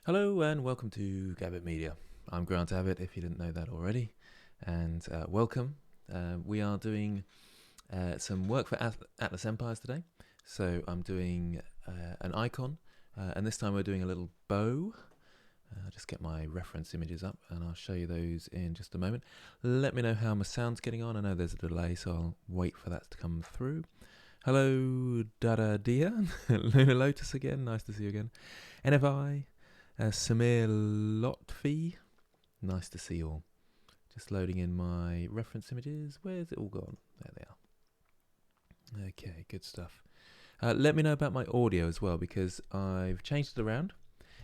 Hello and welcome to Gabbitt Media. I'm Grant Abbitt, if you didn't know that already, and welcome. We are doing some work for Atlas Empires today. So I'm doing an icon, and this time we're doing a little bow. I'll just get my reference images up and I'll show you those in just a moment. Let me know how my sound's getting on. I know there's a delay, so I'll wait for that to come through. Hello, Dada Dia, Luna Lotus again, nice to see you again. NFI, Samir Lotfi, nice to see you all. Just loading in my reference images. Where's it all gone? There they are. Okay, good stuff. Let me know about my audio as well, because I've changed it around.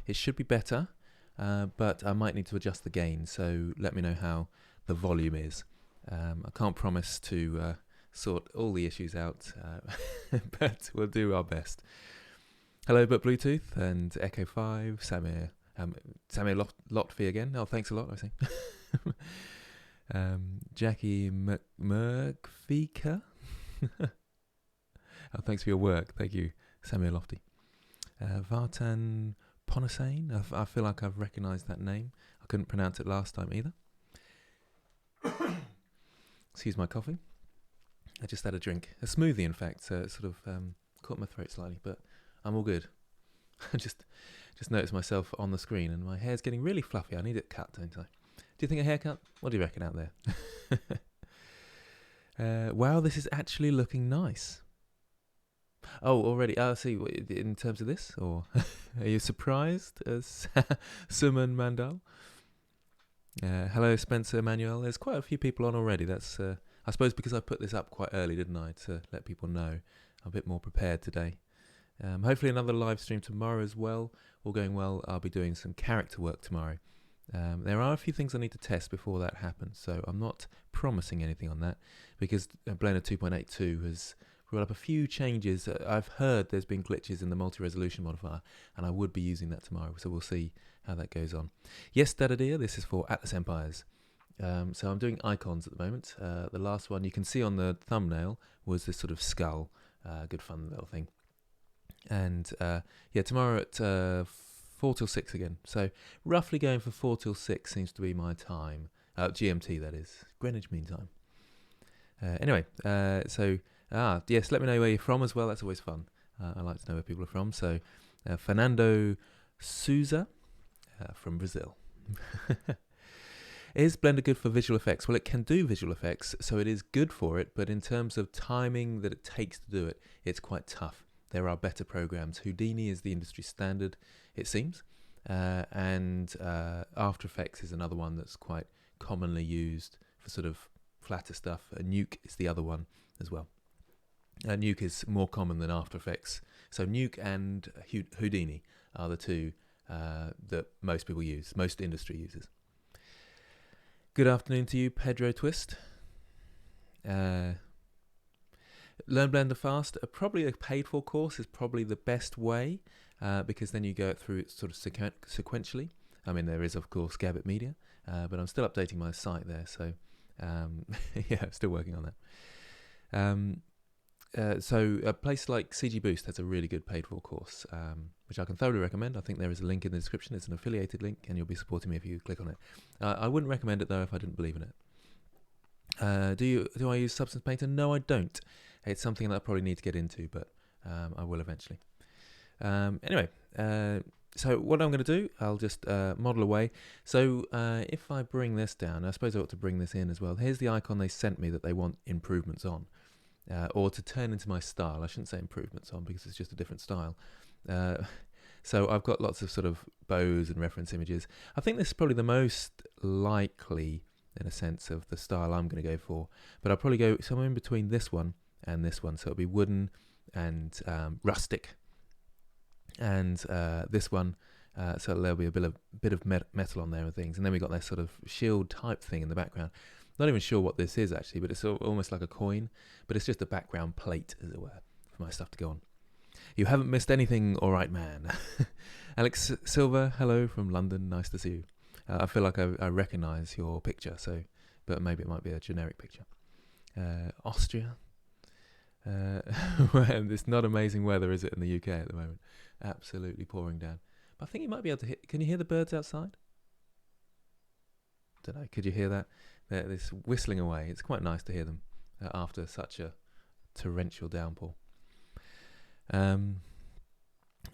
It should be better, but I might need to adjust the gain, so let me know how the volume is. I can't promise to sort all the issues out, but we'll do our best. Hello, but Bluetooth and Echo 5, Samir Lotfi again. Oh, thanks a lot, I see. Jackie Merkvika. Oh, thanks for your work. Thank you, Samir Lofty. Vartan Ponasane. I feel like I've recognised that name. I couldn't pronounce it last time either. Excuse my coughing. I just had a drink. A smoothie, in fact. So it sort of caught my throat slightly, but I'm all good. I just noticed myself on the screen and my hair's getting really fluffy. I need it cut, don't I? Do you think a haircut? What do you reckon out there? Wow, this is actually looking nice. Oh, already. See, in terms of this, or are you surprised, Suman Mandal? Hello, Spencer Emmanuel. There's quite a few people on already. That's, I suppose, because I put this up quite early, didn't I, to let people know. I'm a bit more prepared today. Hopefully another live stream tomorrow as well. All going well, I'll be doing some character work tomorrow. There are a few things I need to test before that happens, so I'm not promising anything on that, because Blender 2.82 has brought up a few changes. I've heard there's been glitches in the multi-resolution modifier, and I would be using that tomorrow, so we'll see how that goes on. Yes, Dadadia, this is for Atlas Empires. So I'm doing icons at the moment. The last one you can see on the thumbnail was this sort of skull. Good fun little thing. And yeah, tomorrow at 4 till 6 again. So roughly going for 4 till 6 seems to be my time. GMT, that is. Greenwich Mean Time. Anyway, so yes, let me know where you're from as well. That's always fun. I like to know where people are from. So Fernando Souza from Brazil. Is Blender good for visual effects? Well, it can do visual effects, so it is good for it, but in terms of timing that it takes to do it, it's quite tough. There are better programs. Houdini is the industry standard, it seems, and After Effects is another one that's quite commonly used for sort of flatter stuff. Nuke is the other one as well. Nuke is more common than After Effects. So Nuke and Houdini are the two that most people use, most industry uses. Good afternoon to you, Pedro Twist. Learn Blender fast. Probably a paid-for course is probably the best way, because then you go it through it sort of sequentially. I mean, there is, of course, Gabbitt Media, but I'm still updating my site there, so yeah, still working on that. So a place like CG Boost has a really good paid-for course, which I can thoroughly recommend. I think there is a link in the description. It's an affiliated link, and you'll be supporting me if you click on it. I wouldn't recommend it, though, if I didn't believe in it. Do I use Substance Painter? No, I don't. It's something that I probably need to get into, but I will eventually. Anyway, so what I'm going to do, I'll just model away. So if I bring this down, I suppose I ought to bring this in as well. Here's the icon they sent me that they want improvements on. Or to turn into my style. I shouldn't say improvements on, because it's just a different style. So I've got lots of sort of bows and reference images. I think this is probably the most likely, in a sense, of the style I'm going to go for. But I'll probably go somewhere in between this one and this one. So it'll be wooden and rustic. And this one, so there'll be a bit of metal on there and things. And then we've got that sort of shield type thing in the background. Not even sure what this is actually, but it's almost like a coin, but it's just a background plate, as it were, for my stuff to go on. You haven't missed anything, all right, man. Alex Silver, hello from London, nice to see you. I feel like I recognise your picture, but maybe it might be a generic picture. Austria. It's not amazing weather, is it, in the UK at the moment? Absolutely pouring down. I think you might be able to hear. Can you hear the birds outside? Don't know. Could you hear that? They're this whistling away. It's quite nice to hear them after such a torrential downpour.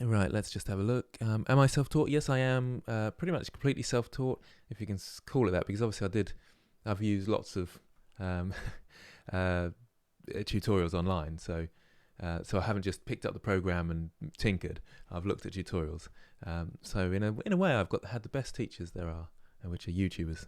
Right, let's just have a look. Am I self-taught? Yes, I am. Pretty much completely self-taught, if you can call it that, because obviously I've used lots of tutorials online, so I haven't just picked up the program and tinkered. I've looked at tutorials. So in a way, I've had the best teachers there are, which are YouTubers.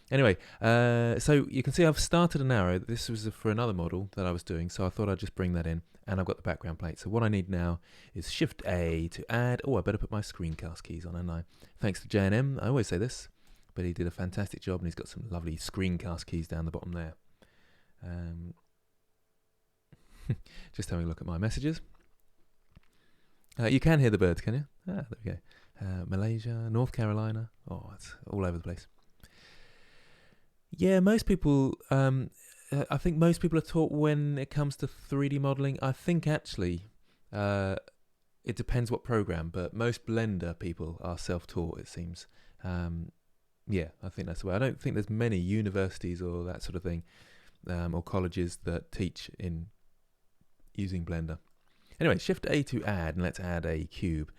Anyway, so you can see I've started an arrow. This was for another model that I was doing, so I thought I'd just bring that in, and I've got the background plate. So what I need now is Shift A to add. Oh, I better put my screencast keys on, and thanks to J&M, I always say this, but he did a fantastic job, and he's got some lovely screencast keys down the bottom there. Just having a look at my messages. You can hear the birds, can you? There we go. Malaysia, North Carolina. Oh, it's all over the place. Yeah, most people, I think most people are taught when it comes to 3D modeling. I think actually it depends what program, but most Blender people are self-taught, it seems. Yeah, I think that's the way. I don't think there's many universities or that sort of thing, or colleges that teach in using Blender. Anyway, Shift A to add, and let's add a cube.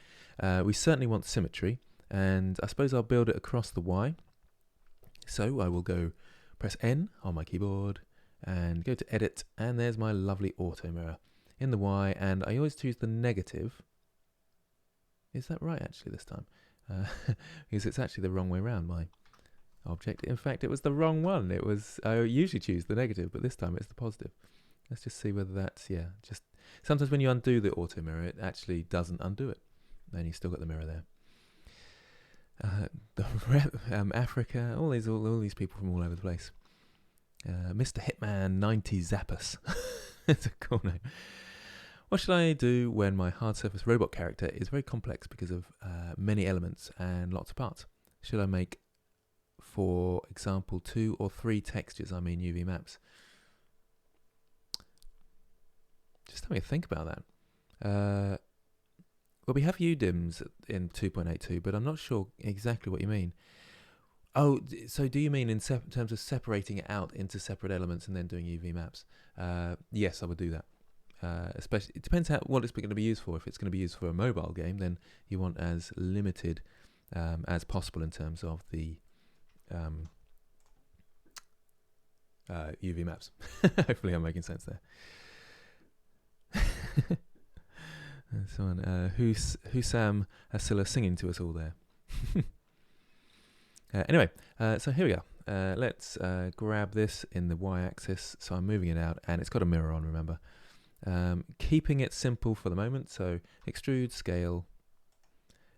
We certainly want symmetry, and I suppose I'll build it across the Y. So I will press N on my keyboard and go to edit, and there's my lovely auto mirror in the Y, and I always choose the negative. Is that right actually this time? Because it's actually the wrong way around, my object. In fact, it was the wrong one. I usually choose the negative, but this time it's the positive. Let's just see whether that's, just sometimes when you undo the auto mirror, it actually doesn't undo it. Then you've still got the mirror there. Africa, all these people from all over the place. Mr. Hitman 90 Zappus. It's a cool name. What should I do when my hard surface robot character is very complex because of many elements and lots of parts? Should I make, for example, 2 or 3 textures, I mean UV maps? Just having a think about that. Well, we have UDIMs in 2.82, but I'm not sure exactly what you mean. Oh, so do you mean in terms of separating it out into separate elements and then doing UV maps? Yes, I would do that. Especially, it depends what it's going to be used for. If it's going to be used for a mobile game, then you want as limited as possible in terms of the UV maps. Hopefully I'm making sense there. Someone, Husam Asila singing to us all there. Anyway, so here we go. Let's grab this in the y-axis. So I'm moving it out, and it's got a mirror on, remember. Keeping it simple for the moment. So extrude, scale,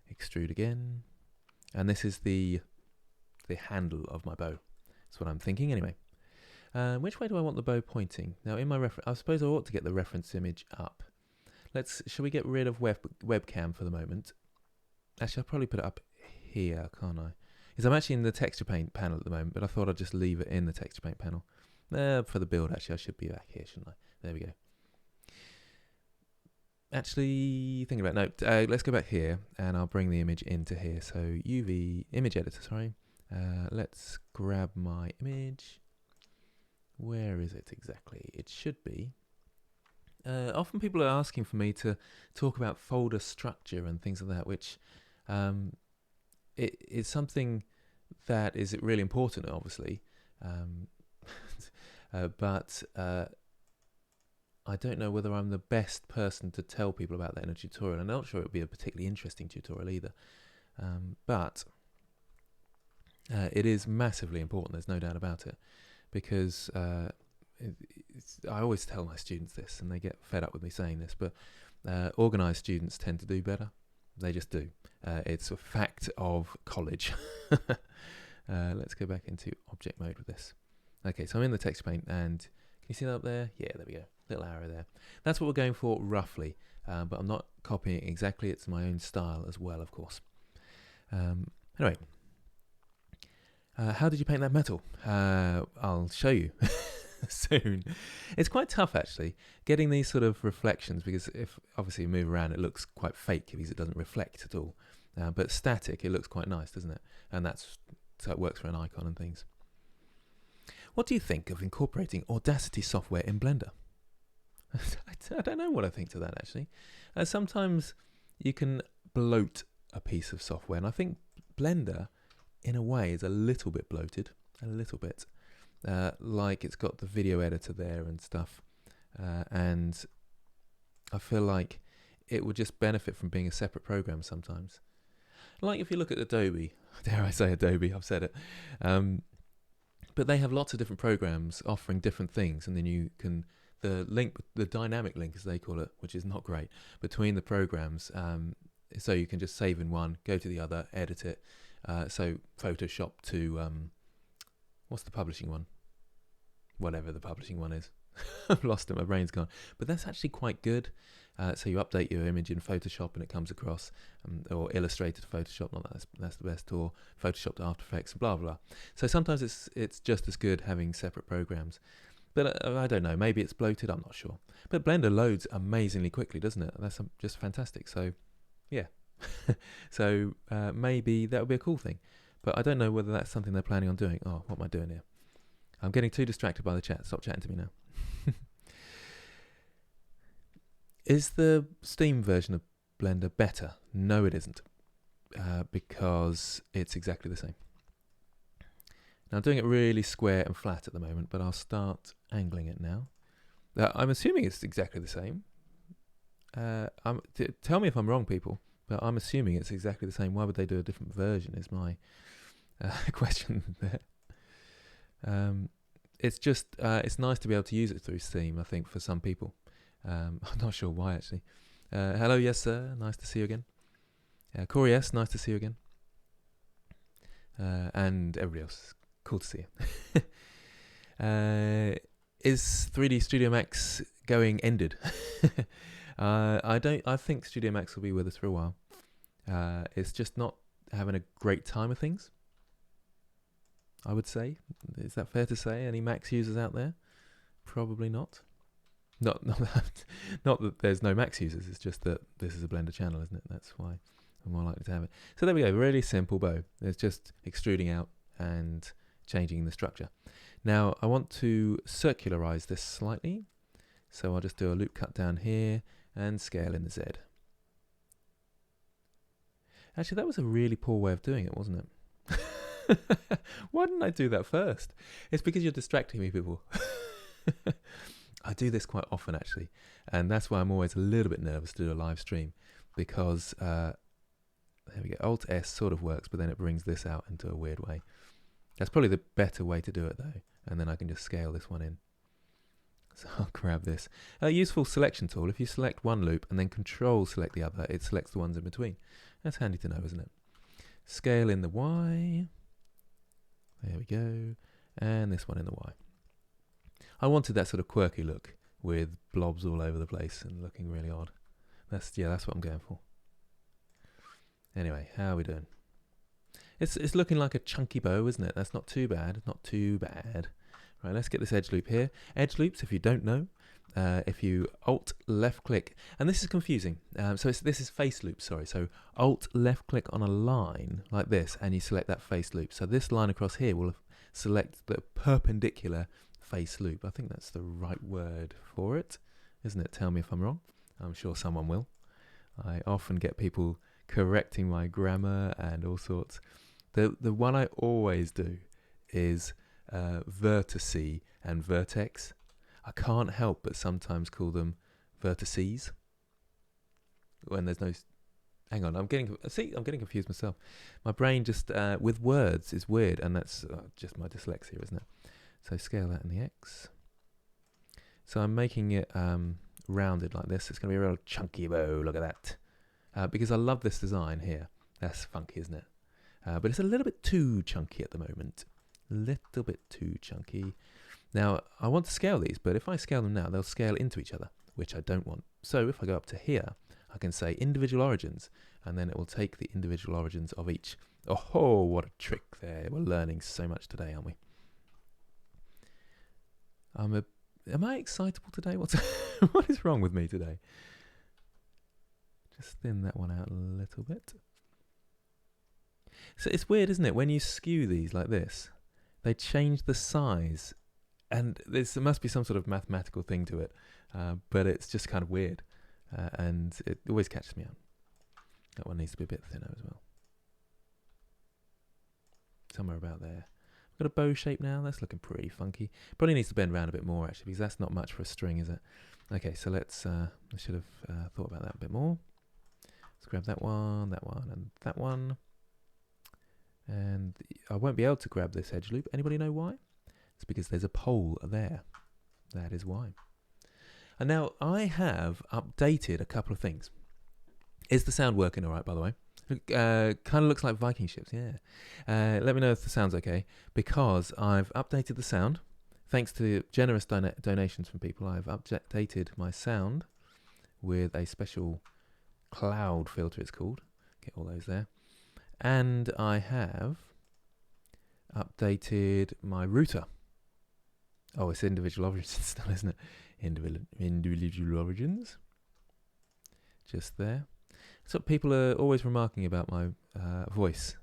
extrude again. And this is the handle of my bow. That's what I'm thinking anyway. Which way do I want the bow pointing? Now in my I suppose I ought to get the reference image up. Shall we get rid of webcam for the moment? Actually, I'll probably put it up here, can't I? Because I'm actually in the texture paint panel at the moment, but I thought I'd just leave it in the texture paint panel. For the build, actually, I should be back here, shouldn't I? There we go. Actually, thinking about let's go back here, and I'll bring the image into here. So UV image editor, sorry. Let's grab my image. Where is it exactly? It should be. Often people are asking for me to talk about folder structure and things like that, which it is something that is really important, obviously. But I don't know whether I'm the best person to tell people about that in a tutorial. I'm not sure it would be a particularly interesting tutorial either. But it is massively important, there's no doubt about it, because I always tell my students this, and they get fed up with me saying this, but organised students tend to do better. They just do. It's a fact of college. Let's go back into object mode with this. Okay, so I'm in the texture paint, and can you see that up there? Yeah, there we go. Little arrow there. That's what we're going for roughly, but I'm not copying it exactly. It's my own style as well, of course. Anyway, how did you paint that metal? I'll show you. soon. It's quite tough actually getting these sort of reflections, because if obviously you move around, it looks quite fake because it doesn't reflect at all. But static, it looks quite nice, doesn't it? And that's so it works for an icon and things. What do you think of incorporating Audacity software in Blender? I don't know what I think to that actually. Sometimes you can bloat a piece of software, and I think Blender, in a way, is a little bit bloated, a little bit. Like it's got the video editor there and stuff, and I feel like it would just benefit from being a separate program sometimes. Like if you look at Adobe, dare I say Adobe, I've said it, but they have lots of different programs offering different things, and then you can, the dynamic link as they call it, which is not great, between the programs, so you can just save in one, go to the other, edit it, so Photoshop to, what's the publishing one? Whatever the publishing one is. I've lost it, my brain's gone. But that's actually quite good. So you update your image in Photoshop and it comes across, or Illustrator to Photoshop, not that's the best, or Photoshop to After Effects, blah, blah, blah. So sometimes it's just as good having separate programs. But I don't know, maybe it's bloated, I'm not sure. But Blender loads amazingly quickly, doesn't it? That's just fantastic. So, yeah. So maybe that would be a cool thing. But I don't know whether that's something they're planning on doing. Oh, what am I doing here? I'm getting too distracted by the chat. Stop chatting to me now. Is the Steam version of Blender better? No, it isn't. Because it's exactly the same. Now I'm doing it really square and flat at the moment, but I'll start angling it now. I'm assuming it's exactly the same. Tell me if I'm wrong, people, but I'm assuming it's exactly the same. Why would they do a different version is my question there. It's just, it's nice to be able to use it through Steam, I think, for some people. I'm not sure why, actually. Hello, yes, sir. Nice to see you again. Corey S., nice to see you again. And everybody else, cool to see you. Is 3D Studio Max going ended? I think Studio Max will be with us for a while. It's just not having a great time of things, I would say. Is that fair to say? Any Max users out there? Probably not. Not that there's no Max users, it's just that this is a Blender channel, isn't it? That's why I'm more likely to have it. So there we go, really simple bow. It's just extruding out and changing the structure. Now I want to circularize this slightly, so I'll just do a loop cut down here and scale in the Z. Actually, that was a really poor way of doing it, wasn't it? Why didn't I do that first? It's because you're distracting me, people. I do this quite often, actually, and that's why I'm always a little bit nervous to do a live stream, because there we go, Alt-S sort of works, but then it brings this out into a weird way. That's probably the better way to do it, though, and then I can just scale this one in. So I'll grab this. A useful selection tool, if you select one loop and then Control select the other, it selects the ones in between. That's handy to know, isn't it? Scale in the Y. There we go. And this one in the Y. I wanted that sort of quirky look with blobs all over the place and looking really odd. That's what I'm going for. Anyway, how are we doing? It's looking like a chunky bow, isn't it? That's not too bad. Not too bad. Right, let's get this edge loop here. Edge loops, if you don't know, if you Alt left click, and this is confusing. So this is face loop, sorry. So Alt left click on a line like this, and you select that face loop. So this line across here will select the perpendicular face loop. I think that's the right word for it, isn't it? Tell me if I'm wrong. I'm sure someone will. I often get people correcting my grammar and all sorts. The one I always do is vertice and vertex. I can't help but sometimes call them vertices when there's no. Hang on, I'm getting confused myself. My brain just with words is weird, and that's just my dyslexia, isn't it? So scale that in the X. So I'm making it rounded like this. It's going to be a real chunky bow. Look at that. Because I love this design here. That's funky, isn't it? But it's a little bit too chunky at the moment. A little bit too chunky. Now, I want to scale these, but if I scale them now, they'll scale into each other, which I don't want. So if I go up to here, I can say individual origins, and then it will take the individual origins of each. Oh, what a trick there. We're learning so much today, aren't we? Am I excitable today? What is wrong with me today? Just thin that one out a little bit. So it's weird, isn't it? When you skew these like this, they change the size, and there must be some sort of mathematical thing to it, but it's just kind of weird, and it always catches me out. That one needs to be a bit thinner as well. Somewhere about there. I've got a bow shape now. That's looking pretty funky. Probably needs to bend around a bit more, actually, because that's not much for a string, is it? Okay, so let's... I should have thought about that a bit more. Let's grab that one, and that one. And I won't be able to grab this edge loop. Anybody know why? It's because there's a pole there. That is why. And now I have updated a couple of things. Is the sound working all right, by the way? Kind of looks like Viking ships, yeah. Let me know if the sound's okay, because I've updated the sound. Thanks to generous donations from people, I've updated my sound with a special cloud filter, it's called. Get all those there. And I have updated my router. Oh, it's individual origins still, isn't it? Individual origins. Just there. That's what people are always remarking about my voice.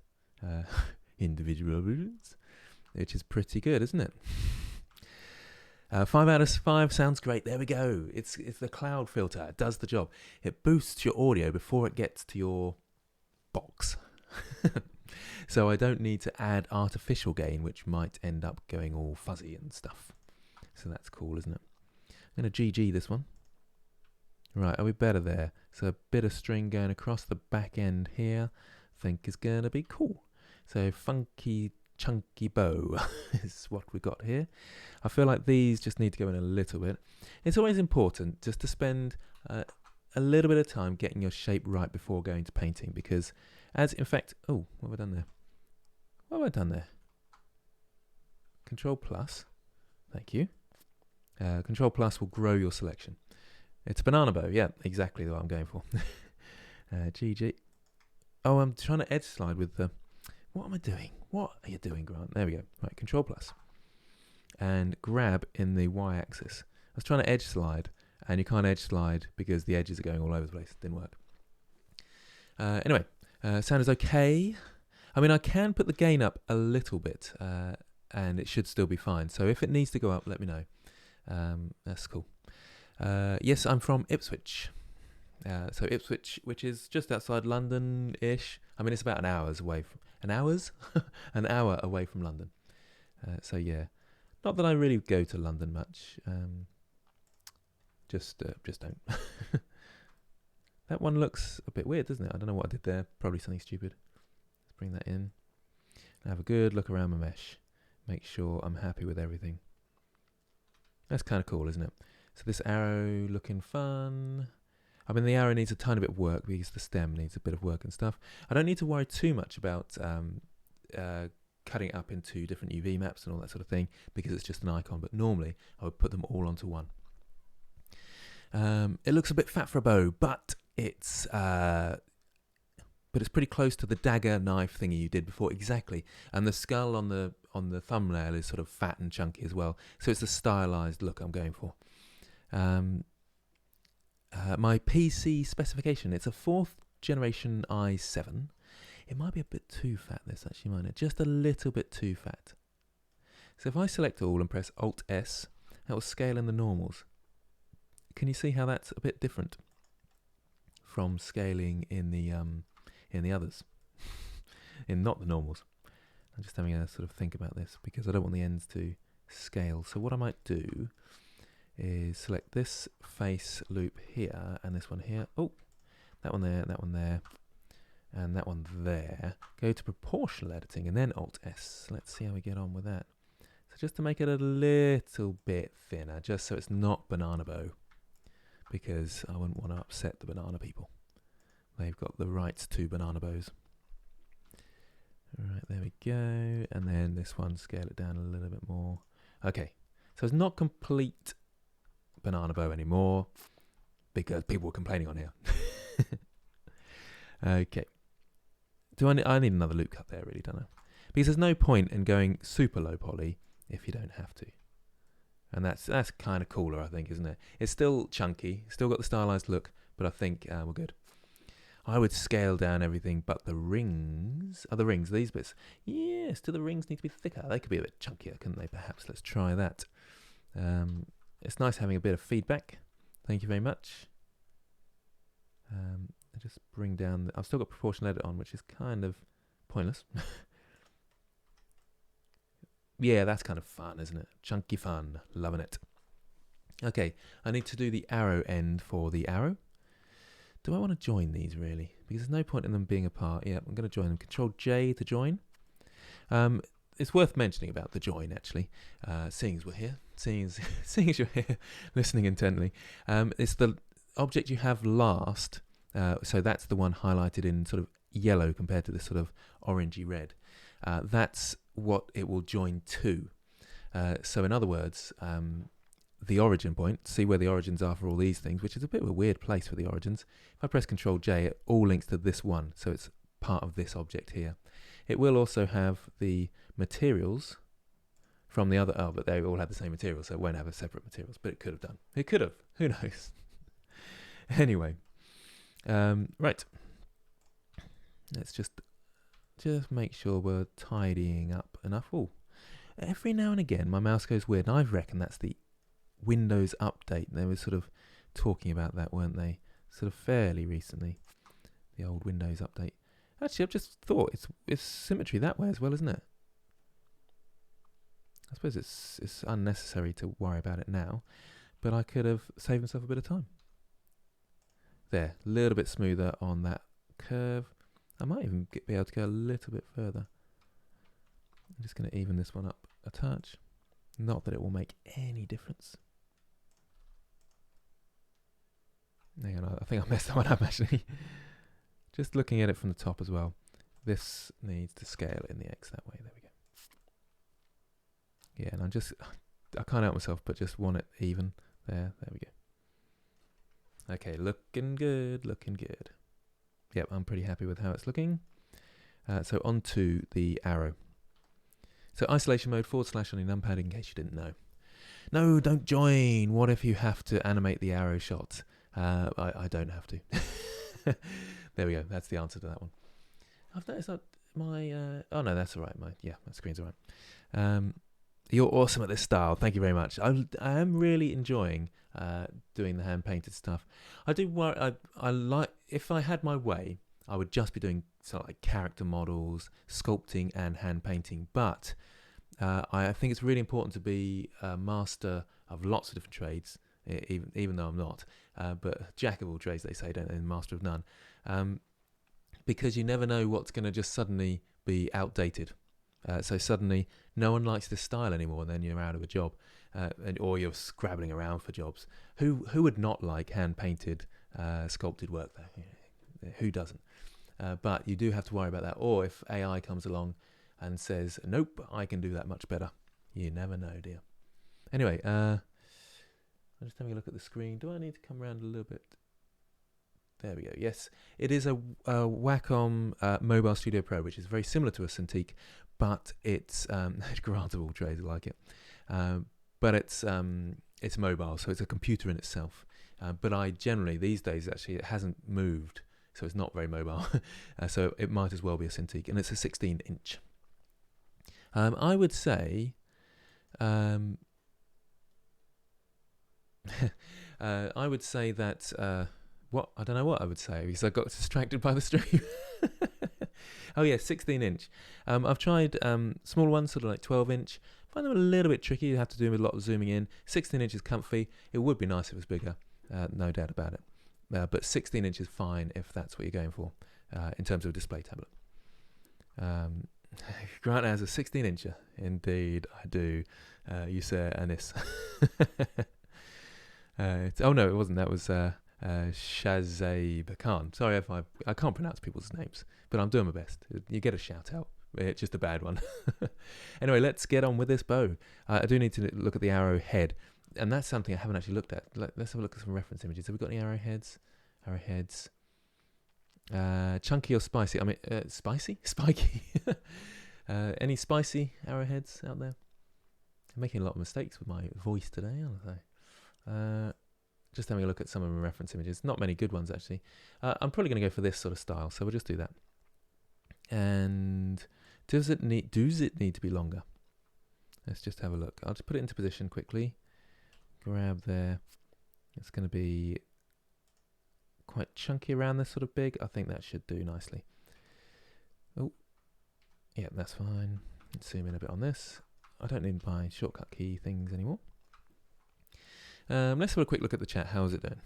Individual origins. Which is pretty good, isn't it? 5 out of 5 sounds great. There we go. It's the cloud filter. It does the job. It boosts your audio before it gets to your box. So I don't need to add artificial gain, which might end up going all fuzzy and stuff. So that's cool, isn't it? I'm going to GG this one. Right, are we better there? So a bit of string going across the back end here, I think is going to be cool. So funky, chunky bow is what we got here. I feel like these just need to go in a little bit. It's always important just to spend a little bit of time getting your shape right before going to painting, because as in fact, oh, what have I done there? What have I done there? Control plus, thank you. Control plus will grow your selection. It's a banana bow, yeah, exactly what I'm going for. GG. Oh, I'm trying to edge slide with the... What am I doing? What are you doing, Grant? There we go. Right, Control plus. And grab in the Y-axis. I was trying to edge slide, and you can't edge slide because the edges are going all over the place. It didn't work. Anyway, sound is okay. I mean, I can put the gain up a little bit, and it should still be fine. So if it needs to go up, let me know. That's cool. Yes, I'm from Ipswich. So Ipswich, which is just outside London-ish. I mean, it's about an hour away from... an hour away from London. So yeah, not that I really go to London much. Just don't. That one looks a bit weird, doesn't it? I don't know what I did there. Probably something stupid. Let's bring that in. And have a good look around my mesh. Make sure I'm happy with everything. That's kind of cool, isn't it? So this arrow looking fun. I mean, the arrow needs a tiny bit of work because the stem needs a bit of work and stuff. I don't need to worry too much about cutting it up into different UV maps and all that sort of thing because it's just an icon. But normally, I would put them all onto one. It looks a bit fat for a bow, but it's pretty close to the dagger knife thingy you did before. Exactly. And the skull on the thumbnail is sort of fat and chunky as well. So it's the stylized look I'm going for. My PC specification, it's a 4th generation i7. It might be a bit too fat, this actually, mightn't it? Just a little bit too fat. So if I select all and press Alt-S, that will scale in the normals. Can you see how that's a bit different from scaling in the others? In not the normals. I'm just having a sort of think about this because I don't want the ends to scale. So what I might do is select this face loop here and this one here. Oh, that one there, and that one there. Go to proportional editing and then Alt-S. Let's see how we get on with that. So just to make it a little bit thinner, just so it's not banana bow, because I wouldn't want to upset the banana people. They've got the rights to banana bows. All right, there we go. And then this one, scale it down a little bit more. Okay, so it's not complete banana bow anymore because people were complaining on here. Okay. I need another loop cut there, really, don't I? Because there's no point in going super low poly if you don't have to. And that's kind of cooler, I think, isn't it? It's still chunky, still got the stylized look, but I think we're good. I would scale down everything but the rings. The rings, these bits. Yes, do the rings need to be thicker? They could be a bit chunkier, couldn't they, perhaps? Let's try that. It's nice having a bit of feedback. Thank you very much. I just bring down... I've still got proportional edit on, which is kind of pointless. Yeah, that's kind of fun, isn't it? Chunky fun. Loving it. Okay, I need to do the arrow end for the arrow. Do I want to join these, really? Because there's no point in them being apart. Yeah, I'm going to join them. Control J to join. It's worth mentioning about the join, actually. Seeing as we're here. Seeing as you're here, listening intently. It's the object you have last. So that's the one highlighted in sort of yellow compared to this sort of orangey red. That's what it will join to. So in other words, the origin point, see where the origins are for all these things, which is a bit of a weird place for the origins. If I press Control J, it all links to this one, so it's part of this object here. It will also have the materials from the other, but they all have the same material, so it won't have a separate materials, but it could have done. It could have, who knows? Anyway, right. Let's just make sure we're tidying up enough. Oh, every now and again my mouse goes weird, and I reckon that's the Windows update. They were sort of talking about that, weren't they? Sort of fairly recently, the old Windows update. Actually, I've just thought it's symmetry that way as well, isn't it? I suppose it's unnecessary to worry about it now, but I could have saved myself a bit of time. There, a little bit smoother on that curve. I might even be able to go a little bit further. I'm just going to even this one up a touch. Not that it will make any difference. Hang on, I think I messed that one up actually. Just looking at it from the top as well. This needs to scale in the X that way. There we go. Yeah, and I can't help myself but just want it even. There we go. Okay, looking good, looking good. Yep, I'm pretty happy with how it's looking. So on to the arrow. So isolation mode / on your numpad in case you didn't know. No, don't join. What if you have to animate the arrow shot? I don't have to. There we go. That's the answer to that one. I've noticed that my... oh no, that's all right. My screen's all right. You're awesome at this style. Thank you very much. I am really enjoying doing the hand-painted stuff. I do worry... I like... If I had my way, I would just be doing sort of like character models, sculpting and hand-painting. But I think it's really important to be a master of lots of different trades, even though I'm not. But jack of all trades, they say, don't they? And master of none. Because you never know what's going to just suddenly be outdated. So suddenly no one likes this style anymore, and then you're out of a job, or you're scrabbling around for jobs. Who would not like hand-painted, sculpted work, though? Who doesn't? But you do have to worry about that. Or if AI comes along and says, nope, I can do that much better. You never know, dear. Anyway, I'm just having a look at the screen. Do I need to come around a little bit? There we go. Yes, it is a Wacom Mobile Studio Pro, which is very similar to a Cintique, but it's granted all trades like it. But it's mobile, so it's a computer in itself. But I generally these days actually it hasn't moved, so it's not very mobile. So it might as well be a Cintique, and it's a 16-inch. I would say. I would say that. What? I don't know what I would say because I got distracted by the stream. Oh yeah, 16-inch. I've tried smaller ones, sort of like 12-inch. Find them a little bit tricky. You have to do with a lot of zooming in. 16-inch is comfy. It would be nice if it was bigger, no doubt about it. But 16-inch is fine if that's what you're going for in terms of a display tablet. Grant has a 16-incher. Indeed, I do. You say Anis. Oh no, it wasn't. That was Shazab Khan. Sorry if I can't pronounce people's names, but I'm doing my best. You get a shout out. It's just a bad one. Anyway, let's get on with this bow. I do need to look at the arrowhead, and that's something I haven't actually looked at. Let's have a look at some reference images. Have we got any arrowheads? Arrowheads. Chunky or spicy? I mean, spicy? Spiky? Any spicy arrowheads out there? I'm making a lot of mistakes with my voice today, aren't I? Just having a look at some of my reference images. Not many good ones, actually. I'm probably going to go for this sort of style, so we'll just do that. And does it need to be longer? Let's just have a look. I'll just put it into position quickly. Grab there. It's going to be quite chunky around this sort of big. I think that should do nicely. Oh, yeah, that's fine. Let's zoom in a bit on this. I don't need my shortcut key things anymore. Let's have a quick look at the chat. How's it doing?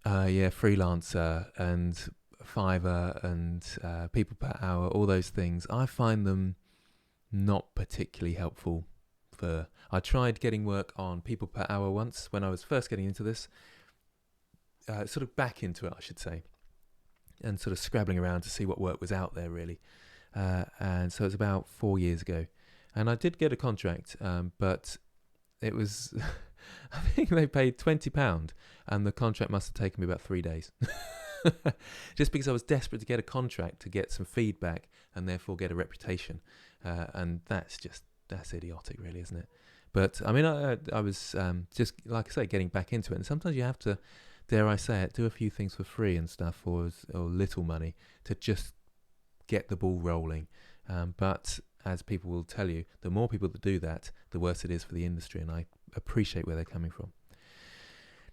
Yeah, freelancer and Fiverr and people per hour, all those things. I find them not particularly helpful. I tried getting work on people per hour once when I was first getting into this, sort of back into it, I should say, and sort of scrabbling around to see what work was out there, really. And so it was about 4 years ago, and I did get a contract, but it was, I think they paid £20, and the contract must have taken me about 3 days. Just because I was desperate to get a contract to get some feedback and therefore get a reputation, and that's idiotic, really, isn't it? But I mean, I was just, like I say, getting back into it, and sometimes you have to, dare I say it, do a few things for free and stuff, or little money to just get the ball rolling. But as people will tell you, the more people that do that, the worse it is for the industry, and I appreciate where they're coming from.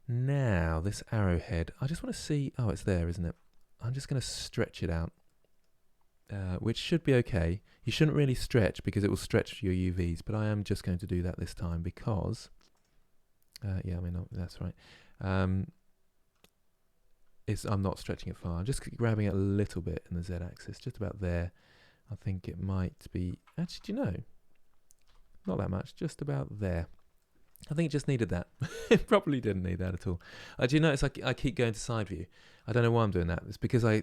Now, this arrowhead, I just want to see, oh, it's there, isn't it? I'm just going to stretch it out, which should be okay. You shouldn't really stretch because it will stretch your UVs, but I am just going to do that this time because, yeah, I mean, that's right. I'm not stretching it far. I'm just grabbing it a little bit in the Z-axis, just about there. I think it might be, actually, do you know? Not that much, just about there. I think it just needed that. It probably didn't need that at all. Do you notice I keep going to side view? I don't know why I'm doing that. It's because I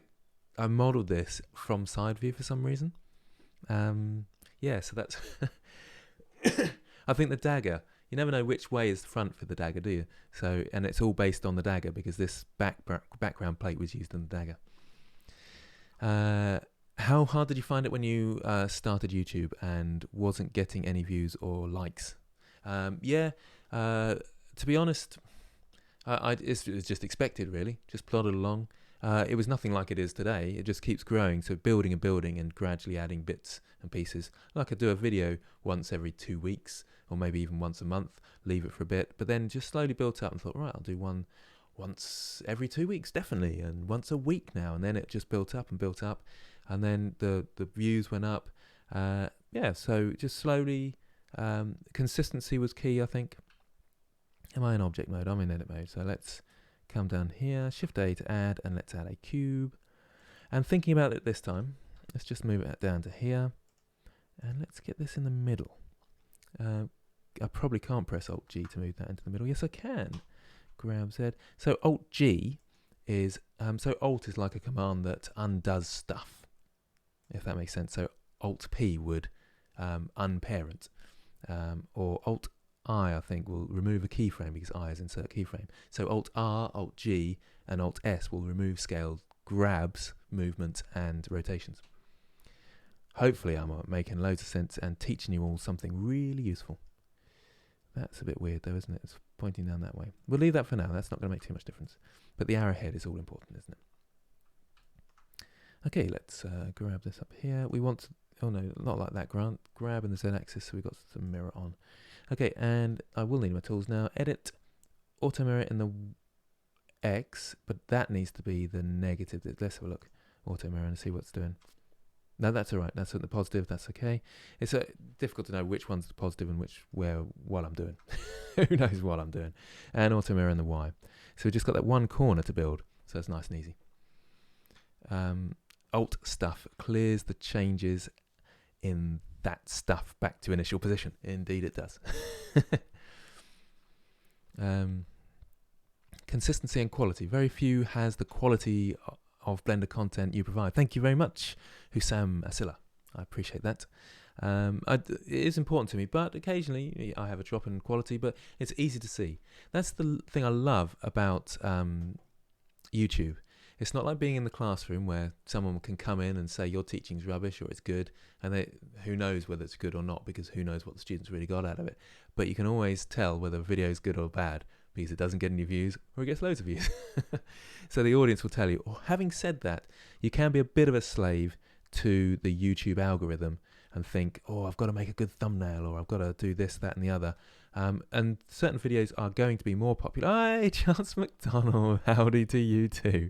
modelled this from side view for some reason. Yeah, so that's... I think the dagger, you never know which way is the front for the dagger, do you? So, and it's all based on the dagger because this background plate was used in the dagger. How hard did you find it when you started YouTube and wasn't getting any views or likes? Yeah, to be honest, it was just expected, really. Just plodded along. It was nothing like it is today. It just keeps growing, so building and building and gradually adding bits and pieces. Like I do a video once every 2 weeks, or maybe even once a month, leave it for a bit, but then just slowly built up and thought, right, I'll do one once every 2 weeks, definitely, and once a week now, and then it just built up, and then the views went up. Yeah, so just slowly... consistency was key, I think. Am I in object mode? I'm in edit mode. So let's come down here, Shift A to add, and let's add a cube. And thinking about it this time, let's just move it down to here, and let's get this in the middle. I probably can't press Alt G to move that into the middle. Yes, I can. Grab Z. So Alt G is so Alt is like a command that undoes stuff, if that makes sense. So Alt P would unparent. Or Alt I think, will remove a keyframe because I is insert keyframe. So Alt R, Alt G, and Alt S will remove scale, grabs, movement, and rotations. Hopefully I'm making loads of sense and teaching you all something really useful. That's a bit weird though, isn't it? It's pointing down that way. We'll leave that for now. That's not going to make too much difference. But the arrowhead is all important, isn't it? Okay, let's grab this up here. We want to... Oh no, not like that. Grab in the Z-axis, so we've got some mirror on. Okay, and I will need my tools now. Edit, auto mirror in the X, but that needs to be the negative. Let's have a look. Auto mirror and see what's doing. No, that's all right. That's the positive. That's okay. It's difficult to know which one's the positive and what I'm doing. Who knows what I'm doing? And auto mirror in the Y. So we've just got that one corner to build. So it's nice and easy. Alt stuff clears the changes in that stuff back to initial position. Indeed it does. Consistency and quality. Very few has the quality of Blender content you provide. Thank you very much, Huion Kamvas. I appreciate that. It is important to me, but occasionally I have a drop in quality, but it's easy to see. That's the thing I love about YouTube, It's not like being in the classroom where someone can come in and say your teaching's rubbish or it's good, and who knows whether it's good or not, because who knows what the students really got out of it. But you can always tell whether a video is good or bad because it doesn't get any views or it gets loads of views. So the audience will tell you. Or having said that, you can be a bit of a slave to the YouTube algorithm and think, oh, I've got to make a good thumbnail, or I've got to do this, that, and the other. And certain videos are going to be more popular. Hi, Chance McDonald. Howdy to you too.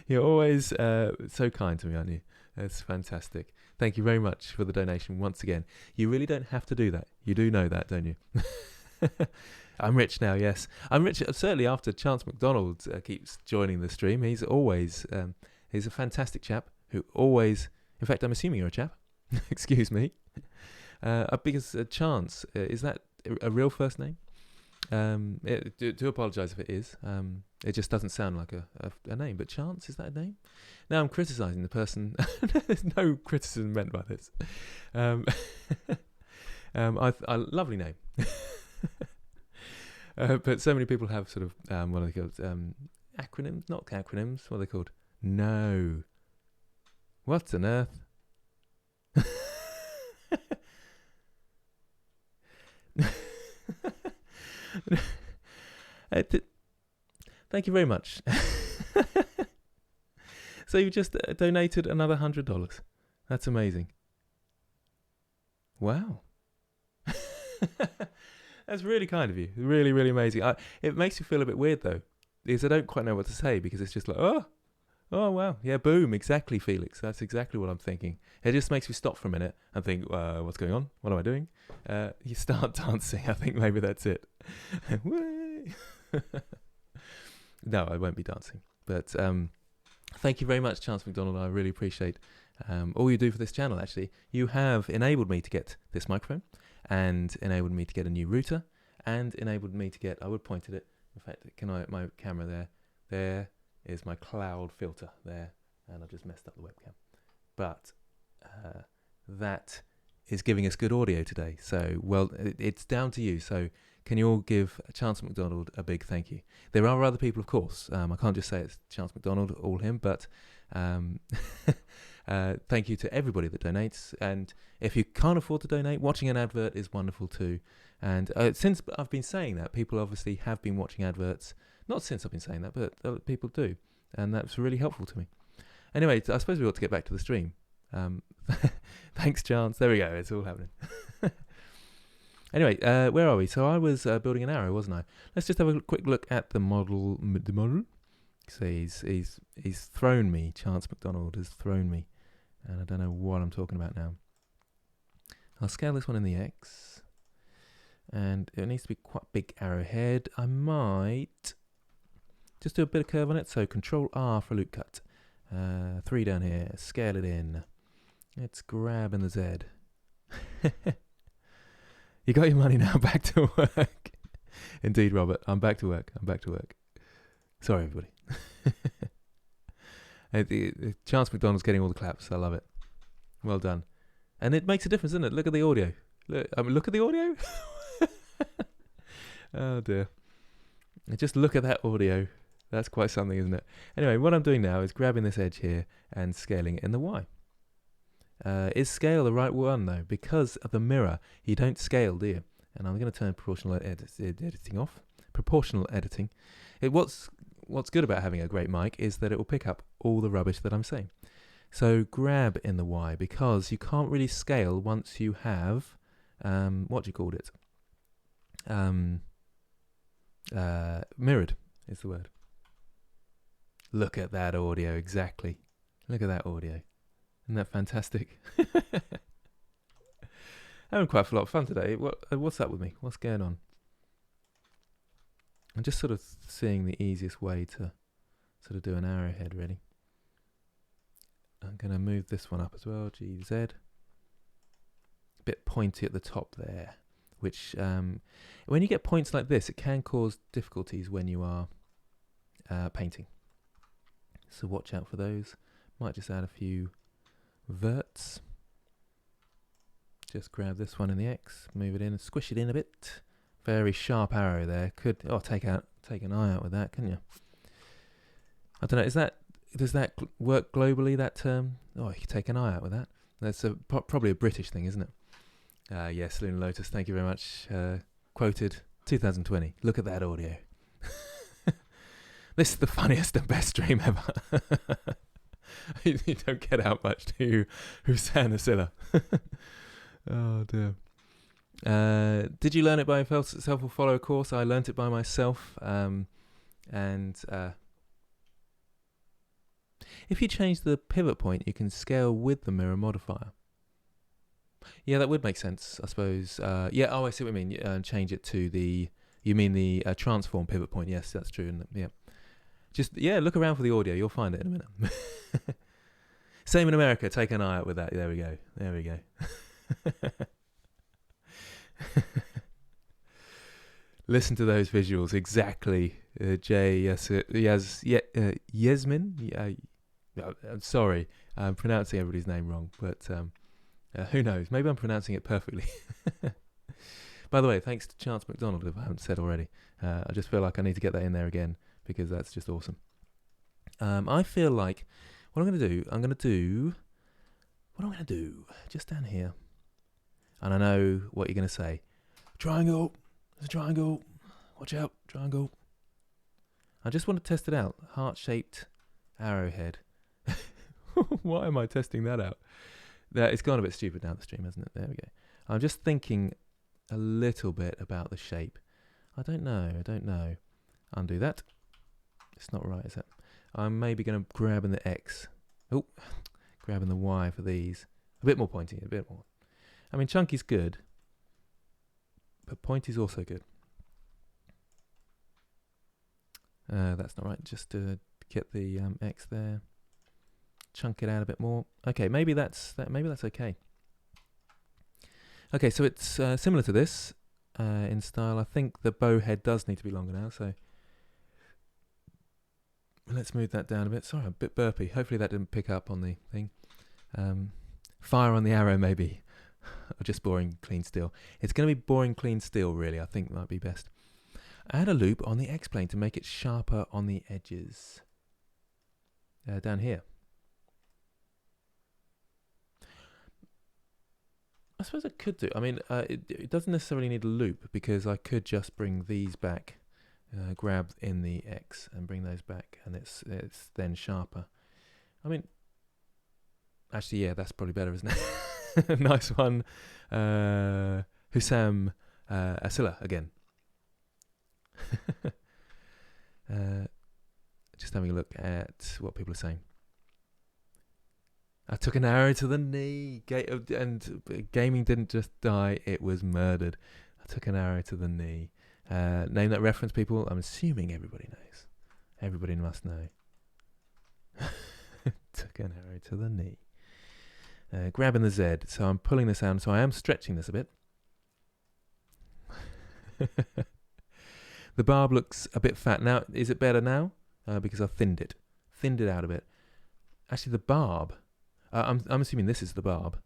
You're always so kind to me, aren't you? That's fantastic. Thank you very much for the donation once again. You really don't have to do that. You do know that, don't you? I'm rich now, yes. I'm rich, certainly after Chance McDonald keeps joining the stream. He's always, he's a fantastic chap who always, in fact, I'm assuming you're a chap. Excuse me. Because Chance, is that a real first name? Do apologise if it is. It just doesn't sound like a name. But Chance, is that a name? Now I'm criticising the person. There's no criticism meant by this. Lovely name. But so many people have sort of what are they called? Acronyms? Not acronyms. What are they called? No. What on earth? Thank you very much. So you just donated another $100. That's amazing. Wow. That's really kind of you. Really, really amazing. It makes me feel a bit weird though, because I don't quite know what to say, because it's just like, oh wow, yeah, boom, exactly, Felix. That's exactly what I'm thinking. It just makes me stop for a minute and think, what's going on? What am I doing? You start dancing. I think maybe that's it. No, I won't be dancing. But thank you very much, Chance McDonald. I really appreciate all you do for this channel, actually. You have enabled me to get this microphone, and enabled me to get a new router, and enabled me to get, I would point at it, in fact, my camera there is my cloud filter there, and I've just messed up the webcam. But that is giving us good audio today. So, well, it's down to you. So can you all give Chance McDonald a big thank you? There are other people, of course. I can't just say it's Chance McDonald, all him, but thank you to everybody that donates. And if you can't afford to donate, watching an advert is wonderful too. And since I've been saying that, people obviously have been watching adverts. Not since I've been saying that, but people do. And that's really helpful to me. Anyway, I suppose we ought to get back to the stream. Thanks, Chance. There we go. It's all happening. Anyway, where are we? So I was building an arrow, wasn't I? Let's just have a quick look at the model. So he's thrown me. Chance McDonald has thrown me. And I don't know what I'm talking about now. I'll scale this one in the X. And it needs to be quite big arrowhead. I might just do a bit of curve on it. So Control R for loop cut. 3 down here. Scale it in. Let's grab in the Z. You got your money now. Back to work. Indeed, Robert. I'm back to work. Sorry, everybody. Chance McDonald's getting all the claps. I love it. Well done. And it makes a difference, doesn't it? Look at the audio. Look at the audio. Oh dear. Just look at that audio. That's quite something, isn't it? Anyway, what I'm doing now is grabbing this edge here and scaling it in the Y. Is scale the right one though? Because of the mirror, you don't scale, do you? And I'm going to turn proportional editing off. Proportional editing. What's good about having a great mic is that it will pick up all the rubbish that I'm saying. So grab in the Y, because you can't really scale once you have what do you call it? Mirrored is the word. Look at that audio, exactly. Look at that audio. Isn't that fantastic? Having quite a lot of fun today. What's up with me? What's going on? I'm just sort of seeing the easiest way to sort of do an arrowhead, really. I'm going to move this one up as well, GZ. A bit pointy at the top there, which when you get points like this, it can cause difficulties when you are painting. So watch out for those. Might just add a few verts. Just grab this one in the X, move it in and squish it in a bit. Very sharp arrow there. Could take an eye out with that, couldn't you? I don't know. Does that work globally? That term? Oh, you could take an eye out with that. That's probably a British thing, isn't it? Yes, Lunar Lotus. Thank you very much. Quoted 2020. Look at that audio. This is the funniest and best stream ever. You don't get out much, do you, Huion Kamvas? Oh dear. Did you learn it by a self-follow course? I learnt it by myself. And if you change the pivot point, you can scale with the mirror modifier. Yeah, that would make sense, I suppose. Yeah, I see what you mean. Change it to you mean the transform pivot point. Yes, that's true. Yeah. Just, look around for the audio. You'll find it in a minute. Same in America. Take an eye out with that. There we go. Listen to those visuals. Exactly. Yasmin? I'm sorry. I'm pronouncing everybody's name wrong, but who knows? Maybe I'm pronouncing it perfectly. By the way, thanks to Chance McDonald, if I haven't said already. I just feel like I need to get that in there again, because that's just awesome. I feel like what I'm going to do just down here, and I know what you're going to say. Triangle. There's a triangle. Watch out. Triangle. I just want to test it out. Heart-shaped arrowhead. Why am I testing that out? It's gone a bit stupid now, the stream, hasn't it? There we go. I'm just thinking a little bit about the shape. I don't know. Undo that. It's not right, is it? I'm maybe going to grab in the X. Oh, grabbing the Y for these. A bit more pointy, a bit more. I mean, chunky's good, but pointy's also good. That's not right. Just to get the X there. Chunk it out a bit more. Okay, maybe that's okay. Okay, so it's similar to this in style. I think the bow head does need to be longer now, so let's move that down a bit. Sorry, I'm a bit burpy. Hopefully that didn't pick up on the thing. Fire on the arrow, maybe. Or just boring clean steel. It's going to be boring clean steel, really. I think might be best. Add a loop on the X-plane to make it sharper on the edges. Down here. I suppose I could do. I mean, it doesn't necessarily need a loop, because I could just bring these back, grab in the X and bring those back, and it's then sharper. I mean, actually, yeah, that's probably better, isn't it? Nice one, Huion Kamvas again. Just having a look at what people are saying. I took an arrow to the knee, and gaming didn't just die, it was murdered. I took an arrow to the knee. Name that reference, people. I'm assuming everybody knows. Everybody must know. Took an arrow to the knee. Grabbing the Z, so I'm pulling this out, so I am stretching this a bit. The barb looks a bit fat. Now, is it better now? Because I thinned it out a bit. Actually, the barb... I'm assuming this is the barb,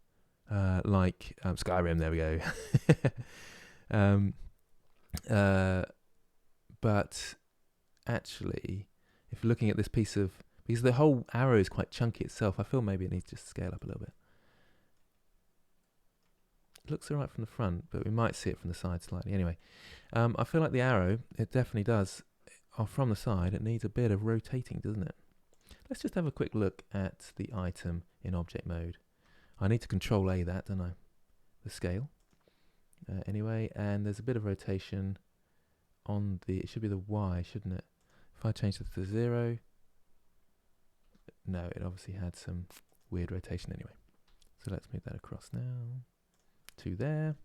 like Skyrim. There we go. But actually, if you're looking at this piece of, because the whole arrow is quite chunky itself, I feel maybe it needs to just scale up a little bit. It looks alright from the front, but we might see it from the side slightly. Anyway, I feel like the arrow, it definitely does. From the side, it needs a bit of rotating, doesn't it? Let's just have a quick look at the item in object mode. I need to control A that, don't I? The scale. Anyway, and there's a bit of rotation on the, it should be the Y, shouldn't it? If I change this to 0, no, it obviously had some weird rotation anyway. So let's move that across now to there.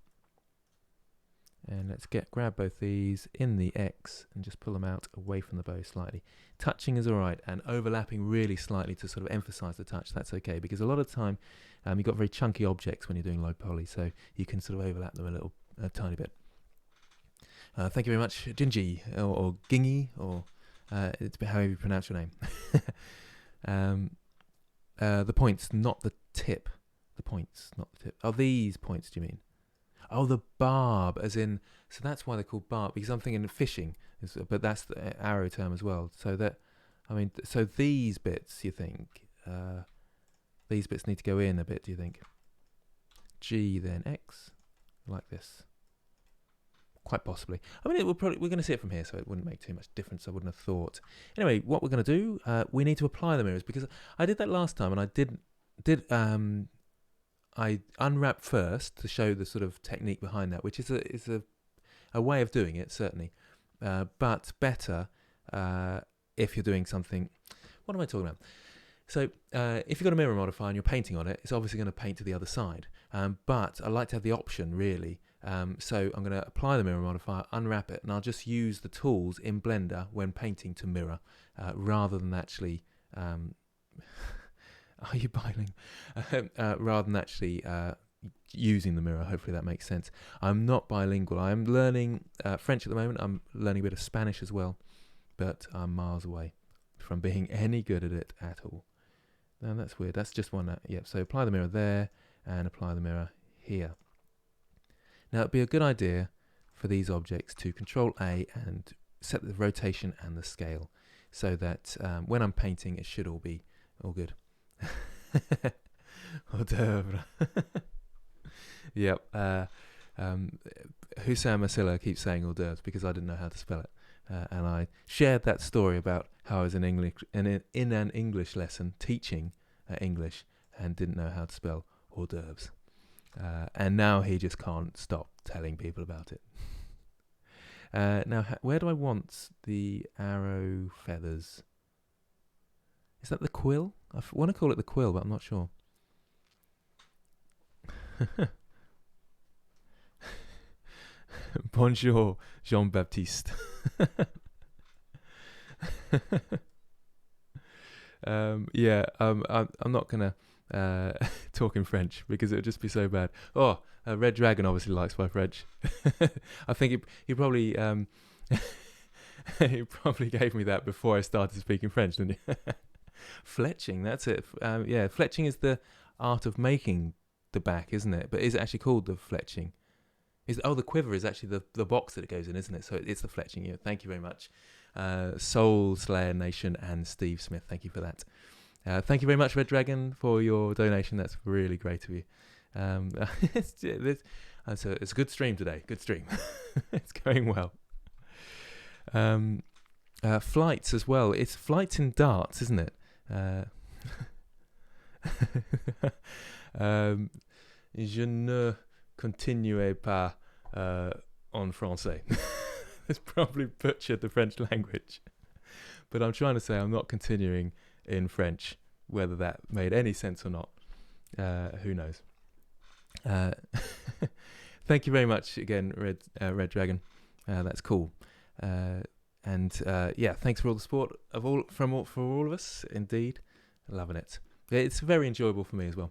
And let's grab both these in the X and just pull them out away from the bow slightly. Touching is alright, and overlapping really slightly to sort of emphasize the touch, that's okay, because a lot of the time you've got very chunky objects when you're doing low poly, so you can sort of overlap them a tiny bit. Thank you very much, Jinji, or Gingy, or it's however you pronounce your name. The points, not the tip. The points, not the tip. Oh, these points, do you mean? Oh, the barb, as in, so that's why they're called barb, because I'm thinking of fishing, but that's the arrow term as well. So that, I mean, so these bits, you think, these bits need to go in a bit, do you think? G, then X, like this. Quite possibly. I mean, we're going to see it from here, so it wouldn't make too much difference, I wouldn't have thought. Anyway, what we're going to do, we need to apply the mirrors, because I did that last time, and I unwrapped first to show the sort of technique behind that, which is a way of doing it, certainly, but better if you're doing something. What am I talking about? So if you've got a mirror modifier and you're painting on it, it's obviously going to paint to the other side. But I like to have the option, really. So I'm going to apply the mirror modifier, unwrap it, and I'll just use the tools in Blender when painting to mirror, rather than actually... are you bilingual? Rather than actually using the mirror. Hopefully that makes sense. I'm not bilingual. I'm learning French at the moment. I'm learning a bit of Spanish as well, but I'm miles away from being any good at it at all. No, that's weird. That's just one. Yep. So apply the mirror there and apply the mirror here. Now it'd be a good idea for these objects to Control A and set the rotation and the scale, so that when I'm painting, it should all be all good. Hors d'oeuvre. Yep. Huion Masilla keeps saying hors d'oeuvres because I didn't know how to spell it, and I shared that story about how I was in an English lesson teaching English and didn't know how to spell hors d'oeuvres, and now he just can't stop telling people about it. Now, where do I want the arrow feathers? Is that the quill? I want to call it the quill, but I'm not sure. Bonjour, Jean-Baptiste. I'm not going to talk in French because it would just be so bad. Red Dragon obviously likes my French. I think he probably he probably gave me that before I started speaking French, didn't he? Fletching, that's it. Fletching is the art of making the back, isn't it? But is it actually called the fletching? The quiver is actually the box that it goes in, isn't it? So it's the fletching. Yeah, thank you very much, Soul Slayer Nation and Steve Smith. Thank you for that. Thank you very much, Red Dragon, for your donation. That's really great of you. It's a good stream today. Good stream. It's going well. Flights as well. It's flights in darts, isn't it? Je ne continuez pas en français. It's probably butchered the French language, but I'm trying to say I'm not continuing in French. Whether that made any sense or not, who knows? Thank you very much again, Red Dragon. That's cool. Thanks for all the support for all of us. Indeed, loving it. It's very enjoyable for me as well.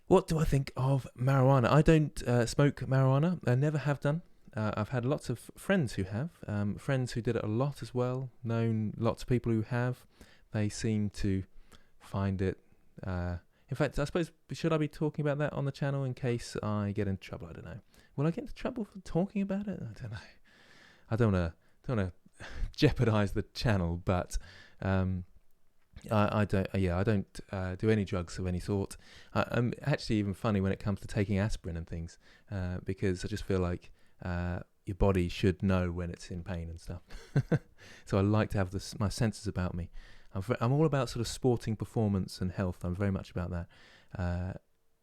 What do I think of marijuana? I don't smoke marijuana. I never have done. I've had lots of friends who have. Friends who did it a lot as well. Known lots of people who have. They seem to find it. In fact, I suppose, should I be talking about that on the channel in case I get into trouble? I don't know. Will I get into trouble for talking about it? I don't know. I don't want to jeopardize the channel, but I don't do any drugs of any sort. I'm actually even funny when it comes to taking aspirin and things, because I just feel like your body should know when it's in pain and stuff. So I like to have my senses about me. I'm all about sort of sporting performance and health. I'm very much about that,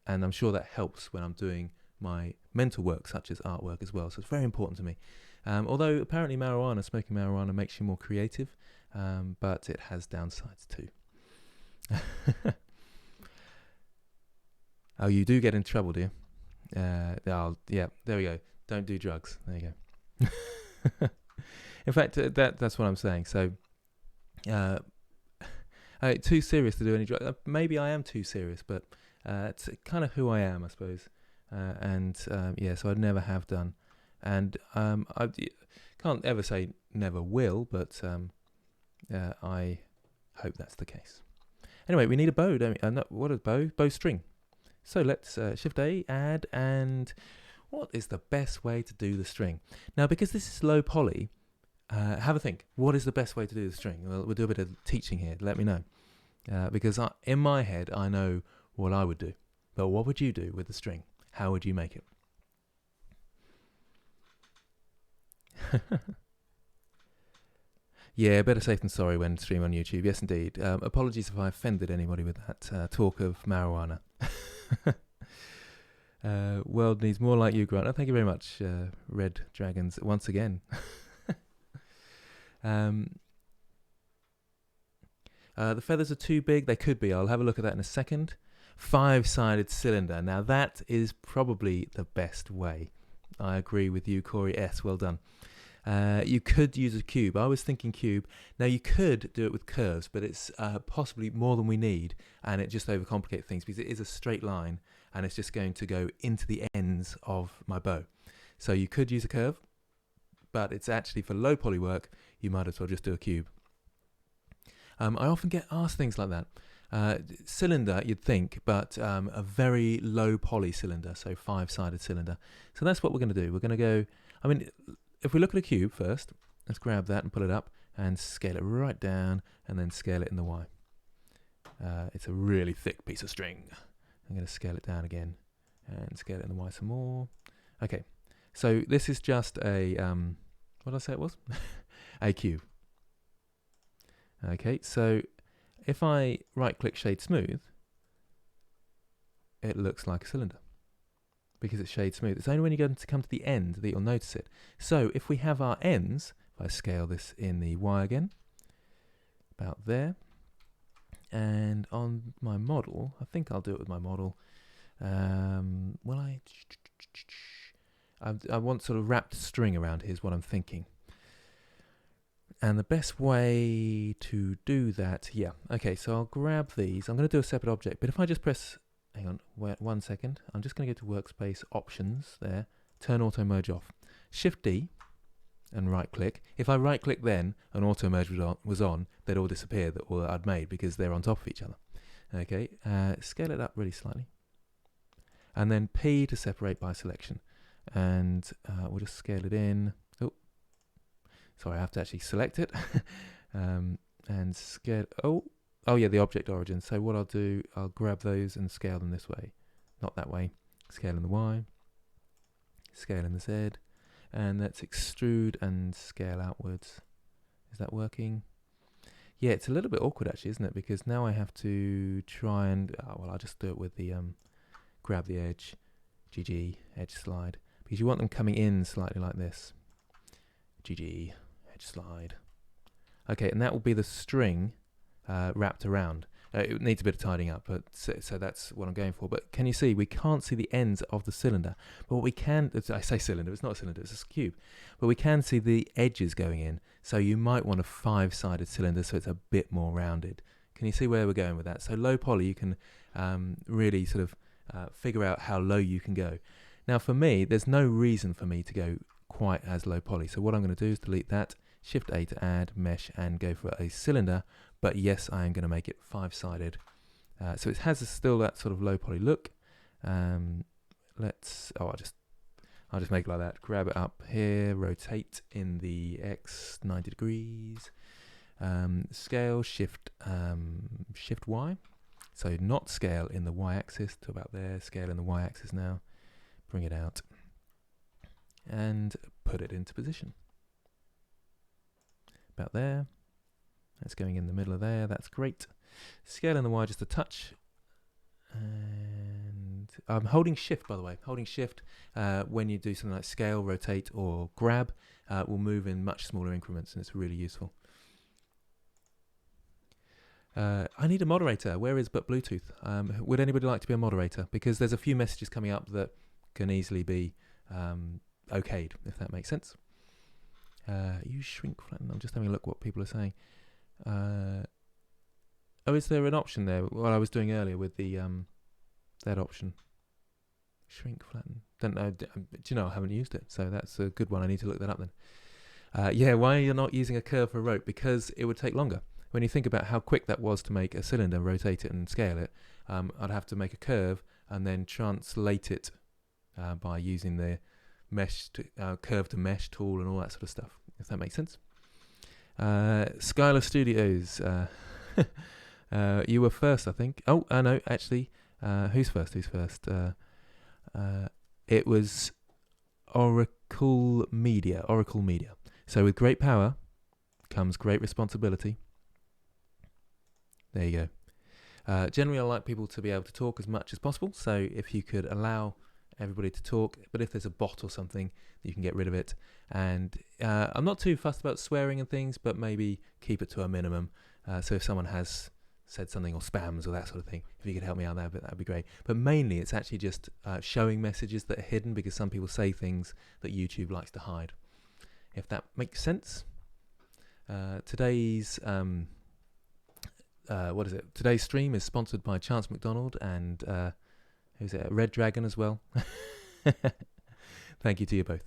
and I'm sure that helps when I'm doing my mental work, such as artwork as well. So it's very important to me. Although apparently smoking marijuana makes you more creative, but it has downsides too. Oh, you do get in trouble, do you? There we go. Don't do drugs. There you go. In fact, that's what I'm saying. So, too serious to do any drugs. Maybe I am too serious, but it's kind of who I am, I suppose. So I never have done. And I can't ever say never will, but I hope that's the case. Anyway, we need a bow, don't we? What a bow? Bowstring. So let's Shift A, add, and what is the best way to do the string? Now, because this is low poly, have a think. What is the best way to do the string? Well, we'll do a bit of teaching here. Let me know. Because in my head, I know what I would do. But what would you do with the string? How would you make it? Yeah, better safe than sorry when stream on YouTube. Yes, indeed. Apologies if I offended anybody with that talk of marijuana. World needs more like you, Grant. Oh, thank you very much, Red Dragons, once again. The feathers are too big. They could be. I'll have a look at that in a second. 5-sided cylinder. Now, that is probably the best way. I agree with you, Corey S. Well done. You could use a cube. I was thinking cube. Now, you could do it with curves, but it's possibly more than we need, and it just overcomplicates things because it is a straight line, and it's just going to go into the ends of my bow. So you could use a curve, but it's actually for low poly work, you might as well just do a cube. I often get asked things like that. Cylinder, you'd think, but a very low poly cylinder, so 5-sided cylinder. So that's what we're going to do. We're going to go, I mean, if we look at a cube first, let's grab that and pull it up and scale it right down and then scale it in the Y. It's a really thick piece of string. I'm going to scale it down again and scale it in the Y some more. Okay, so this is just a, what did I say it was? A cube. Okay, so if I right-click Shade Smooth, it looks like a cylinder because it's shade smooth. It's only when you go to come to the end that you'll notice it. So if we have our ends, if I scale this in the Y again, about there, and on my model, I think I'll do it with my model. Well, I want sort of wrapped string around here is what I'm thinking. And the best way to do that, yeah, okay, so I'll grab these. I'm going to do a separate object, but if I just press, hang on, wait 1 second. I'm just going to go to Workspace Options there, turn Auto Merge off. Shift D and right click. If I right click then and Auto Merge was on, they'd all disappear that I'd made because they're on top of each other. Okay, scale it up really slightly. And then P to separate by selection. And we'll just scale it in. Sorry, I have to actually select it and scale. Oh yeah, the object origin. So what I'll do, I'll grab those and scale them this way, not that way. Scale in the Y, scale in the Z, and let's extrude and scale outwards. Is that working? Yeah, it's a little bit awkward actually, isn't it? Because now I have to try and, well, I'll just do it with the, grab the edge, GG, edge slide, because you want them coming in slightly like this. GG. Slide. Okay, and that will be the string wrapped around. It needs a bit of tidying up, but so that's what I'm going for. But can you see, we can't see the ends of the cylinder. But what we can, I say cylinder, it's not a cylinder, it's a cube. But we can see the edges going in. So you might want a 5-sided cylinder so it's a bit more rounded. Can you see where we're going with that? So low poly, you can really sort of figure out how low you can go. Now for me, there's no reason for me to go quite as low poly. So what I'm going to do is delete that, Shift A to add, mesh, and go for a cylinder. But yes, I am going to make it 5-sided. So it has still that sort of low poly look. I'll just make it like that. Grab it up here, rotate in the X 90 degrees. Scale, Shift Y. So not scale in the Y-axis to about there. Scale in the Y-axis now. Bring it out. And put it into position. About there. That's going in the middle of there. That's great. Scale in the Y just a touch. And I'm holding shift, by the way. Holding shift when you do something like scale, rotate, or grab will move in much smaller increments, and it's really useful. I need a moderator. Where is but Bluetooth? Would anybody like to be a moderator? Because there's a few messages coming up that can easily be okayed, if that makes sense. Use shrink flatten. I'm just having a look what people are saying. Oh, is there an option there? What I was doing earlier with the that option. Shrink flatten. Don't know. Do you know, I haven't used it, so that's a good one. I need to look that up then. Yeah, why are you not using a curve for a rope? Because it would take longer. When you think about how quick that was to make a cylinder, rotate it and scale it, I'd have to make a curve and then translate it by using the curve to mesh tool and all that sort of stuff, if that makes sense. Skylar Studios, you were first, I think. Oh, no, actually, who's first? It was Oracle Media. So with great power comes great responsibility. There you go. Generally, I like people to be able to talk as much as possible. So if you could allow everybody to talk, but if there's a bot or something, you can get rid of it. And I'm not too fussed about swearing and things, but maybe keep it to a minimum. So if someone has said something or spams or that sort of thing, if you could help me out there, that'd be great. But mainly it's actually just showing messages that are hidden, because some people say things that YouTube likes to hide, if that makes sense. Today's today's stream is sponsored by Chance McDonald and who's it, Red Dragon as well. Thank you to you both.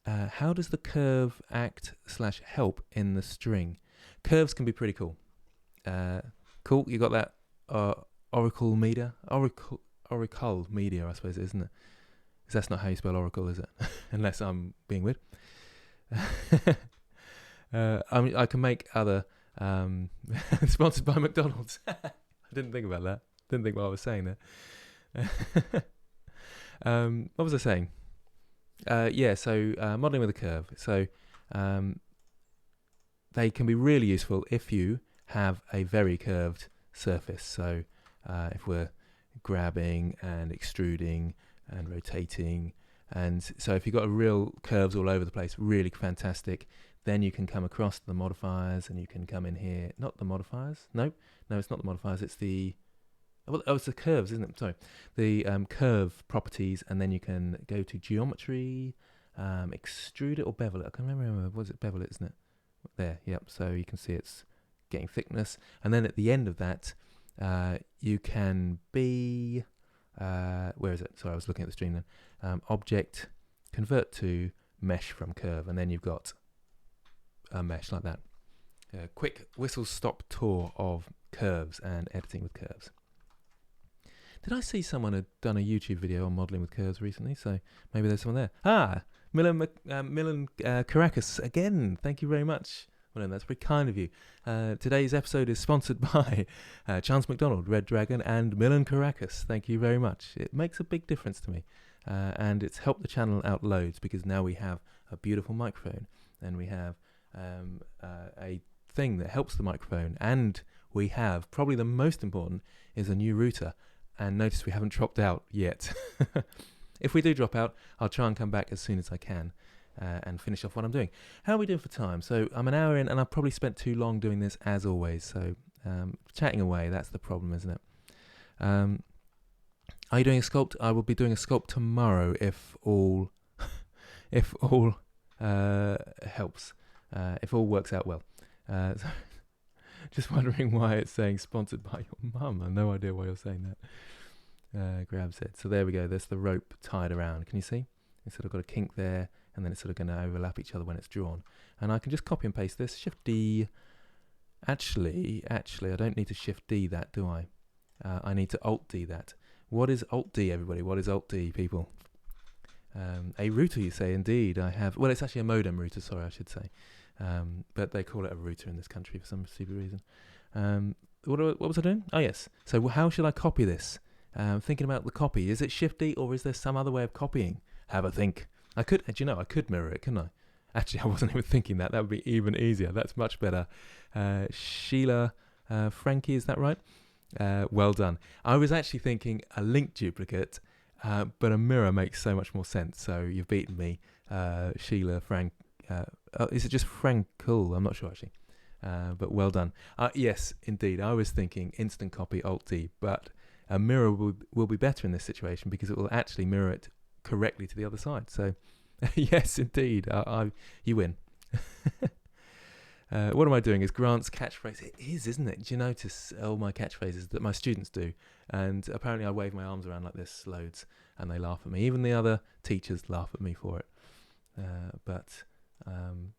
How does the curve act / help in the string? Curves can be pretty cool. Cool, you got that Oracle Media, I suppose, isn't it? Because that's not how you spell Oracle, is it? Unless I'm being weird. I can make other sponsored by McDonald's. I didn't think about that. Didn't think what I was saying there. What was I saying? So modeling with a curve. So they can be really useful if you have a very curved surface. So if we're grabbing and extruding and rotating, and so if you've got real curves all over the place, really fantastic, then you can come across the modifiers and you can come in here. Not the modifiers. No, it's not the modifiers. It's the it's the curves, isn't it? Sorry, the curve properties, and then you can go to geometry, extrude it or bevel it. I can't remember. Was it bevel it? Isn't it? There. Yep. So you can see it's getting thickness, and then at the end of that, you can be where is it? Sorry, I was looking at the stream then. Object, convert to mesh from curve, and then you've got a mesh like that. Quick whistle-stop tour of curves and editing with curves. Did I see someone had done a YouTube video on modelling with curves recently? So maybe there's someone there. Milan Caracas again. Thank you very much. Well, that's very kind of you. Today's episode is sponsored by Chance McDonald, Red Dragon, and Milan Caracas. Thank you very much. It makes a big difference to me. And it's helped the channel out loads, because now we have a beautiful microphone, and we have a thing that helps the microphone, and we have, probably the most important, is a new router. And notice we haven't dropped out yet. If we do drop out, I'll try and come back as soon as I can and finish off what I'm doing. How are we doing for time? So I'm an hour in, and I've probably spent too long doing this, as always. So chatting away, that's the problem, isn't it? Are you doing a sculpt? I will be doing a sculpt tomorrow, if all helps, if all works out well. So just wondering why it's saying sponsored by your mum. I have no idea why you're saying that. Grab said. So there we go. There's the rope tied around. Can you see? It's sort of got a kink there, and then it's sort of going to overlap each other when it's drawn. And I can just copy and paste this. Shift D. Actually, I don't need to Shift D that, do I? I need to Alt D that. What is Alt D, everybody? What is Alt D, people? A router, you say? Indeed, I have. Well, it's actually a modem router, sorry, I should say. But they call it a router in this country for some stupid reason. What was I doing? Oh, yes. So how should I copy this? Thinking about the copy. Is it Shift D, or is there some other way of copying? Have a think. I could mirror it, couldn't I? Actually, I wasn't even thinking that. That would be even easier. That's much better. Sheila Frankie, is that right? Well done. I was actually thinking a link duplicate, but a mirror makes so much more sense. So you've beaten me, Sheila Frank. Is it just Frankel? I'm not sure actually. But well done. Yes, indeed. I was thinking instant copy Alt D, but a mirror will be better in this situation, because it will actually mirror it correctly to the other side. So yes, indeed. You win. What am I doing? Is Grant's catchphrase? It is, isn't it? Do you notice all my catchphrases that my students do? And apparently I wave my arms around like this loads, and they laugh at me. Even the other teachers laugh at me for it.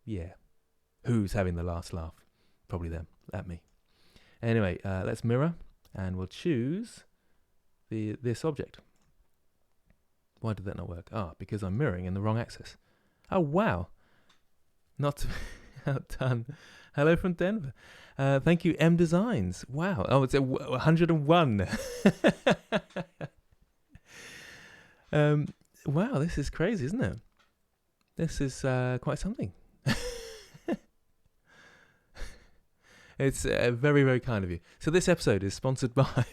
Yeah. Who's having the last laugh? Probably them, at me. Anyway, let's mirror. and we'll choose this object. Why did that not work? Because I'm mirroring in the wrong axis. Oh, wow. Not outdone. Hello from Denver. Thank you, M Designs. Wow. Oh, it's 101. Wow, this is crazy, isn't it? This is quite something. It's very, very kind of you. So this episode is sponsored by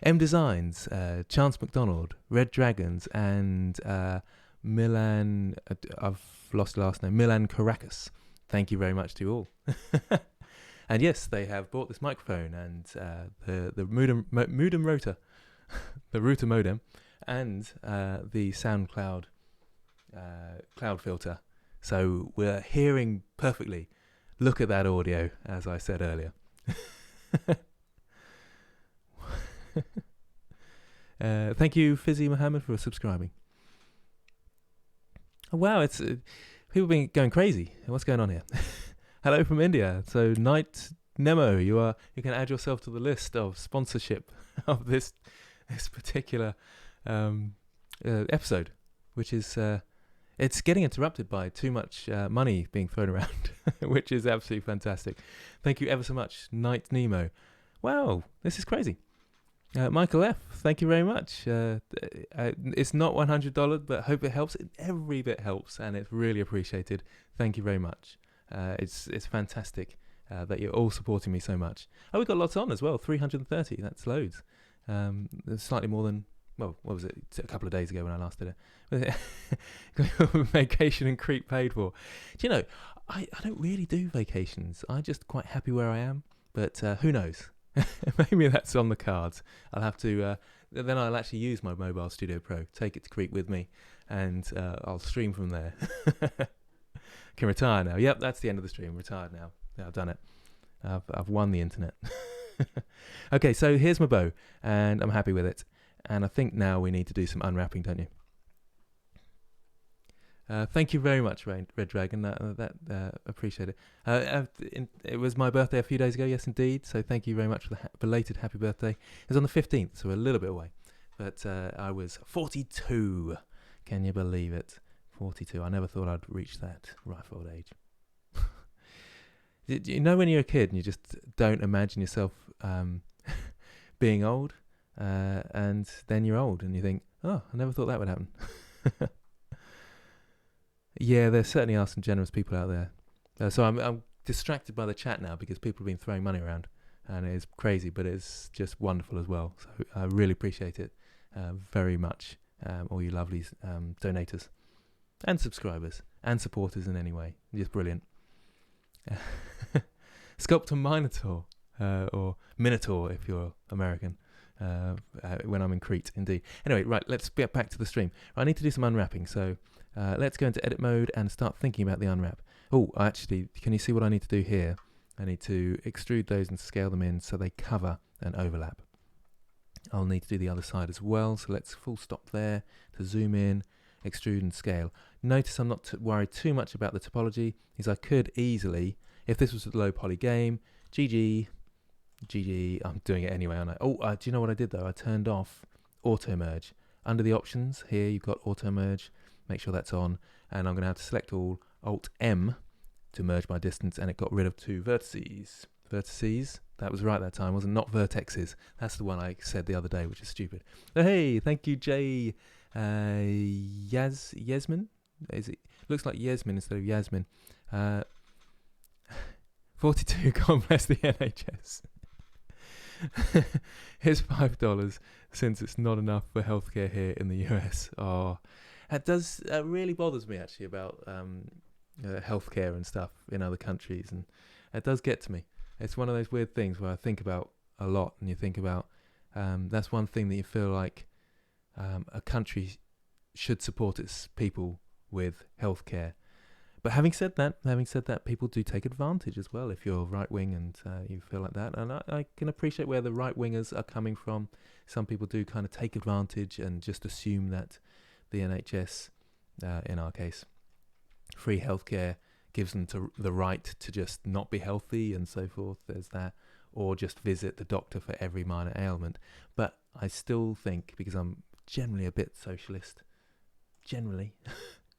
M Designs, Chance McDonald, Red Dragons, and Milan. I've lost the last name. Milan Caracas. Thank you very much to you all. And yes, they have bought this microphone and the modem router, the router modem, and the SoundCloud cloud filter. So we're hearing perfectly. Look at that audio, as I said earlier. Thank you, Fizzy Muhammad, for subscribing. Oh, wow, it's people been going crazy. What's going on here? Hello from India. So Night Nemo, you can add yourself to the list of sponsorship of this particular episode, which is it's getting interrupted by too much money being thrown around, which is absolutely fantastic. Thank you ever so much, Night Nemo. Wow, this is crazy. Michael F, thank you very much. It's not $100, but I hope it helps. Every bit helps, and it's really appreciated. Thank you very much. It's fantastic that you're all supporting me so much. Oh, we've got lots on as well. 330. That's loads. Slightly more than, well, what was it? A couple of days ago when I last did it. Vacation and Crete paid for. Do you know, I don't really do vacations. I'm just quite happy where I am. But who knows? Maybe that's on the cards. I'll have to. Then I'll actually use my Mobile Studio Pro, take it to Crete with me, and I'll stream from there. Can retire now. Yep, that's the end of the stream. Retired now. I've done it. I've won the internet. Okay, so here's my bow, and I'm happy with it. And I think now we need to do some unwrapping, don't you? Thank you very much, Red Dragon. Appreciate it. It was my birthday a few days ago, yes, indeed. So thank you very much for the belated happy birthday. It was on the 15th, so we're a little bit away. But I was 42. Can you believe it? 42. I never thought I'd reach that ripe old age. You know when you're a kid and you just don't imagine yourself being old, and then you're old and you think, oh, I never thought that would happen. Yeah, there certainly are some generous people out there. So I'm distracted by the chat now because people have been throwing money around, and it is crazy, but it's just wonderful as well. So I really appreciate it very much, all you lovely donators and subscribers and supporters in any way. Just brilliant. Sculptor Minotaur, or Minotaur if you're American, when I'm in Crete, indeed. Anyway, right, let's get back to the stream. I need to do some unwrapping, so let's go into edit mode and start thinking about the unwrap. Oh, actually, can you see what I need to do here? I need to extrude those and scale them in so they cover and overlap. I'll need to do the other side as well, so let's full stop there to zoom in, extrude and scale. Notice I'm not worried too much about the topology, as I could easily, if this was a low poly game, GG, I'm doing it anyway, aren't I? Oh, do you know what I did though? I turned off auto merge. Under the options here, you've got auto merge. Make sure that's on, and I'm going to have to select all, Alt M to merge my distance, and it got rid of 2 vertices. Vertices? That was right that time, wasn't it? Not vertexes. That's the one I said the other day, which is stupid. Oh, hey, thank you, Jay Yasmin. Looks like Yasmin instead of Yasmin. 42. God bless the NHS. Here's $5 since it's not enough for healthcare here in the US. Oh. It does really bothers me actually about healthcare and stuff in other countries, and it does get to me. It's one of those weird things where I think about a lot, and you think about that's one thing that you feel like a country should support its people with healthcare. But having said that, people do take advantage as well if you're right wing and you feel like that. And I can appreciate where the right wingers are coming from. Some people do kind of take advantage and just assume that the NHS, in our case, free healthcare gives them the right to just not be healthy and so forth. There's that. or just visit the doctor for every minor ailment. But I still think, because I'm generally a bit socialist, generally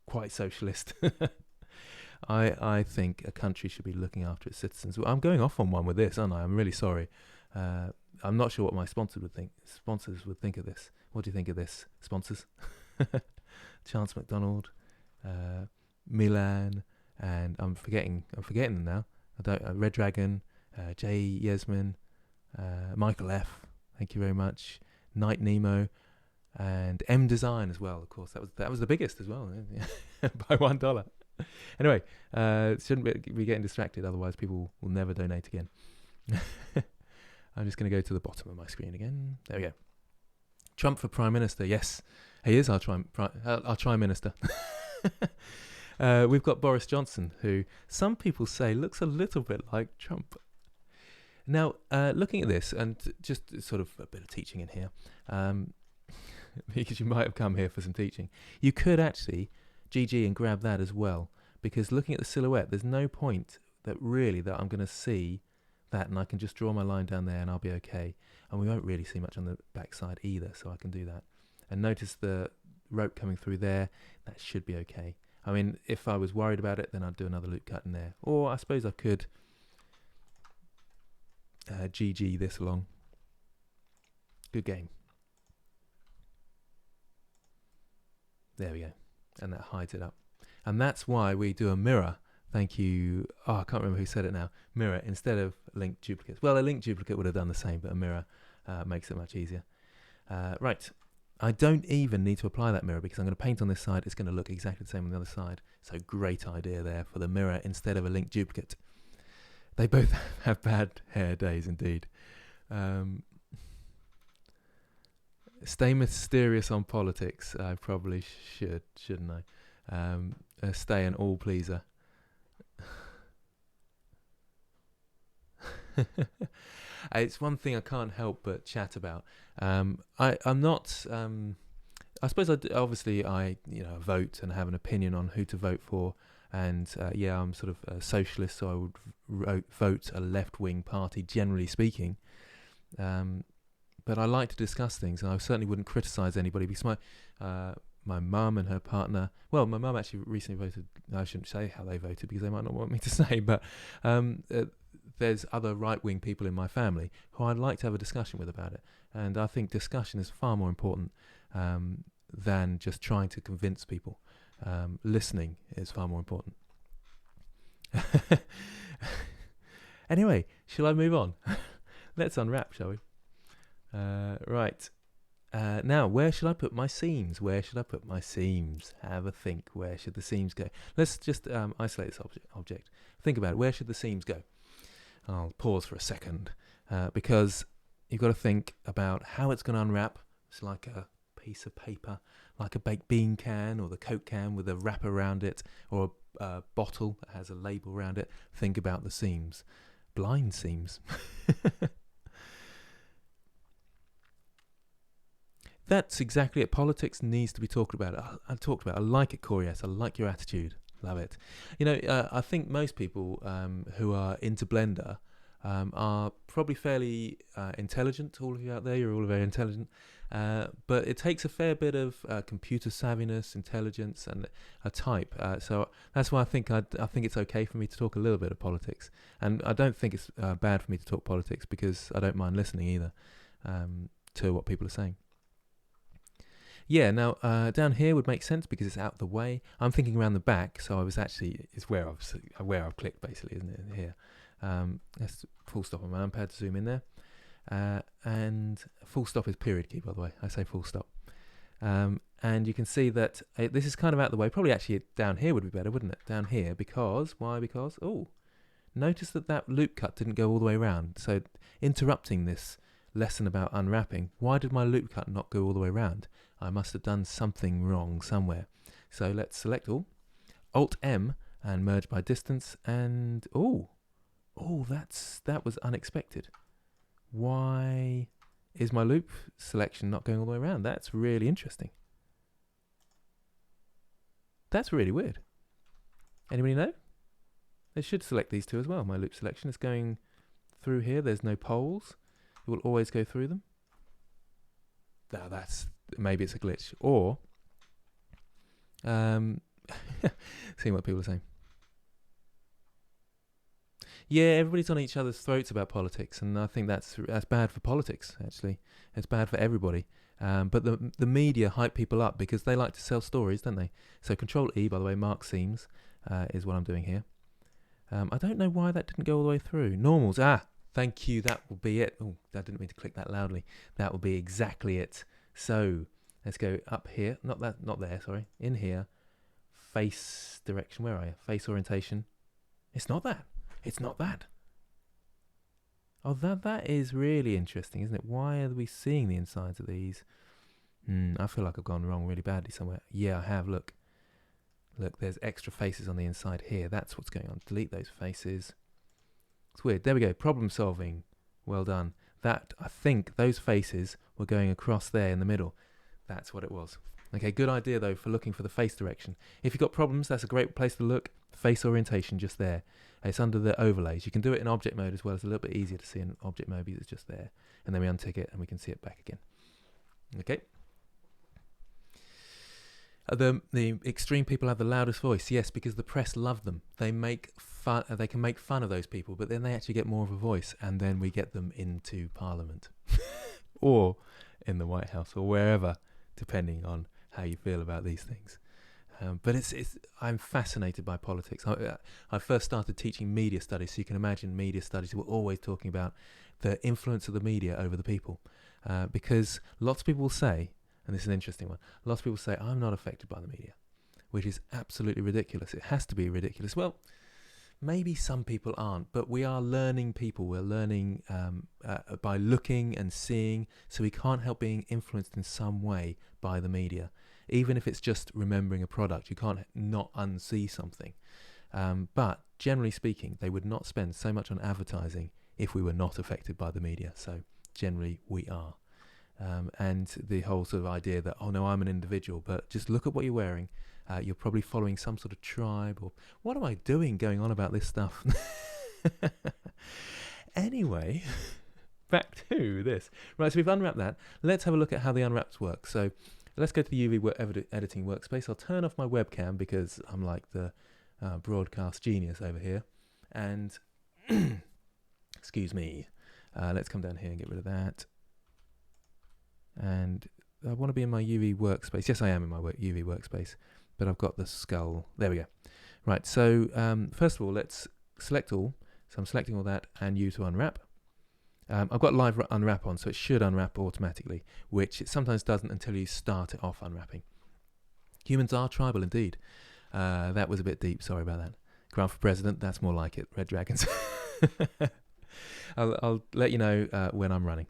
quite socialist, I think a country should be looking after its citizens. Well, I'm going off on one with this, aren't I? I'm really sorry. I'm not sure what my sponsors would think of this. What do you think of this, sponsors? Chance McDonald, Milan, and I'm forgetting them now. Red Dragon, Jay Yasmin, Michael F. Thank you very much. Night Nemo, and M Design as well. Of course, that was the biggest as well, by $1. Anyway, shouldn't be getting distracted. Otherwise, people will never donate again. I'm just going to go to the bottom of my screen again. There we go. Trump for Prime Minister. Yes, he is our Prime Minister. We've got Boris Johnson, who some people say looks a little bit like Trump. Now, looking at this, and just sort of a bit of teaching in here, because you might have come here for some teaching, you could actually GG and grab that as well, because looking at the silhouette, there's no point that I'm going to see that, and I can just draw my line down there and I'll be okay. And we won't really see much on the back side either, so I can do that. And notice the rope coming through there, that should be okay. I mean, if I was worried about it, then I'd do another loop cut in there. Or I suppose I could GG this along. Good game. There we go. And that hides it up. And that's why we do a mirror. Thank you. Oh, I can't remember who said it now. Mirror instead of linked duplicates. Well, a linked duplicate would have done the same, but a mirror makes it much easier. Right. I don't even need to apply that mirror because I'm going to paint on this side. It's going to look exactly the same on the other side. So great idea there for the mirror instead of a linked duplicate. They both have bad hair days indeed. Stay mysterious on politics. I probably shouldn't I? Stay an all pleaser. It's one thing I can't help but chat about. I'm not. I suppose obviously I vote and have an opinion on who to vote for, and I'm sort of a socialist, so I would vote a left-wing party, generally speaking. But I like to discuss things, and I certainly wouldn't criticise anybody because my mum and her partner. Well, my mum actually recently voted. I shouldn't say how they voted because they might not want me to say, but there's other right-wing people in my family who I'd like to have a discussion with about it. And I think discussion is far more important than just trying to convince people. Listening is far more important. Anyway, shall I move on? Let's unwrap, shall we? Right. Now, where should I put my seams? Have a think. Where should the seams go? Let's just isolate this object. Think about it. Where should the seams go? I'll pause for a second because you've got to think about how it's going to unwrap. It's like a piece of paper, like a baked bean can or the Coke can with a wrap around it, or a bottle that has a label around it. Think about the seams. Blind seams. That's exactly it. Politics needs to be talked about. I like it, Corey. Yes, I like your attitude. Love it. I think most people who are into Blender are probably fairly intelligent. All of you out there, you're all very intelligent. But it takes a fair bit of computer savviness, intelligence, and a type. So that's why I think it's okay for me to talk a little bit of politics. And I don't think it's bad for me to talk politics because I don't mind listening either to what people are saying. Yeah, now down here would make sense because it's out of the way. I'm thinking around the back, so it's where I've clicked basically, isn't it? Here, let's full stop on my numpad to zoom in there, and full stop is period key, by the way. I say full stop, and you can see that this is kind of out of the way. Probably actually down here would be better, wouldn't it? Down here because notice that loop cut didn't go all the way around. So interrupting this lesson about unwrapping, why did my loop cut not go all the way around? I must have done something wrong somewhere. So let's select all, Alt M, and merge by distance. And that was unexpected. Why is my loop selection not going all the way around? That's really interesting. That's really weird. Anybody know? It should select these two as well. My loop selection is going through here. There's no poles. It will always go through them. Now maybe it's a glitch. Or, seeing what people are saying. Yeah, everybody's on each other's throats about politics, and I think that's bad for politics, actually. It's bad for everybody. But the media hype people up because they like to sell stories, don't they? So Control E, by the way, mark seams, is what I'm doing here. I don't know why that didn't go all the way through. Normals, thank you, that will be it. Oh, I didn't mean to click that loudly. That will be exactly it. So let's go up here, not there, sorry. In here, face direction, where are you? Face orientation. It's not that. It's not that. Oh, that is really interesting, isn't it? Why are we seeing the insides of these? I feel like I've gone wrong really badly somewhere. Yeah, I have, look. Look, there's extra faces on the inside here. That's what's going on. Delete those faces. It's weird. There we go. Problem solving. Well done. That, I think those faces were going across there in the middle. That's what it was. Okay, good idea, though, for looking for the face direction. If you've got problems, that's a great place to look. Face orientation, just there. It's under the overlays. You can do it in object mode as well. It's a little bit easier to see in object mode because it's just there. And then we untick it and we can see it back again. Okay. The extreme people have the loudest voice. Yes, because the press love them. They make fun. They can make fun of those people, but then they actually get more of a voice, and then we get them into Parliament, or in the White House, or wherever, depending on how you feel about these things. But I'm fascinated by politics. I first started teaching media studies, so you can imagine media studies were always talking about the influence of the media over the people, because lots of people will say, and this is an interesting one, lots of people say, I'm not affected by the media, which is absolutely ridiculous. It has to be ridiculous. Well, maybe some people aren't, but we are learning people. We're learning by looking and seeing, so we can't help being influenced in some way by the media. Even if it's just remembering a product, you can't not unsee something. But generally speaking, they would not spend so much on advertising if we were not affected by the media. So generally we are. And the whole sort of idea that, oh no, I'm an individual, but just look at what you're wearing. You're probably following some sort of tribe, or what am I doing going on about this stuff? Anyway, back to this. Right, so we've unwrapped that. Let's have a look at how the unwraps work. So let's go to the UV editing workspace. I'll turn off my webcam because I'm like the broadcast genius over here. And, excuse me, let's come down here and get rid of that. And I want to be in my UV workspace. Yes, I am in my UV workspace, but I've got the skull. There we go. Right, so first of all, let's select all. So I'm selecting all that and U to unwrap. I've got live unwrap on, so it should unwrap automatically, which it sometimes doesn't until you start it off unwrapping. Humans are tribal indeed. That was a bit deep, sorry about that. Grant for president, that's more like it. Red dragons. I'll let you know when I'm running.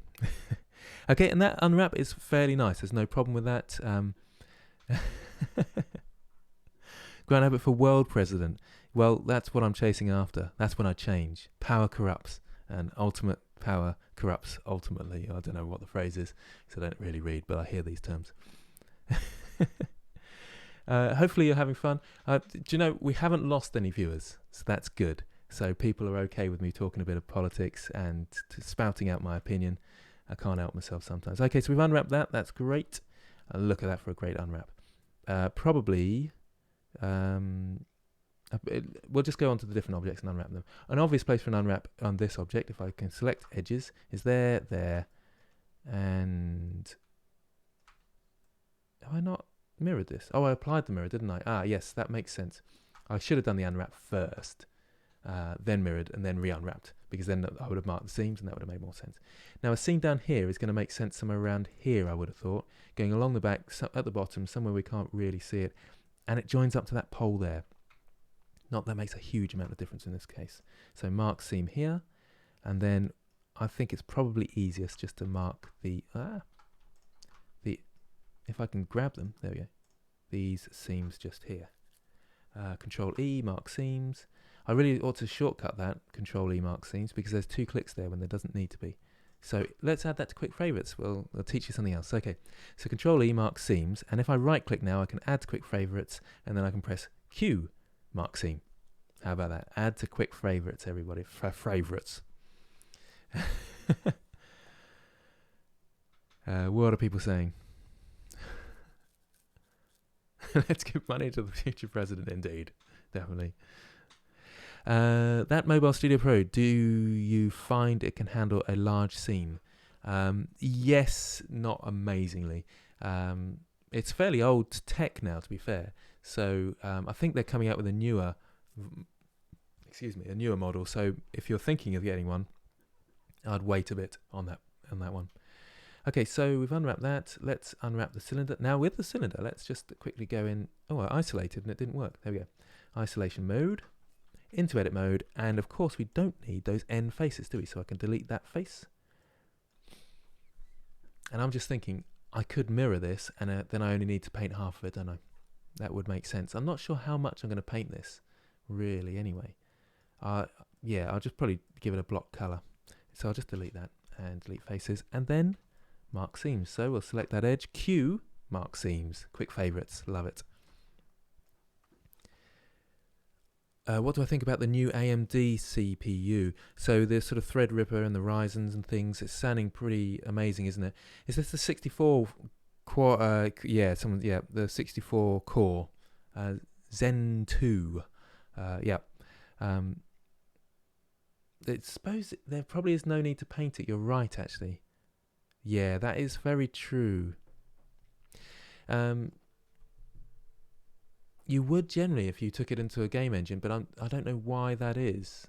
Okay, and that unwrap is fairly nice. There's no problem with that. Grant Abbitt for world president. Well, that's what I'm chasing after. That's when I change. Power corrupts, and ultimate power corrupts ultimately. I don't know what the phrase is, so I don't really read, but I hear these terms. Hopefully you're having fun. Do you know, we haven't lost any viewers, so that's good. So people are okay with me talking a bit of politics and spouting out my opinion. I can't help myself sometimes. Okay, so we've unwrapped that. That's great. Look at that for a great unwrap. Probably, we'll just go on to the different objects and unwrap them. An obvious place for an unwrap on this object, if I can select edges, is there, and have I not mirrored this? Oh, I applied the mirror, didn't I? Ah, yes, that makes sense. I should have done the unwrap first, then mirrored, and then re-unwrapped, because then I would have marked the seams, and that would have made more sense. Now, a seam down here is going to make sense somewhere around here, I would have thought, going along the back, at the bottom, somewhere we can't really see it, and it joins up to that pole there. Not that makes a huge amount of difference in this case. So mark seam here, and then I think it's probably easiest just to mark the if I can grab them, there we go, these seams just here. Control E, mark seams. I really ought to shortcut that, Control E, mark seams, because there's 2 clicks there when there doesn't need to be. So let's add that to quick favorites. Well, I'll teach you something else. Okay, so Control E, mark seams, and if I right click now, I can add to quick favorites, and then I can press Q, mark seam. How about that? Add to quick favorites, everybody. Favorites. What are people saying? Let's give money to the future president, indeed. Definitely. That Mobile Studio Pro, do you find it can handle a large scene? Yes, not amazingly. It's fairly old tech now, to be fair. So I think they're coming out with a newer model. So if you're thinking of getting one, I'd wait a bit on that one. Okay, so we've unwrapped that. Let's unwrap the cylinder. Now with the cylinder, let's just quickly go in. Oh, I isolated and it didn't work. There we go. Isolation mode, into edit mode, and of course we don't need those end faces, do we? So I can delete that face. And I'm just thinking, I could mirror this, and then I only need to paint half of it, don't I? That would make sense. I'm not sure how much I'm going to paint this, really, anyway. Yeah, I'll just probably give it a block colour. So I'll just delete that and delete faces, and then mark seams. So we'll select that edge, Q, mark seams. Quick favourites, love it. What do I think about the new AMD CPU? So the sort of Threadripper and the Ryzens and things, it's sounding pretty amazing, isn't it? Is this the 64 core? The 64 core Zen 2. I suppose there probably is no need to paint it. You're right, actually. Yeah, that is very true. You would generally if you took it into a game engine, but I don't know why that is,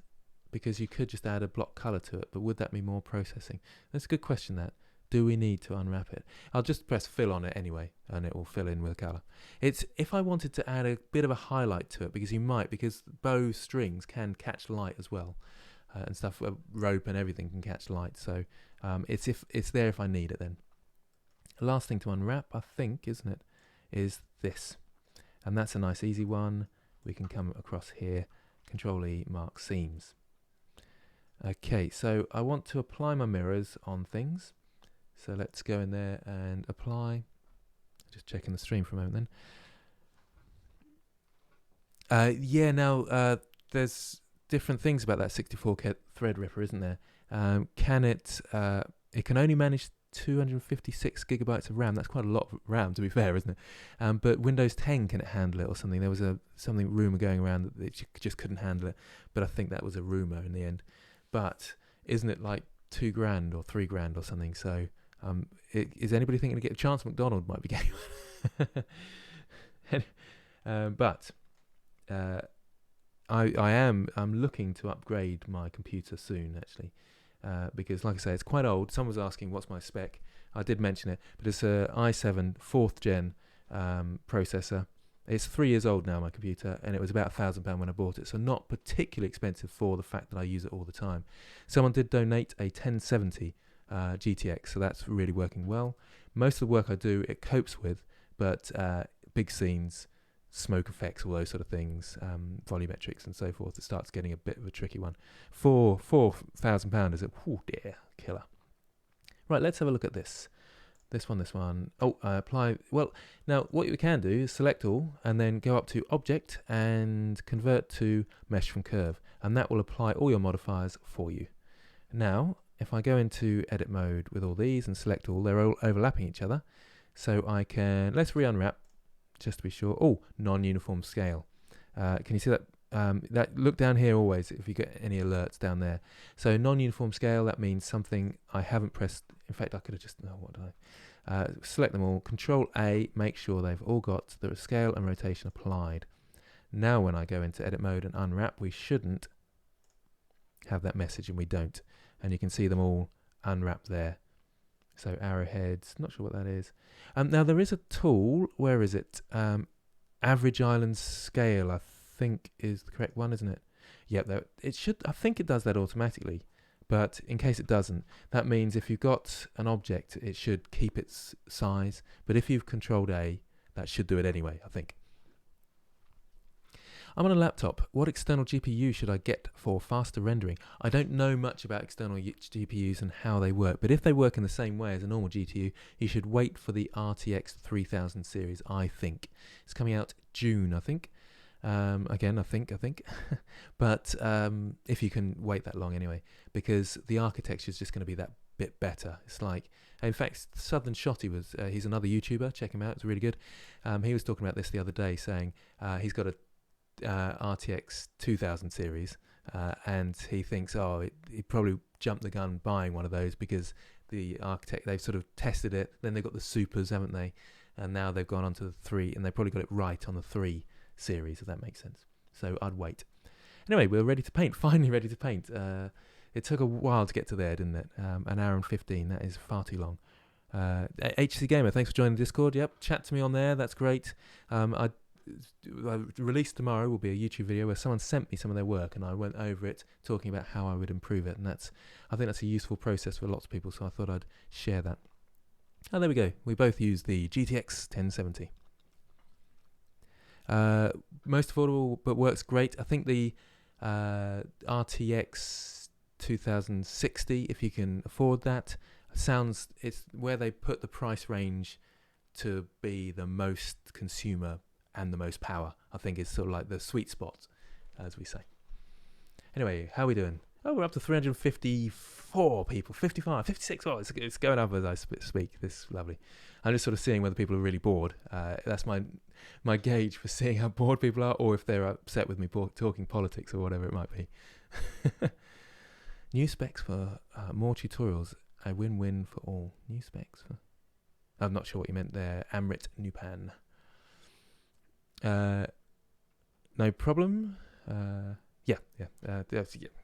because you could just add a block color to it, but would that be more processing? That's a good question, that. Do we need to unwrap it? I'll just press fill on it anyway, and it will fill in with color. It's if I wanted to add a bit of a highlight to it, because bow strings can catch light as well, and stuff, rope and everything can catch light, so it's there if I need it then. The last thing to unwrap, I think, isn't it, is this. And that's a nice easy one. We can come across here, Control E, mark seams. Okay, so I want to apply my mirrors on things. So let's go in there and apply. Just checking the stream for a moment then. There's different things about that 64K Threadripper, isn't there? It can only manage 256 gigabytes of RAM. That's quite a lot of RAM, to be fair, isn't it? But Windows 10, can it handle it or something? There was something rumour going around that it just couldn't handle it, but I think that was a rumour in the end. But isn't it like $2,000 or $3,000 or something? So is anybody thinking to get a chance? McDonald might be getting one. I'm looking to upgrade my computer soon, actually. Because, like I say, it's quite old. Someone was asking, what's my spec? I did mention it, but it's a i7 4th gen processor. It's 3 years old now, my computer, and it was about £1,000 when I bought it, so not particularly expensive for the fact that I use it all the time. Someone did donate a 1070 GTX, so that's really working well. Most of the work I do, it copes with, but big scenes, smoke effects, all those sort of things, volumetrics and so forth, it starts getting a bit of a tricky one. £4,000 is a dear killer. Right, let's have a look at this. This one. Oh, apply. Well, now what you can do is select all and then go up to Object and convert to Mesh from Curve, and that will apply all your modifiers for you. Now, if I go into edit mode with all these and select all, they're all overlapping each other. So I can, let's re-unwrap just to be sure. Oh, non-uniform scale. Can you see that? Look down here always if you get any alerts down there. So non-uniform scale, that means something I haven't pressed. In fact, I could have just, select them all, Control A, make sure they've all got the scale and rotation applied. Now when I go into edit mode and unwrap, we shouldn't have that message, and we don't. And you can see them all unwrapped there. So arrowheads, not sure what that is. Now there is a tool, where is it? Average island scale, I think is the correct one, isn't it? Yep, it should. I think it does that automatically, but in case it doesn't, that means if you've got an object, it should keep its size. But if you've controlled A, that should do it anyway, I think. I'm on a laptop. What external GPU should I get for faster rendering? I don't know much about external GPUs and how they work, but if they work in the same way as a normal GPU, you should wait for the RTX 3000 series, I think. It's coming out June, I think. Again, I think, but if you can wait that long anyway, because the architecture is just going to be that bit better. It's like, in fact, Southern Shotty was, he's another YouTuber, check him out, it's really good. He was talking about this the other day, saying he's got a RTX 2000 series, and he thinks, he probably jumped the gun buying one of those because the architect, they've sort of tested it, then they've got the supers, haven't they? And now they've gone on to the 3, and they probably got it right on the 3 series, if that makes sense. So I'd wait. Anyway, we're ready to paint, finally ready to paint. It took a while to get to there, didn't it? An hour and 15, that is far too long. HC Gamer, thanks for joining the Discord. Yep, chat to me on there, that's great. I released tomorrow will be a YouTube video where someone sent me some of their work and I went over it, talking about how I would improve it, and I think that's a useful process for lots of people, so I thought I'd share that. Oh, there we go. We both use the GTX 1070. Most affordable, but works great. I think the RTX 2060, if you can afford that, it's where they put the price range to be the most consumer and the most power. I think it's sort of like the sweet spot, as we say. Anyway, how are we doing? Oh, we're up to 354 people, 55, 56. Oh, it's going up as I speak. This is lovely. I'm just sort of seeing whether people are really bored. That's my gauge for seeing how bored people are, or if they're upset with me talking politics or whatever it might be. New specs for more tutorials. A win-win for all. New specs for... I'm not sure what you meant there. Amrit Nupan. No problem. Yeah.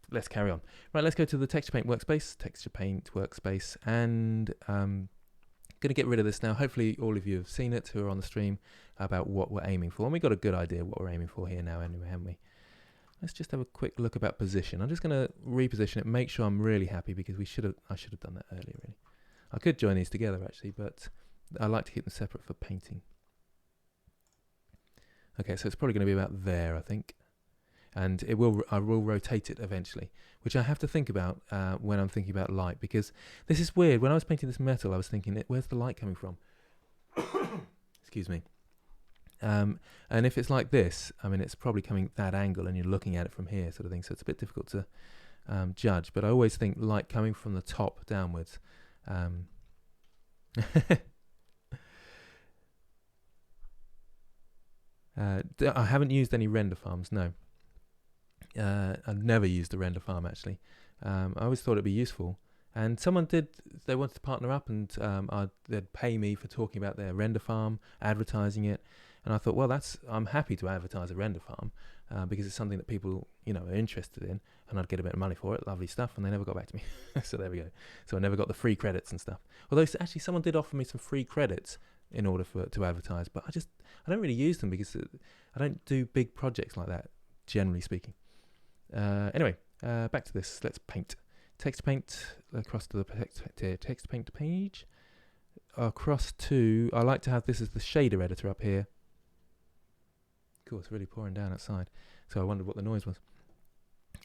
Let's carry on. Right, let's go to the Texture Paint workspace, and I'm going to get rid of this now. Hopefully all of you have seen it who are on the stream about what we're aiming for, and we got a good idea what we're aiming for here now anyway, haven't we? Let's just have a quick look about position. I'm just going to reposition it, make sure I'm really happy, because I should have done that earlier, really. I could join these together actually, but I like to keep them separate for painting. Okay, so it's probably going to be about there, I think. And I will rotate it eventually, which I have to think about when I'm thinking about light, because this is weird. When I was painting this metal, I was thinking, where's the light coming from? Excuse me. And if it's like this, I mean, it's probably coming that angle and you're looking at it from here, sort of thing. So it's a bit difficult to judge. But I always think light coming from the top downwards. I haven't used any render farms, no. I've never used a render farm, actually. I always thought it'd be useful. And someone they wanted to partner up, and they'd pay me for talking about their render farm, advertising it. And I thought, well, I'm happy to advertise a render farm because it's something that people, are interested in, and I'd get a bit of money for it. Lovely stuff. And they never got back to me. So there we go. So I never got the free credits and stuff. Although actually someone did offer me some free credits in order to advertise, but I don't really use them because I don't do big projects like that, generally speaking. Anyway, back to this. Let's paint. Text paint across to the text paint page. Across to, I like to have this as the shader editor up here. Cool, it's really pouring down outside, so I wondered what the noise was.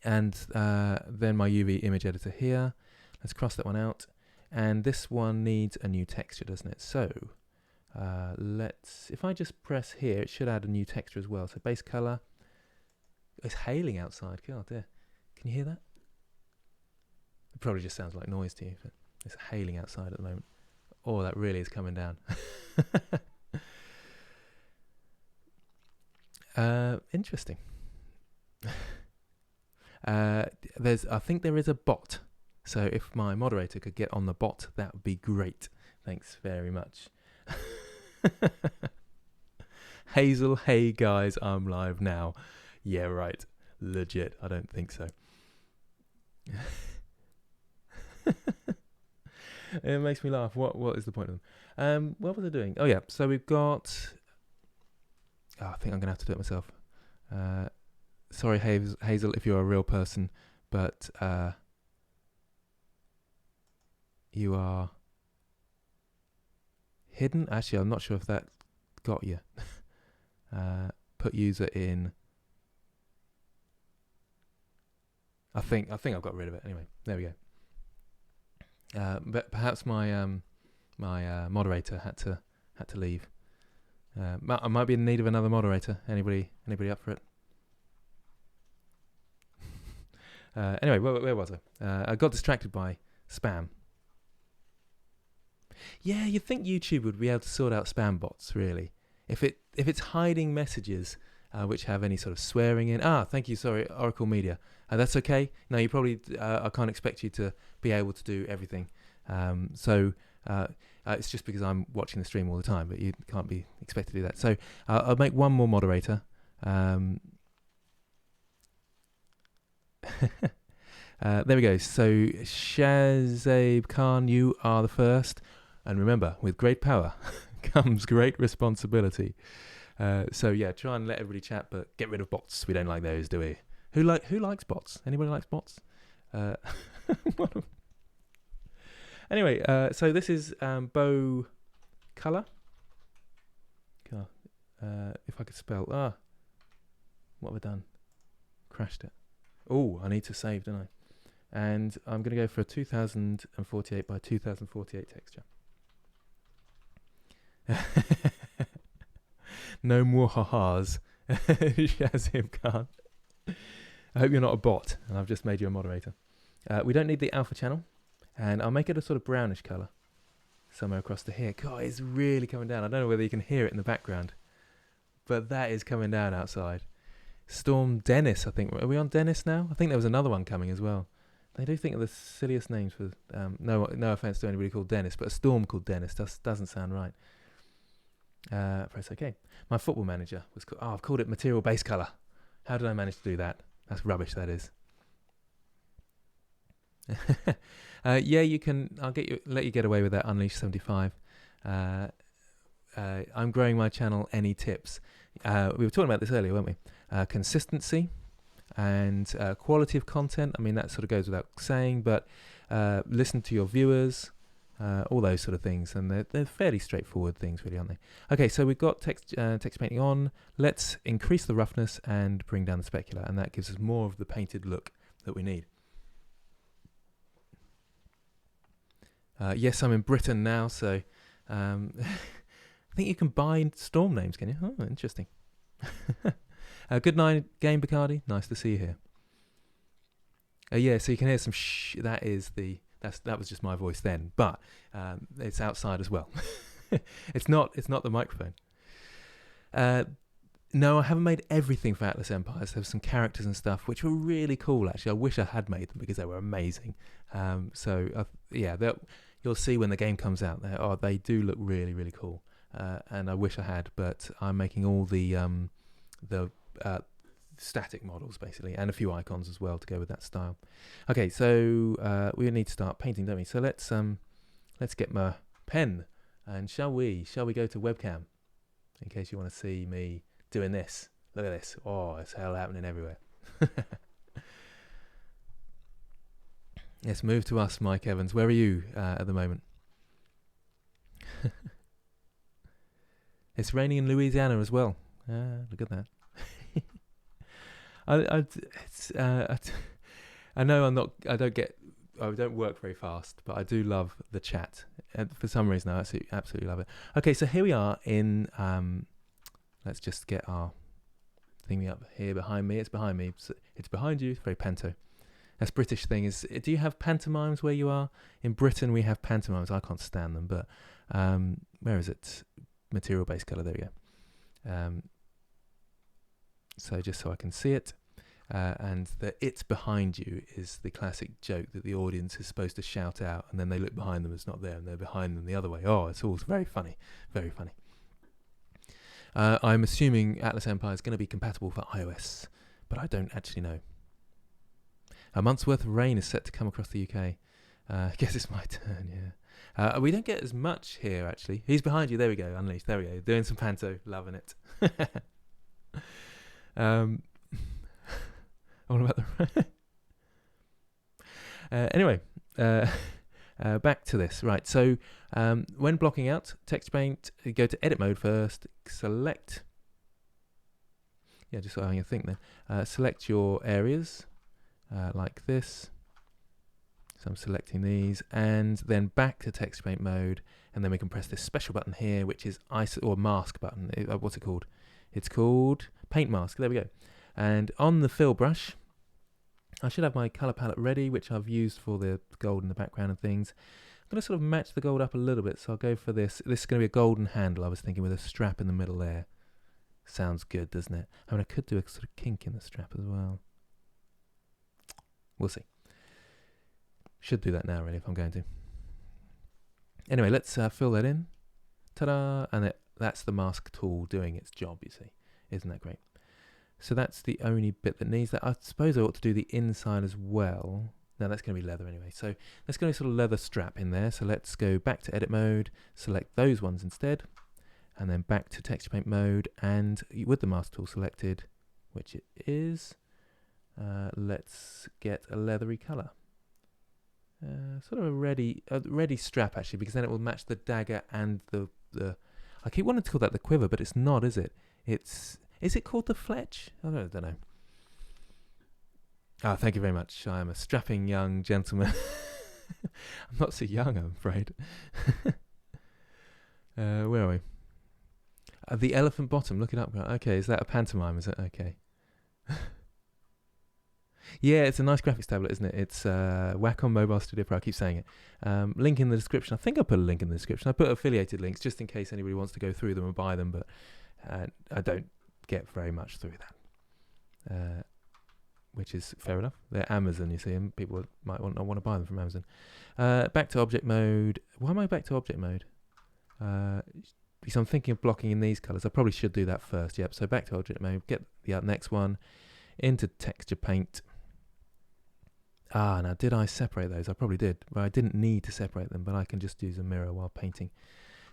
And then my UV image editor here. Let's cross that one out. And this one needs a new texture, doesn't it? So if I just press here, it should add a new texture as well. So base color. It's hailing outside. God dear. Can you hear that? It probably just sounds like noise to you, but it's hailing outside at the moment. Oh, that really is coming down. Interesting. I think there is a bot. So if my moderator could get on the bot, that would be great. Thanks very much. Hazel, hey guys, I'm live now. Yeah, right. Legit. I don't think so. It makes me laugh. What is the point of them? What was I doing? Oh yeah, so we've got... Oh, I think I'm going to have to do it myself. Sorry, Hazel, if you're a real person, but you are hidden. Actually, I'm not sure if that got you. Put user in. I think I've got rid of it. Anyway, there we go. But perhaps my my moderator had to leave. I might be in need of another moderator. Anybody up for it? Anyway, where was I? I got distracted by spam. Yeah, you'd think YouTube would be able to sort out spam bots, really. If it's hiding messages which have any sort of swearing in. Thank you, sorry, Oracle Media. That's okay. No, you probably, I can't expect you to be able to do everything. So it's just because I'm watching the stream all the time, but you can't be expected to do that. So I'll make one more moderator. There we go. So Shazab Khan, you are the first. And remember, with great power comes great responsibility. So yeah, try and let everybody chat, but get rid of bots. We don't like those, do we? Who likes bots? Anybody likes bots? Anyway, so this is bow color. If I could spell, what have I done? Crashed it. Oh, I need to save, don't I? And I'm going to go for a 2048 by 2048 texture. No more ha-has. Shazim Khan. I hope you're not a bot, and I've just made you a moderator. We don't need the alpha channel, and I'll make it a sort of brownish colour somewhere across to here. God, it's really coming down. I don't know whether you can hear it in the background, but that is coming down outside. Storm Dennis, I think. Are we on Dennis now? I think there was another one coming as well. They do think of the silliest names for... no offence to anybody called Dennis, but a storm called Dennis doesn't sound right. Press OK. My football manager was called... I've called it material base colour. How did I manage to do that? That's rubbish, that is. Yeah, you can... I'll let you get away with that, Unleash 75. I'm growing my channel. Any tips? We were talking about this earlier, weren't we? Consistency and quality of content. I mean, that sort of goes without saying, but listen to your viewers, all those sort of things, and they're fairly straightforward things, really, aren't they? Okay, so we've got text painting on. Let's increase the roughness and bring down the specular, and that gives us more of the painted look that we need. Yes, I'm in Britain now, so I think you can buy storm names, can you? Oh, interesting. Good night, Game Bacardi. Nice to see you here. Yeah, so you can hear some shh. That was just my voice then, but it's outside as well. It's not the microphone. No, I haven't made everything for Atlas Empires. There's some characters and stuff which were really cool. Actually, I wish I had made them because they were amazing. Yeah, you'll see when the game comes out. They do look really, really cool. And I wish I had, but I'm making all the static models basically, and a few icons as well to go with that style. Okay, so we need to start painting, don't we? So let's get my pen, and shall we go to webcam in case you want to see me doing this. Look at this. Oh, it's hell happening everywhere. Yes, move to us, Mike Evans. Where are you at the moment? It's raining in Louisiana as well. Look at that. I know I don't work very fast, but I do love the chat. And for some reason, I absolutely love it. Okay, so here we are in, let's just get our thingy up here behind me. It's behind me. It's behind you. It's very panto. That's British thing. Do you have pantomimes where you are? In Britain, we have pantomimes. I can't stand them, but where is it? Material base color. There we go. So just so I can see it, and the "it's behind you" is the classic joke that the audience is supposed to shout out, and then they look behind them, it's not there, and they're behind them the other way. Oh, it's all very funny, very funny. I'm assuming Atlas Empire is going to be compatible for iOS, but I don't actually know. A month's worth of rain is set to come across the UK. I guess it's my turn, yeah. We don't get as much here, actually. He's behind you. There we go. Unleashed. There we go. Doing some panto. Loving it. All about the... Anyway, back to this. Right, so when blocking out, text paint, you go to edit mode first, select... Yeah, just so having a think then. Select your areas, like this. So I'm selecting these, and then back to texture paint mode, and then we can press this special button here, which is mask button. What's it called? It's called paint mask. There we go. And on the fill brush, I should have my color palette ready, which I've used for the gold in the background and things. I'm going to sort of match the gold up a little bit, so I'll go for this. This is going to be a golden handle, I was thinking, with a strap in the middle there. Sounds good, doesn't it? I mean, I could do a sort of kink in the strap as well. We'll see. Should do that now, really, if I'm going to. Anyway, let's fill that in. Ta-da! And that's the mask tool doing its job, you see. Isn't that great? So that's the only bit that needs that. I suppose I ought to do the inside as well. No, that's going to be leather anyway. So let's go sort of leather strap in there. So let's go back to edit mode, select those ones instead, and then back to texture paint mode. And with the mask tool selected, which it is, let's get a leathery color. Sort of a ready strap, actually, because then it will match the dagger and the I keep wanting to call that the quiver, but it's not, is it? Is it called the fletch? I don't know. Oh, thank you very much. I am a strapping young gentleman. I'm not so young, I'm afraid. Where are we? The elephant bottom, look it up. Okay, is that a pantomime, is it? Okay. Yeah, it's a nice graphics tablet, isn't it? It's Wacom Mobile Studio Pro. I keep saying it. Link in the description. I think I put a link in the description. I put affiliated links just in case anybody wants to go through them and buy them, but I don't get very much through that, which is fair enough. They're Amazon, you see, and people might not want to buy them from Amazon. Back to object mode. Why am I back to object mode? Because I'm thinking of blocking in these colors. I probably should do that first. Yep. So back to object mode. Get the next one into texture paint. Now did I separate those? I probably did. Well, I didn't need to separate them, but I can just use a mirror while painting.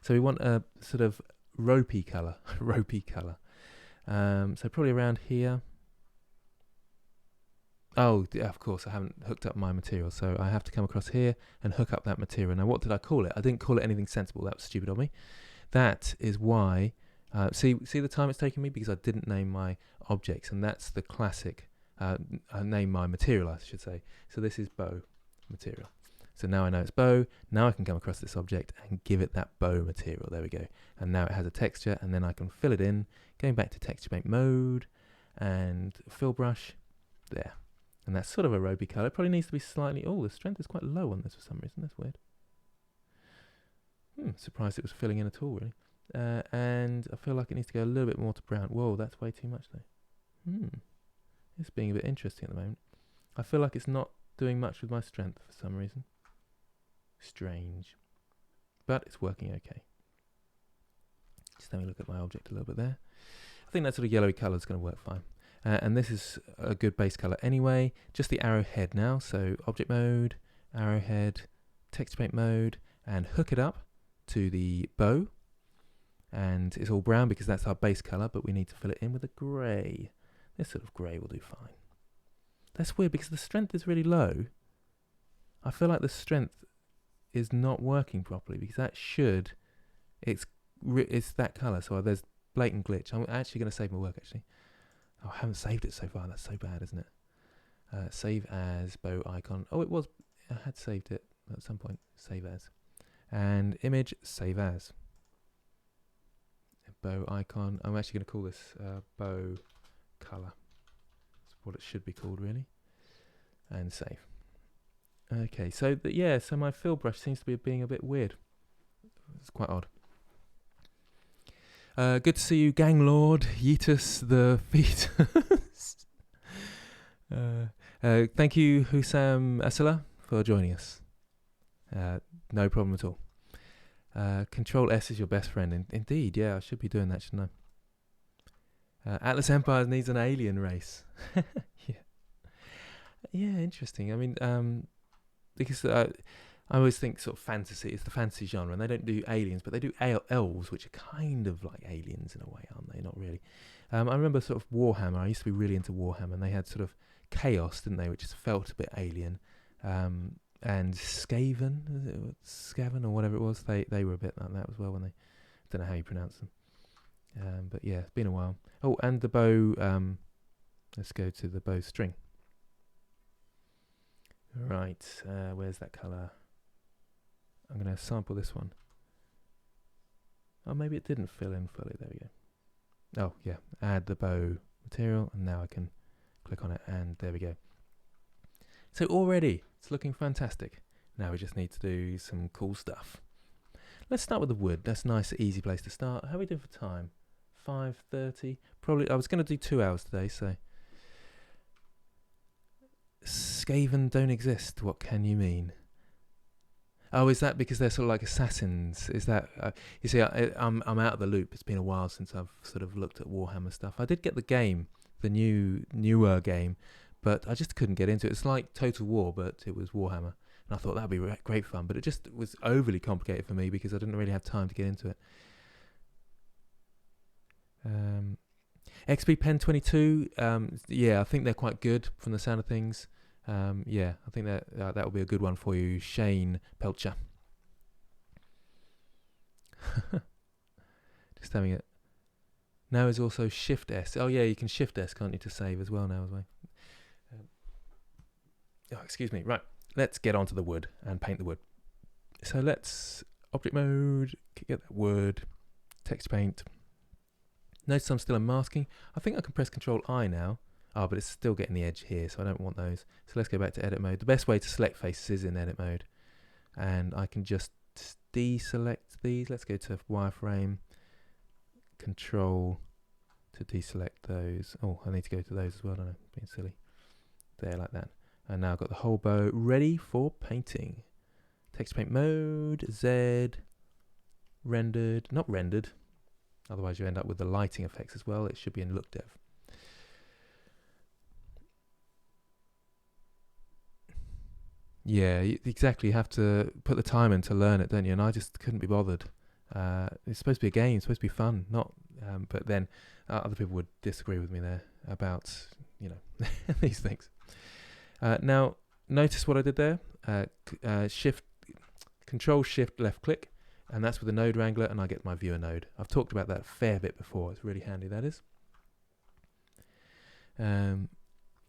So we want a sort of ropey color. Ropey color. So probably around here. Oh, yeah, of course, I haven't hooked up my material, so I have to come across here and hook up that material. Now, what did I call it? I didn't call it anything sensible. That was stupid of me. That is why... see the time it's taken me? Because I didn't name my objects, and that's the classic... I name my material, I should say. So this is bow material. So now I know it's bow. Now I can come across this object and give it that bow material. There we go. And now it has a texture, and then I can fill it in, going back to texture paint mode, and fill brush, there. And that's sort of a ropey colour. It probably needs to be slightly... Oh, the strength is quite low on this for some reason. That's weird. Surprised it was filling in at all, really. And I feel like it needs to go a little bit more to brown. Whoa, that's way too much, though. It's being a bit interesting at the moment. I feel like it's not doing much with my strength for some reason. Strange. But it's working okay. Just having a look at my object a little bit there. I think that sort of yellowy colour is going to work fine. And this is a good base colour anyway. Just the arrowhead now. So object mode, arrowhead, texture paint mode, and hook it up to the bow. And it's all brown because that's our base colour, but we need to fill it in with a grey. This sort of grey will do fine. That's weird because the strength is really low. I feel like the strength is not working properly because that should... It's that colour, so there's blatant glitch. I'm actually going to save my work, actually. Oh, I haven't saved it so far. That's so bad, isn't it? Save as bow icon. Oh, it was... I had saved it at some point. Save as. And image, save as. Bow icon. I'm actually going to call this bow colour. That's what it should be called, really. And save. Okay, so so my fill brush seems to be being a bit weird. It's quite odd. Good to see you, Gang Lord, Yeetus the Fetus. Thank you, Husam Asila, for joining us. No problem at all. Control S is your best friend. Indeed, yeah, I should be doing that, shouldn't I? Atlas Empire needs an alien race. Yeah, interesting. I mean, because I always think sort of fantasy, it's the fantasy genre, and they don't do aliens, but they do elves, which are kind of like aliens in a way, aren't they? Not really. I remember sort of Warhammer. I used to be really into Warhammer, and they had sort of chaos, didn't they, which just felt a bit alien. And Skaven, Skaven or whatever it was, they were a bit like that as well when they, don't know how you pronounce them. But yeah, it's been a while. Oh, and the bow, let's go to the bow string. Right, where's that colour? I'm going to sample this one. Oh, maybe it didn't fill in fully. There we go. Oh, yeah. Add the bow material, and now I can click on it, and there we go. So already, it's looking fantastic. Now we just need to do some cool stuff. Let's start with the wood. That's a nice, easy place to start. How are we doing for time? 5:30? Probably, I was going to do 2 hours today, so... Skaven don't exist. What can you mean? Oh, is that because they're sort of like assassins? Is that you see? I'm out of the loop. It's been a while since I've sort of looked at Warhammer stuff. I did get the game, the newer game, but I just couldn't get into it. It's like Total War, but it was Warhammer, and I thought that'd be great fun. But it just was overly complicated for me because I didn't really have time to get into it. XP Pen 22. Yeah, I think they're quite good from the sound of things. Yeah, I think that will be a good one for you, Shane Pelcher. Just having it. Now is also Shift S. Oh yeah, you can Shift S, can't you, to save as well now as well. Oh, excuse me. Right, let's get onto the wood and paint the wood. So let's object mode, get that wood, text paint. Notice I'm still in masking. I think I can press Control I now. Oh, but it's still getting the edge here, so I don't want those. So let's go back to edit mode. The best way to select faces is in edit mode. And I can just deselect these. Let's go to wireframe. Control to deselect those. Oh, I need to go to those as well, don't I? Being silly. There, like that. And now I've got the whole bow ready for painting. Text paint mode, Z, rendered, not rendered. Otherwise you end up with the lighting effects as well. It should be in look dev. Yeah, exactly. You have to put the time in to learn it, don't you? And I just couldn't be bothered. It's supposed to be a game, it's supposed to be fun, not. But then other people would disagree with me there about, you know, these things. Now, notice what I did there. Control Shift left click, and that's with the node wrangler, and I get my viewer node. I've talked about that a fair bit before. It's really handy, that is.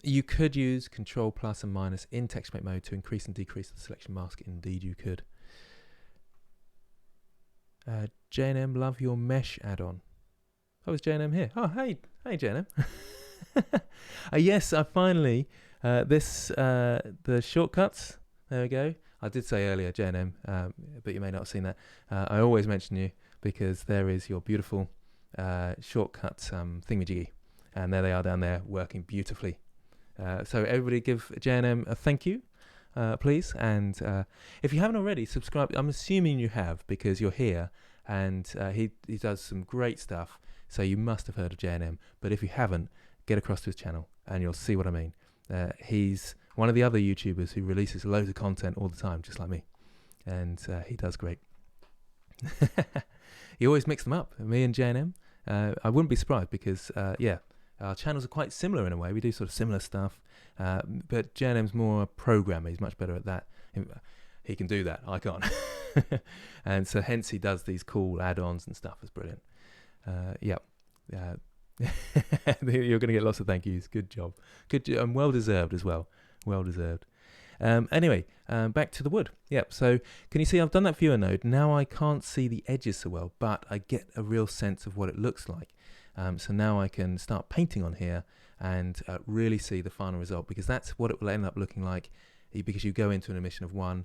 You could use Control plus and minus in text paint mode to increase and decrease the selection mask. Indeed, you could. J&M, love your mesh add-on. Oh, is J&M here? Oh, hey J&M. Yes, I finally the shortcuts. There we go. I did say earlier J&M, but you may not have seen that. I always mention you because there is your beautiful shortcut thingamajiggy, and there they are down there working beautifully. So everybody give J&M a thank you, please. And if you haven't already, subscribe. I'm assuming you have because you're here, and he does some great stuff. So you must have heard of J&M. But if you haven't, get across to his channel, and you'll see what I mean. He's one of the other YouTubers who releases loads of content all the time, just like me. And he does great. He always mix them up, me and J&M. I wouldn't be surprised because, yeah, our channels are quite similar in a way. We do sort of similar stuff, but J&M's more a programmer. He's much better at that. He can do that. I can't. And so hence he does these cool add-ons and stuff. It's brilliant. Yeah. You're going to get lots of thank yous. Good job. And well deserved as well. Well deserved. Anyway, back to the wood. Yep. So can you see I've done that viewer node. Now I can't see the edges so well, but I get a real sense of what it looks like. So now I can start painting on here and really see the final result, because that's what it will end up looking like, because you go into an emission of 1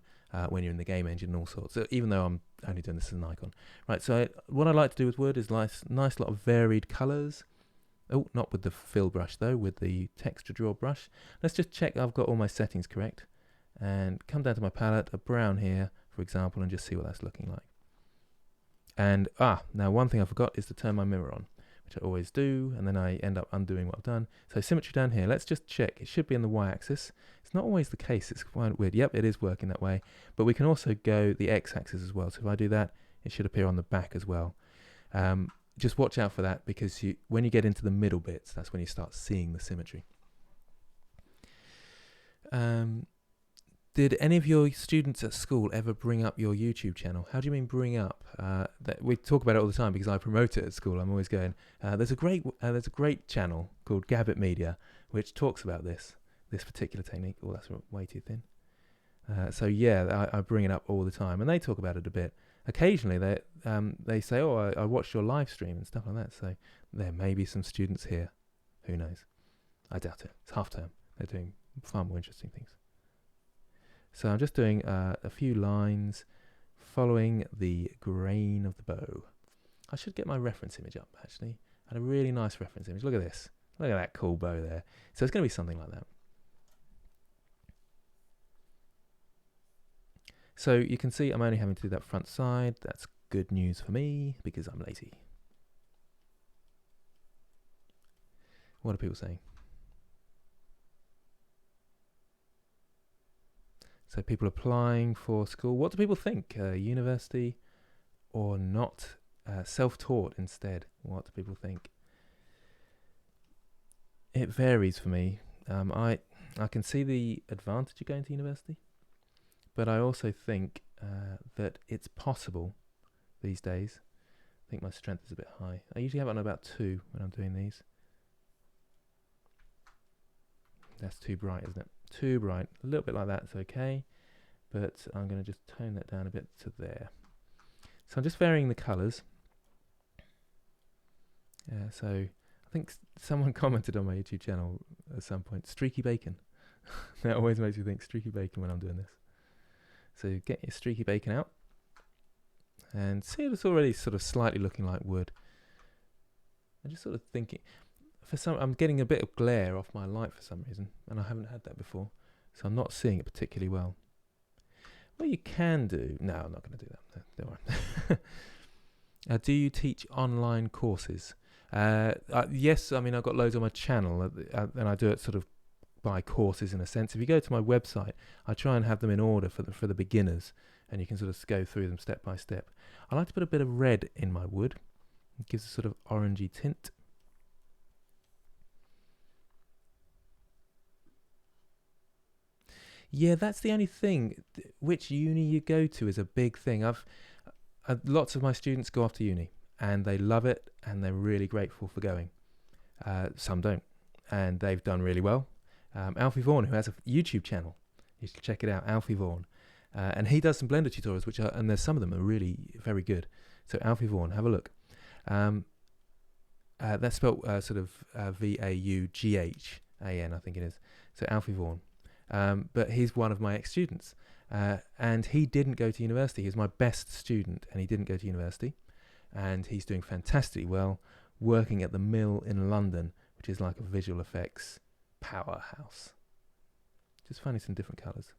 when you're in the game engine and all sorts. So even though I'm only doing this as an icon. Right, so what I like to do with wood is nice lot of varied colours. Oh, not with the fill brush though, with the texture draw brush. Let's just check I've got all my settings correct. And come down to my palette, a brown here, for example, and just see what that's looking like. And, now one thing I forgot is to turn my mirror on, which I always do, and then I end up undoing what I've done. So symmetry down here, let's just check. It should be on the y-axis. It's not always the case, it's quite weird. Yep, it is working that way. But we can also go the x-axis as well. So if I do that, it should appear on the back as well. Just watch out for that, because when you get into the middle bits, that's when you start seeing the symmetry. Did any of your students at school ever bring up your YouTube channel? How do you mean bring up? We talk about it all the time because I promote it at school. I'm always going, there's a great channel called Gabbitt Media, which talks about this particular technique. Oh, that's way too thin. So yeah, I bring it up all the time, and they talk about it a bit. Occasionally, they say, "Oh, I watched your live stream and stuff like that." So there may be some students here. Who knows? I doubt it. It's half term. They're doing far more interesting things. So I'm just doing a few lines following the grain of the bow. I should get my reference image up, actually. I had a really nice reference image. Look at this. Look at that cool bow there. So it's going to be something like that. So you can see I'm only having to do that front side. That's good news for me because I'm lazy. What are people saying? So people applying for school. What do people think? University or not? Self-taught instead. What do people think? It varies for me. I can see the advantage of going to university, but I also think that it's possible these days. I think my strength is a bit high. I usually have it on about 2 when I'm doing these. That's too bright, isn't it? Too bright. A little bit like that's okay, but I'm going to just tone that down a bit to there. So I'm just varying the colours. So I think someone commented on my YouTube channel at some point, streaky bacon. That always makes me think streaky bacon when I'm doing this. So get your streaky bacon out. And see, it's already sort of slightly looking like wood. I'm just sort of thinking, I'm getting a bit of glare off my light for some reason, and I haven't had that before, so I'm not seeing it particularly well. What you can do, no, I'm not going to do that. Don't worry. Do you teach online courses? Yes, I mean I've got loads on my channel, and I do it sort of by courses in a sense. If you go to my website, I try and have them in order for the beginners, and you can sort of go through them step by step. I like to put a bit of red in my wood. It gives a sort of orangey tint. Yeah, that's the only thing. Which uni you go to is a big thing. Lots of my students go off to uni, and they love it, and they're really grateful for going. Some don't, and they've done really well. Alfie Vaughan, who has a YouTube channel, you should check it out, Alfie Vaughan. And he does some Blender tutorials, and there's some of them are really very good. So Alfie Vaughan, have a look. That's spelled sort of Vaughan, I think it is. So Alfie Vaughan. But he's one of my ex-students, and he didn't go to university. He was my best student, and he didn't go to university, and he's doing fantastically well, working at the Mill in London, which is like a visual effects powerhouse. Just finding some different colours.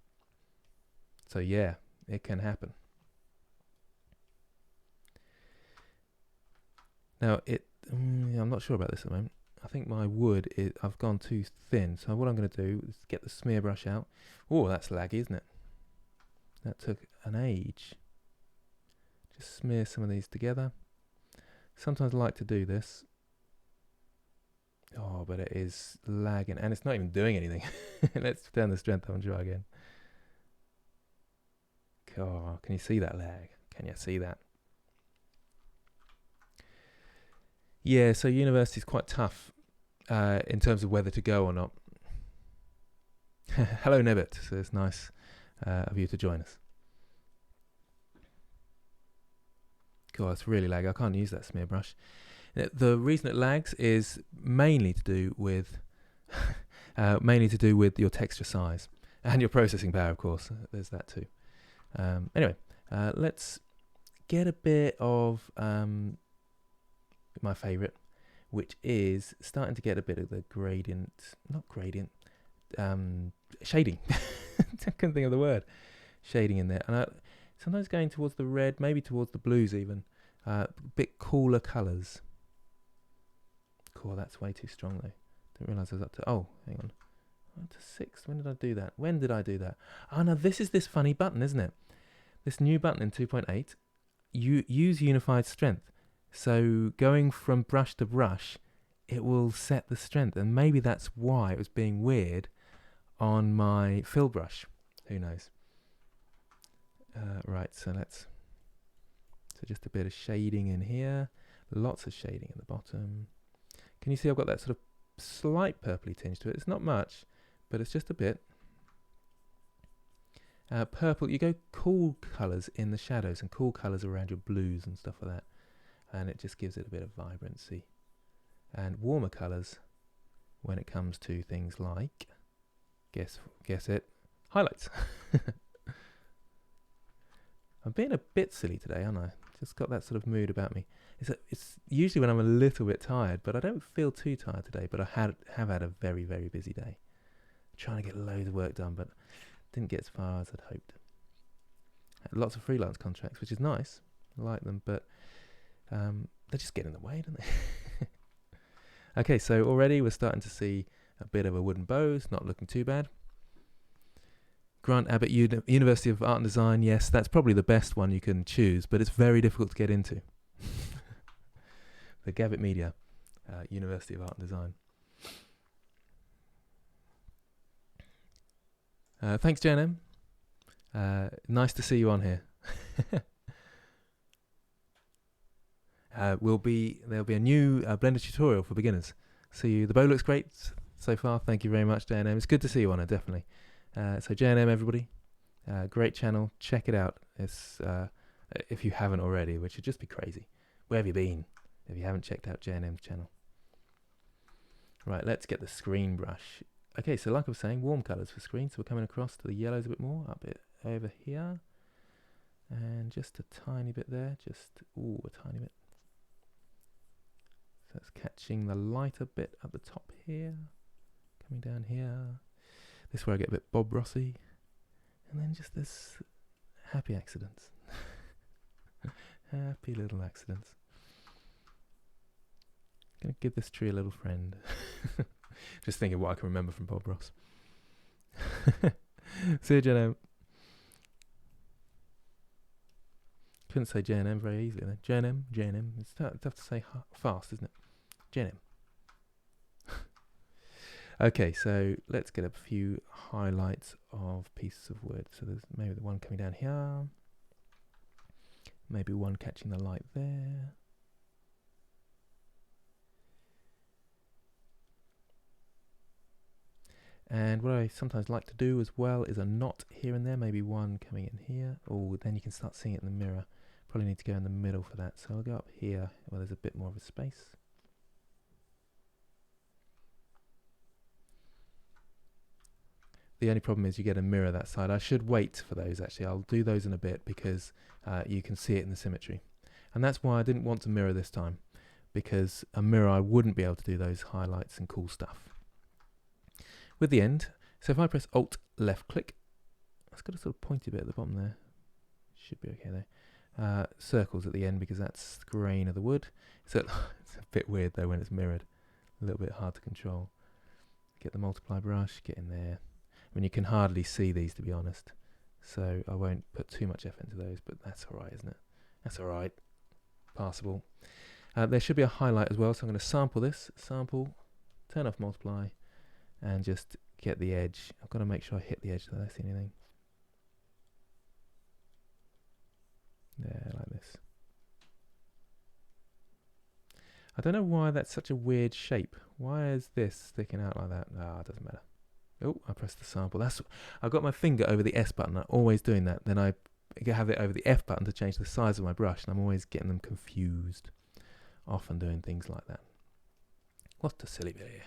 So yeah, it can happen. Now I'm not sure about this at the moment. I think my wood I've gone too thin. So what I'm going to do is get the smear brush out. Oh, that's laggy, isn't it? That took an age. Just smear some of these together. Sometimes I like to do this. Oh, but it is lagging, and it's not even doing anything. Let's turn the strength on and try again. Oh, can you see that lag? Can you see that? Yeah, so university is quite tough in terms of whether to go or not. Hello, Gabbitt. So it's nice of you to join us. God, it's really laggy. I can't use that smear brush. The reason it lags is mainly to do with your texture size and your processing power, of course. There's that too. Anyway, let's get a bit of my favourite, which is starting to get a bit of the shading. I couldn't think of the word. Shading in there. And sometimes going towards the red, maybe towards the blues even. A bit cooler colours. Cool, that's way too strong though. Didn't realise I was up to, oh, hang on. Up to 6, when did I do that? Oh no, this is this funny button, isn't it? This new button in 2.8, you use unified strength. So going from brush to brush, it will set the strength, and maybe that's why it was being weird on my fill brush. Who knows? Right, so just a bit of shading in here, lots of shading at the bottom. Can you see I've got that sort of slight purpley tinge to it? It's not much, but it's just a bit. Purple, you go cool colours in the shadows and cool colours around your blues and stuff like that. And it just gives it a bit of vibrancy. And warmer colours when it comes to things like, guess it, highlights. I'm being a bit silly today, aren't I? Just got that sort of mood about me. It's usually when I'm a little bit tired, but I don't feel too tired today. But I have had a very, very busy day. Trying to get loads of work done, but didn't get as far as I'd hoped. Had lots of freelance contracts, which is nice. I like them, but they just get in the way, don't they? Okay, so already we're starting to see a bit of a wooden bow. It's not looking too bad. Grant Abbitt University of Art and Design. Yes, that's probably the best one you can choose, but it's very difficult to get into. The Gabbitt Media, University of Art and Design. Thanks, JNM. Nice to see you on here. There'll be a new Blender tutorial for beginners. The bow looks great so far. Thank you very much, JNM. It's good to see you on it, definitely. So JNM, everybody, great channel. Check it out. It's if you haven't already, which would just be crazy. Where have you been if you haven't checked out JNM's channel? Right, let's get the screen brush. Okay, so like I was saying, warm colours for screen. So we're coming across to the yellows a bit more, a bit over here, and just a tiny bit there. A tiny bit. So it's catching the lighter bit at the top here, coming down here. This is where I get a bit Bob Rossy, and then just this happy accidents. Happy little accidents. Gonna give this tree a little friend. Just thinking what I can remember from Bob Ross. See you, JNM. Couldn't say JNM very easily then. JNM. It's tough to say fast, isn't it? JNM. Okay, so let's get a few highlights of pieces of wood. So there's maybe the one coming down here. Maybe one catching the light there. And what I sometimes like to do as well is a knot here and there, maybe one coming in here. Oh, then you can start seeing it in the mirror. Probably need to go in the middle for that. So I'll go up here where there's a bit more of a space. The only problem is you get a mirror that side. I should wait for those actually. I'll do those in a bit because you can see it in the symmetry. And that's why I didn't want to mirror this time, because a mirror I wouldn't be able to do those highlights and cool stuff. With the end, so if I press Alt left click, it's got a sort of pointy bit at the bottom there. Should be okay there. Circles at the end because that's the grain of the wood. So it's a bit weird though when it's mirrored. A little bit hard to control. Get the multiply brush, get in there. I mean, you can hardly see these, to be honest, so I won't put too much effort into those, but that's alright, isn't it? That's alright. Passable. There should be a highlight as well, so I'm going to sample this. Sample, turn off multiply, and just get the edge. I've got to make sure I hit the edge so I don't see anything. There, like this. I don't know why that's such a weird shape. Why is this sticking out like that? Ah, it doesn't matter. Oh, I pressed the sample. I've got my finger over the S button. I'm always doing that. Then I have it over the F button to change the size of my brush, and I'm always getting them confused. Often doing things like that. What's the silly bit here?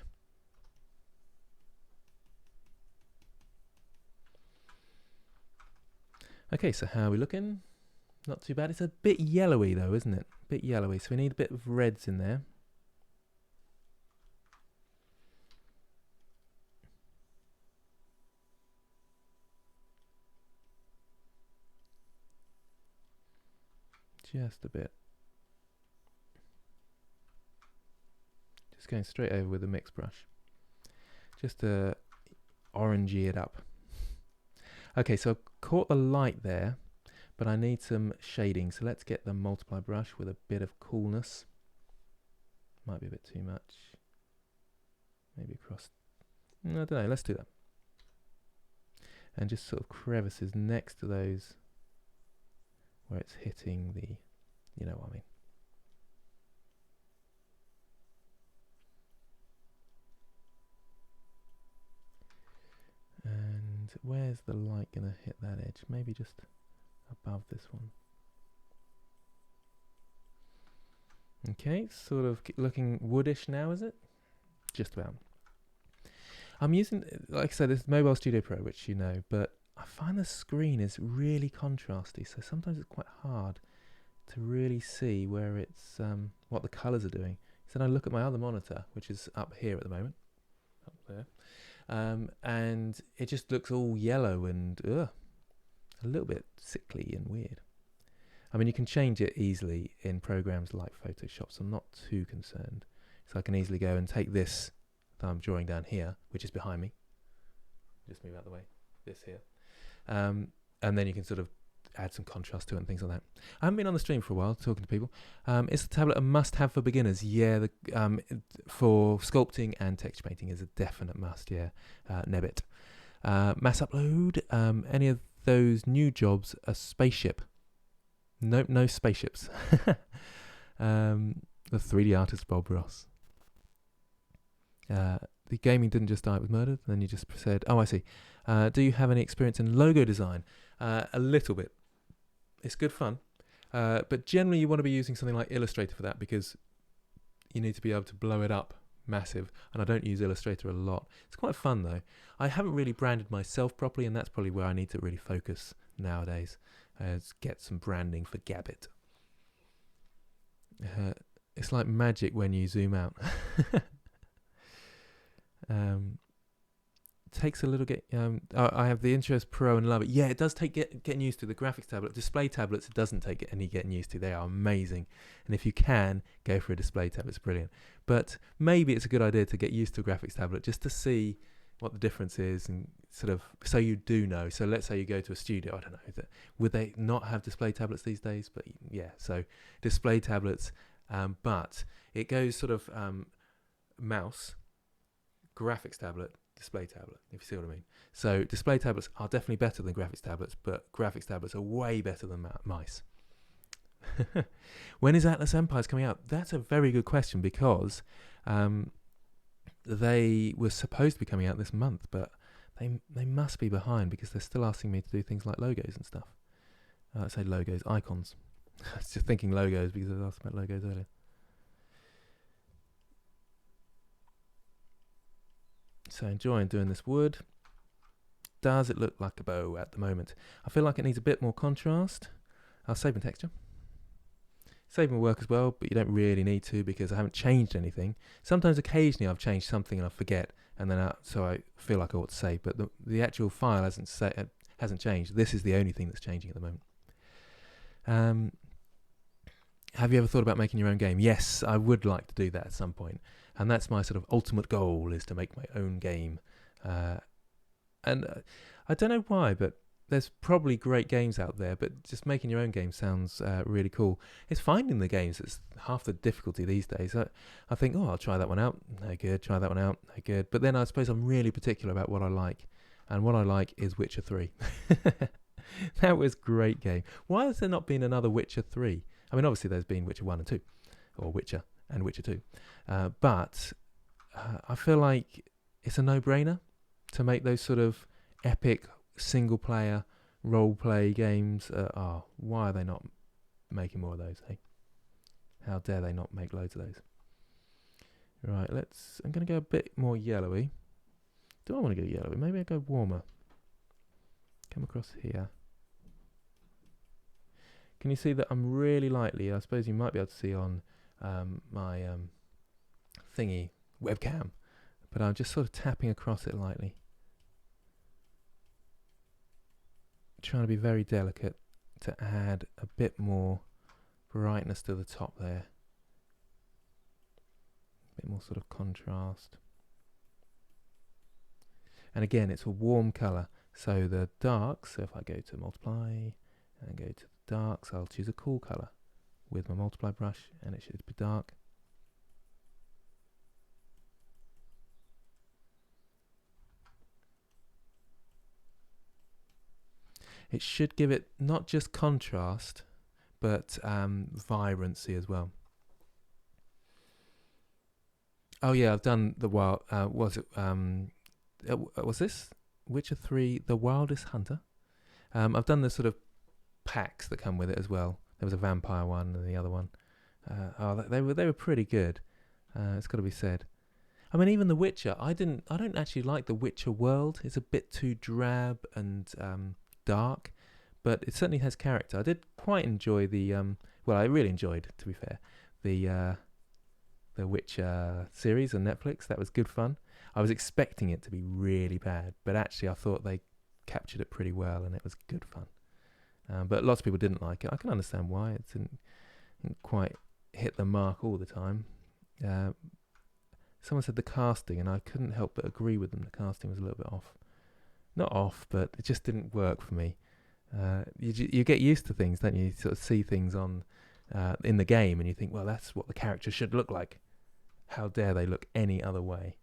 Okay, so how are we looking? Not too bad. It's a bit yellowy though, isn't it? A bit yellowy. So we need a bit of reds in there. Just a bit. Just going straight over with a mix brush. Just to orangey it up. Okay, so I've caught the light there, but I need some shading. So let's get the multiply brush with a bit of coolness. Might be a bit too much. Maybe across. I don't know, let's do that. And just sort of crevices next to those where it's hitting the, you know what I mean. And And where's the light going to hit that edge? Maybe just above this one. Okay, sort of looking woodish now, is it? Just about. I'm using, like I said, this Mobile Studio Pro, which you know, but I find the screen is really contrasty, so sometimes it's quite hard to really see where it's, what the colours are doing. So then I look at my other monitor, which is up here at the moment, up there, and it just looks all yellow and a little bit sickly and weird. I mean, you can change it easily in programs like Photoshop, so I'm not too concerned. So I can easily go and take this that I'm drawing down here, which is behind me. Just move out of the way. This here. And then you can sort of add some contrast to it and things like that. I haven't been on the stream for a while talking to people. Is the tablet a must-have for beginners? Yeah, for sculpting and texture painting is a definite must, yeah. Gabbitt. Mass upload. Any of those new jobs a spaceship? Nope, no spaceships. The 3D artist Bob Ross. The gaming didn't just die, it was murdered. And then you just said, oh, I see. Do you have any experience in logo design? A little bit. It's good fun. But generally you want to be using something like Illustrator for that, because you need to be able to blow it up massive. And I don't use Illustrator a lot. It's quite fun though. I haven't really branded myself properly, and that's probably where I need to really focus nowadays. Get some branding for Gabbitt. It's like magic when you zoom out. Takes a little get. I have the Interest Pro and love it. Yeah, it does take getting used to. The graphics tablet, display tablets, it doesn't take any getting used to. They are amazing, and if you can go for a display tablet, it's brilliant. But maybe it's a good idea to get used to a graphics tablet just to see what the difference is, and sort of so you do know. So let's say you go to a studio. I don't know, would they not have display tablets these days? But yeah, so display tablets, but it goes sort of mouse, graphics tablet, display tablet, if you see what I mean. So display tablets are definitely better than graphics tablets, but graphics tablets are way better than mice. When is Atlas Empires coming out? That's a very good question, because they were supposed to be coming out this month, but they must be behind, because they're still asking me to do things like logos and stuff. I say logos, icons. I was just thinking logos because I was asked about logos earlier. So enjoying doing this wood. Does it look like a bow at the moment? I feel like it needs a bit more contrast. I'll save my texture. Save my work as well, but you don't really need to, because I haven't changed anything. Sometimes occasionally I've changed something and I forget, and then so I feel like I ought to save, but the actual file hasn't changed. This is the only thing that's changing at the moment. Have you ever thought about making your own game? Yes, I would like to do that at some point. And that's my sort of ultimate goal, is to make my own game. And I don't know why, but there's probably great games out there, but just making your own game sounds really cool. It's finding the games that's half the difficulty these days. I think, oh, I'll try that one out. No good. Try that one out. No good. But then I suppose I'm really particular about what I like. And what I like is Witcher 3. That was a great game. Why has there not been another Witcher 3? I mean, obviously there's been Witcher 1 and 2, or Witcher and Witcher 2. But I feel like it's a no-brainer to make those sort of epic single-player role-play games. Why are they not making more of those, hey? How dare they not make loads of those? Right, I'm going to go a bit more yellowy. Do I want to go yellowy? Maybe I go warmer. Come across here. Can you see that I'm really lightly? I suppose you might be able to see on my thingy webcam, but I'm just sort of tapping across it lightly, trying to be very delicate to add a bit more brightness to the top there, a bit more sort of contrast. And again, it's a warm colour, so the darks, so if I go to multiply and go to the darks, I'll choose a cool colour with my multiply brush, and it should be dark. It should give it not just contrast, but vibrancy as well. Oh yeah, I've done the wild. Was this Witcher 3, The Wildest Hunter. I've done the sort of packs that come with it as well. There was a vampire one and the other one. They were pretty good. It's got to be said. I mean, even The Witcher, I don't actually like the Witcher world. It's a bit too drab and dark, but it certainly has character. I did quite enjoy the I really enjoyed, to be fair, the Witcher series on Netflix. That was good fun. I was expecting it to be really bad, but actually I thought they captured it pretty well, and it was good fun. But lots of people didn't like it. I can understand why. It didn't quite hit the mark all the time. Someone said the casting, and I couldn't help but agree with them. The casting was a little bit off. Not off, but it just didn't work for me. You get used to things, don't you? You sort of see things on in the game, and you think, well, that's what the character should look like. How dare they look any other way?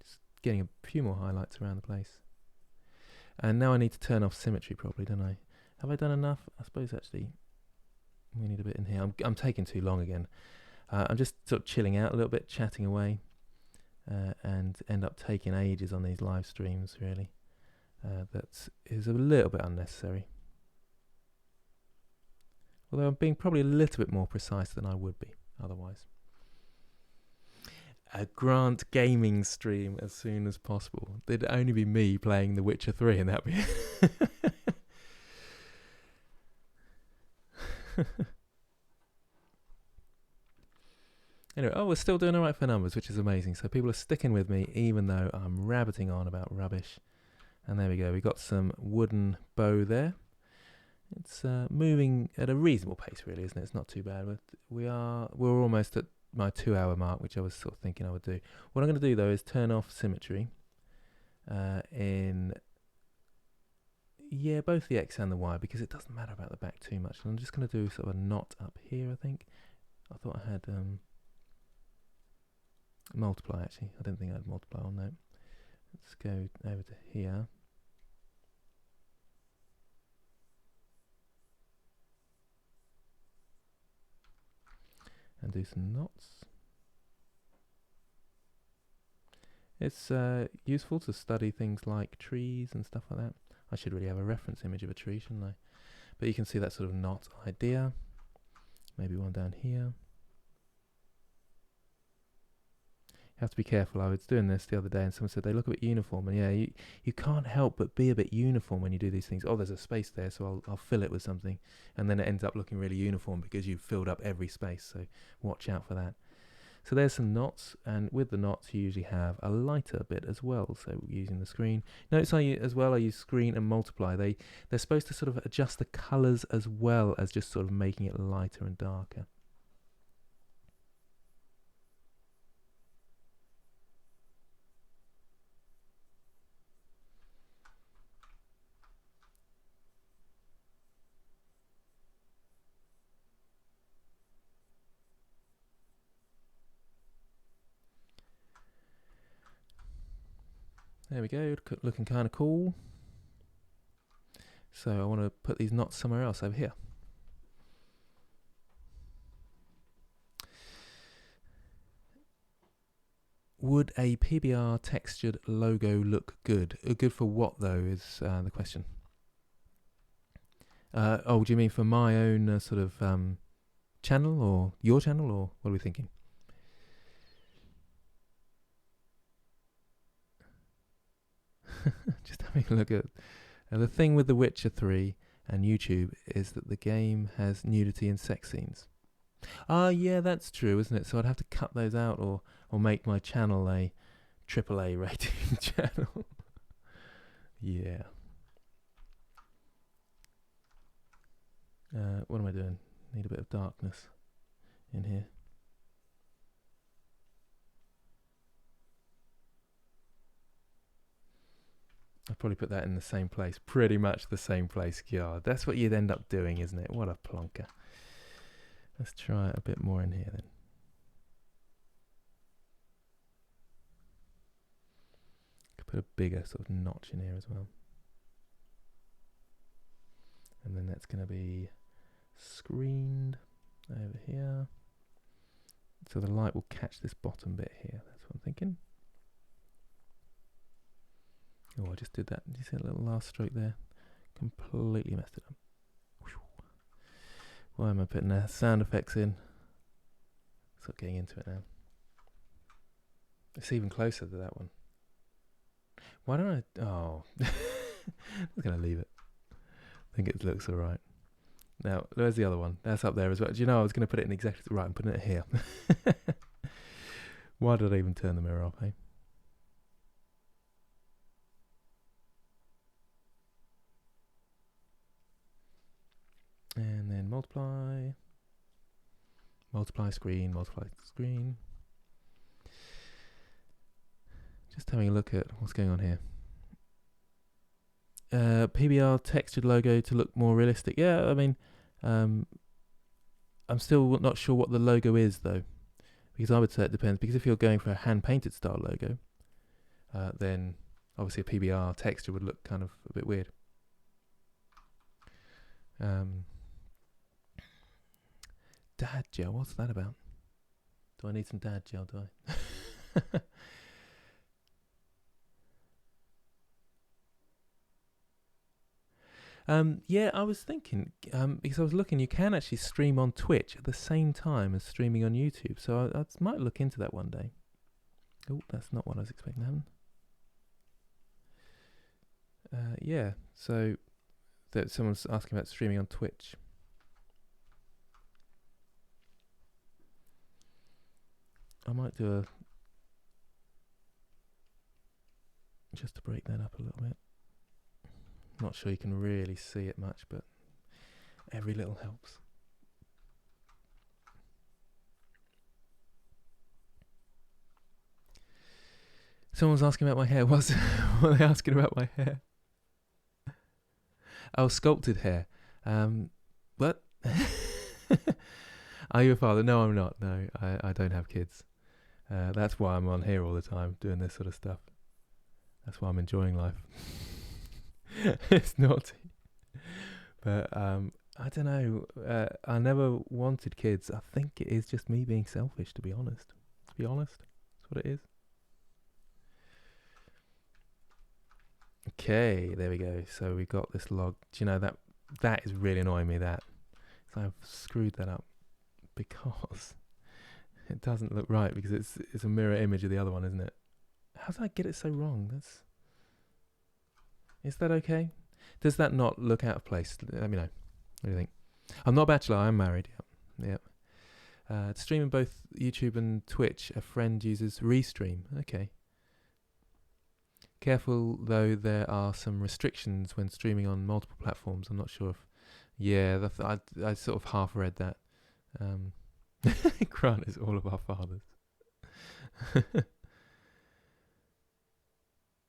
Just getting a few more highlights around the place. And now I need to turn off symmetry properly, don't I? Have I done enough? I suppose actually we need a bit in here. I'm taking too long again. I'm just sort of chilling out a little bit, chatting away, and end up taking ages on these live streams, really. That is a little bit unnecessary. Although I'm being probably a little bit more precise than I would be otherwise. A Grant gaming stream as soon as possible. It'd only be me playing The Witcher 3 and that'd be Anyway, we're still doing alright for numbers, which is amazing. So people are sticking with me even though I'm rabbiting on about rubbish. And there we go. We got some wooden bow there. It's moving at a reasonable pace, really, isn't it? It's not too bad. We're almost at my 2-hour mark, which I was sort of thinking I would do. What I'm going to do, though, is turn off symmetry in both the X and the Y, because it doesn't matter about the back too much. And I'm just going to do sort of a knot up here, I think. I thought I had multiply, actually. I didn't think I had multiply on that. Let's go over to here. And do some knots. It's useful to study things like trees and stuff like that. I should really have a reference image of a tree, shouldn't I? But you can see that sort of knot idea. Maybe one down here. You have to be careful. I was doing this the other day and someone said they look a bit uniform. And yeah, you can't help but be a bit uniform when you do these things. Oh, there's a space there, so I'll fill it with something. And then it ends up looking really uniform because you've filled up every space. So watch out for that. So there's some knots. And with the knots, you usually have a lighter bit as well. So using the screen. Notice I use screen and multiply. They're supposed to sort of adjust the colours as well as just sort of making it lighter and darker. There we go, looking kind of cool. So I want to put these knots somewhere else over here. Would a PBR textured logo look good? Good for what, though, is the question. Do you mean for my own sort of channel, or your channel, or what are we thinking? Just having a look at the thing with The Witcher 3 and YouTube is that the game has nudity and sex scenes. Yeah, that's true, isn't it? So I'd have to cut those out or make my channel a AAA rating channel. Yeah. What am I doing? Need a bit of darkness in here. I'll probably put that in the same place, pretty much the same place. God, that's what you'd end up doing, isn't it? What a plonker. Let's try it a bit more in here then. Could put a bigger sort of notch in here as well. And then that's going to be screened over here. So the light will catch this bottom bit here. That's what I'm thinking. I just did that. Did you see that little last stroke there? Completely messed it up. Why am I putting the sound effects in? Start getting into it now. It's even closer to that one. Why don't I... Oh. I'm going to leave it. I think it looks alright. Now, there's the other one. That's up there as well. Do you know, I was going to put it in exactly... Right, I'm putting it here. Why did I even turn the mirror off, eh? And then multiply. Multiply screen, multiply screen. Just having a look at what's going on here. PBR textured logo to look more realistic. Yeah, I mean, I'm still not sure what the logo is though, because I would say it depends. Because if you're going for a hand-painted style logo, then obviously a PBR texture would look kind of a bit weird. Dad gel, what's that about? Do I need some dad gel, do I? Yeah, I was thinking, because I was looking, you can actually stream on Twitch at the same time as streaming on YouTube, so I might look into that one day. Oh, that's not what I was expecting to happen. Yeah, so that someone's asking about streaming on Twitch. I might do just to break that up a little bit. Not sure you can really see it much, but every little helps. Someone's asking about my hair. What are they asking about my hair? Oh, sculpted hair. What? Are you a father? No, I'm not. No, I don't have kids. That's why I'm on here all the time doing this sort of stuff. That's why I'm enjoying life. It's naughty. But I don't know. I never wanted kids. I think it is just me being selfish, to be honest. That's what it is. Okay, there we go. So we got this log. Do you know that is really annoying me, that. So I've screwed that up because it doesn't look right, because it's a mirror image of the other one, isn't it? How did I get it so wrong? Is that okay? Does that not look out of place? Let me know. What do you think? I'm not a bachelor, I'm married. Yep. To stream in both YouTube and Twitch, a friend uses Restream. Okay. Careful though, there are some restrictions when streaming on multiple platforms. I'm not sure if... Yeah, I sort of half read that. Grant is all of our fathers.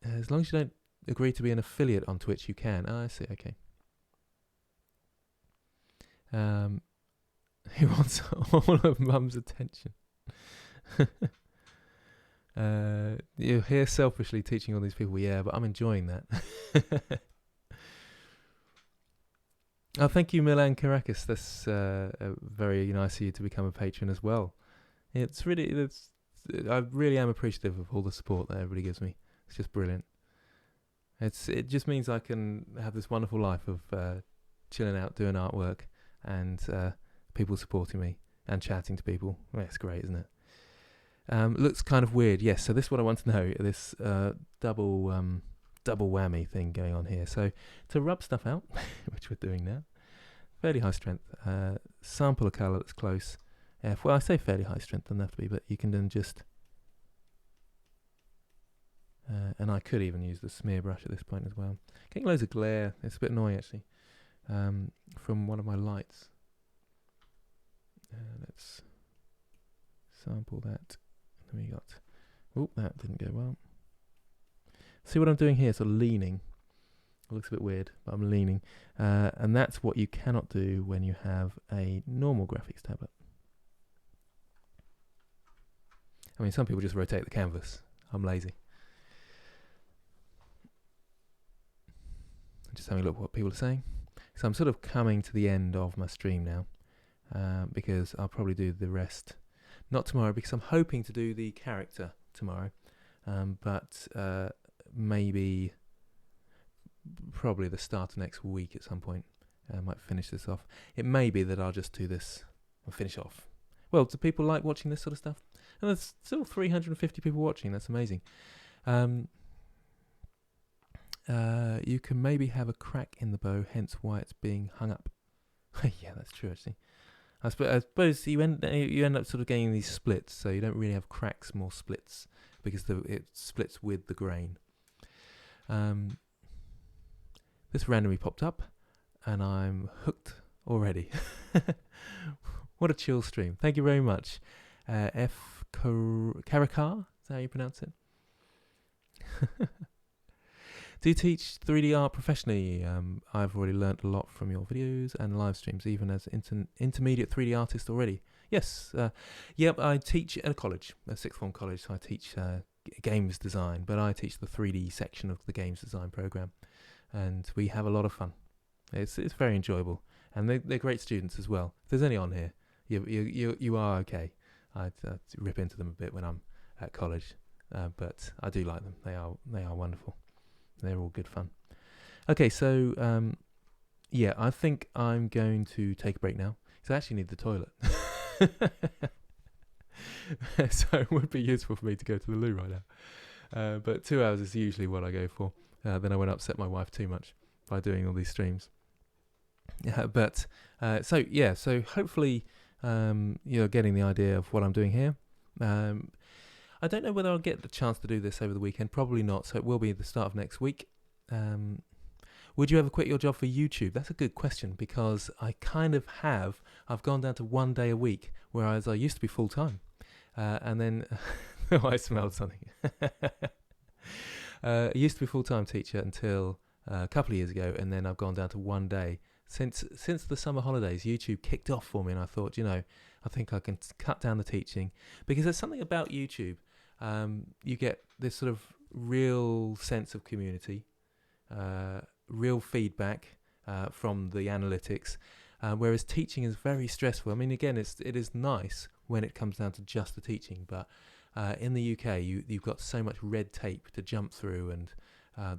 As long as you don't agree to be an affiliate on Twitch, you can. Oh, I see, okay. He wants all of Mum's attention. You're here selfishly teaching all these people, yeah, but I'm enjoying that. Oh, thank you, Milan Caracas. That's very nice of you to become a patron as well. I really am appreciative of all the support that everybody gives me. It's just brilliant. It just means I can have this wonderful life of chilling out, doing artwork, and people supporting me and chatting to people. Well, it's great, isn't it? Looks kind of weird. Yes, so this is what I want to know. This double whammy thing going on here. So to rub stuff out, which we're doing now, fairly high strength. Sample a colour that's close. Well, I say fairly high strength, doesn't have to be, but you can then just... and I could even use the smear brush at this point as well. Getting loads of glare. It's a bit annoying actually. From one of my lights. Let's sample that. And then we got... Oh, that didn't go well. See what I'm doing here? Sort of leaning. It looks a bit weird, but I'm leaning. And that's what you cannot do when you have a normal graphics tablet. I mean, some people just rotate the canvas. I'm lazy. Just having a look at what people are saying. So I'm sort of coming to the end of my stream now, because I'll probably do the rest not tomorrow, because I'm hoping to do the character tomorrow, but maybe probably the start of next week at some point. I might finish this off. It may be that I'll just do this and finish off. Well, do people like watching this sort of stuff? And there's still 350 people watching. That's amazing. You can maybe have a crack in the bow, hence why it's being hung up. Yeah, that's true, actually. I suppose you end up sort of getting these splits, so you don't really have cracks, more splits, because it splits with the grain. This randomly popped up, and I'm hooked already. What a chill stream. Thank you very much. F. Karakar, is that how you pronounce it? Do you teach 3D art professionally? I've already learnt a lot from your videos and live streams, even as intermediate 3D artist already. Yes, yep, I teach at a college, a sixth form college, so I teach games design, but I teach the 3D section of the games design program, and we have a lot of fun. It's very enjoyable, and they're great students as well. If there's any on here, you are okay. I rip into them a bit when I'm at college, but I do like them. They are wonderful. They're all good fun. Okay, so yeah, I think I'm going to take a break now because I actually need the toilet. So it would be useful for me to go to the loo right now. But 2 hours is usually what I go for. Then I won't upset my wife too much by doing all these streams. So hopefully you're getting the idea of what I'm doing here. I don't know whether I'll get the chance to do this over the weekend. Probably not, so it will be the start of next week. Would you ever quit your job for YouTube? That's a good question, because I kind of have. I've gone down to 1 day a week, whereas I used to be full-time. And then... oh, I smelled something. I used to be a full-time teacher until a couple of years ago, and then I've gone down to 1 day. Since the summer holidays, YouTube kicked off for me, and I thought, I think I can cut down the teaching, because there's something about YouTube. You get this sort of real sense of community, real feedback from the analytics, whereas teaching is very stressful. I mean, again, it is nice when it comes down to just the teaching, but in the UK, you've got so much red tape to jump through, and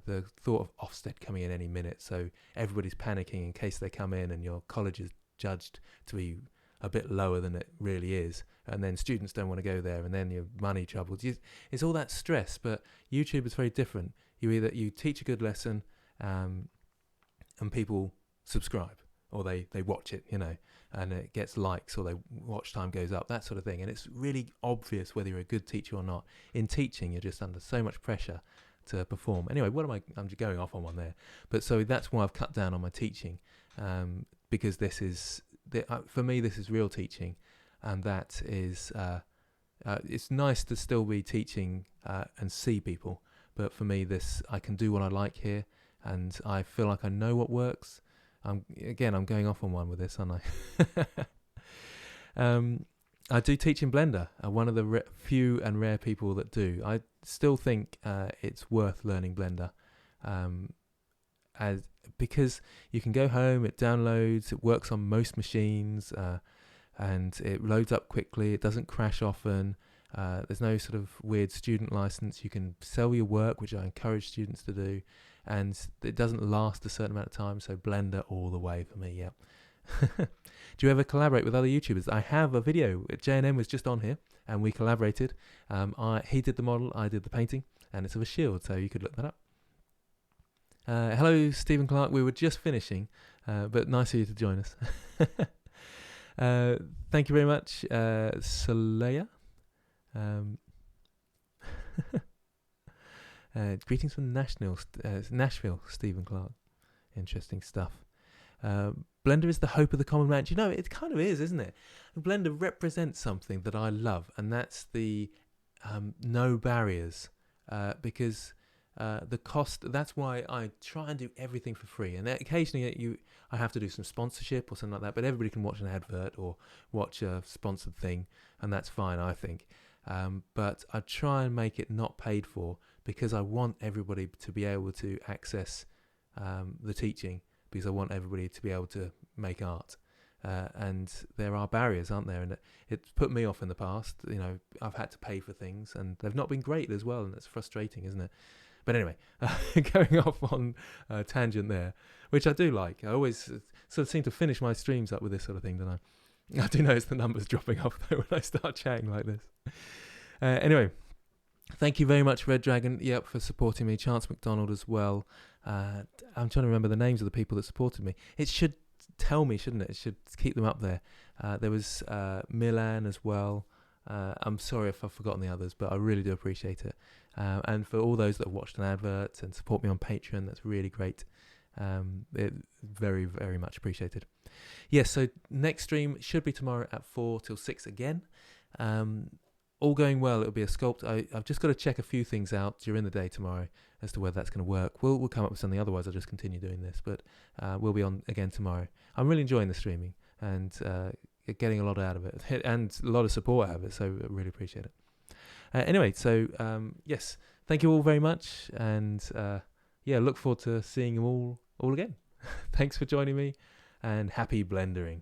the thought of Ofsted coming in any minute, so everybody's panicking in case they come in and your college is judged to be a bit lower than it really is, and then students don't want to go there, and then your money troubles. It's all that stress. But YouTube is very different. You teach a good lesson, and people subscribe, or they watch it, and it gets likes, or their watch time goes up, that sort of thing. And it's really obvious whether you're a good teacher or not. In teaching, you're just under so much pressure to perform. Anyway, I'm just going off on one there. But so that's why I've cut down on my teaching, because this is, for me, this is real teaching, and that is, it's nice to still be teaching and see people. But for me, I can do what I like here, and I feel like I know what works. I'm going off on one with this, aren't I? I do teach in Blender. One of the few and rare people that do. I still think it's worth learning Blender, because you can go home, it downloads, it works on most machines, and it loads up quickly. It doesn't crash often. There's no sort of weird student license. You can sell your work, which I encourage students to do, and it doesn't last a certain amount of time. So Blender all the way for me. Yep. Do you ever collaborate with other YouTubers? I have a video. J&M was just on here, and we collaborated. He did the model, I did the painting, and it's of a shield, so you could look that up. Hello, Stephen Clark. We were just finishing, but nice of you to join us. Thank you very much, Soleil. Greetings from Nashville, Stephen Clark. Interesting stuff. Blender is the hope of the common man. Do you know, it kind of is, isn't it? Blender represents something that I love, and that's the no barriers, because the cost, that's why I try and do everything for free. And occasionally I have to do some sponsorship or something like that, but everybody can watch an advert or watch a sponsored thing, and that's fine, I think. But I try and make it not paid for, because I want everybody to be able to access the teaching, because I want everybody to be able to make art. And there are barriers, aren't there? And it's put me off in the past. I've had to pay for things, and they've not been great as well, and it's frustrating, isn't it? But anyway, going off on a tangent there, which I do like. I always sort of seem to finish my streams up with this sort of thing, don't I? I do notice the numbers dropping off though when I start chatting like this. Anyway, thank you very much, Red Dragon, for supporting me. Chance McDonald as well. I'm trying to remember the names of the people that supported me. It should tell me, shouldn't it? It should keep them up there. There was Milan as well. I'm sorry if I've forgotten the others, but I really do appreciate it. And for all those that have watched an advert and support me on Patreon, that's really great. It very, very much appreciated. Yes, so next stream should be tomorrow at 4 till 6 again. All going well, it'll be a sculpt. I've just got to check a few things out during the day tomorrow as to whether that's going to work. We'll come up with something, otherwise I'll just continue doing this. But we'll be on again tomorrow. I'm really enjoying the streaming and getting a lot out of it and a lot of support out of it, so I really appreciate it. Anyway, so yes, thank you all very much, and look forward to seeing you all again. Thanks for joining me, and happy blendering.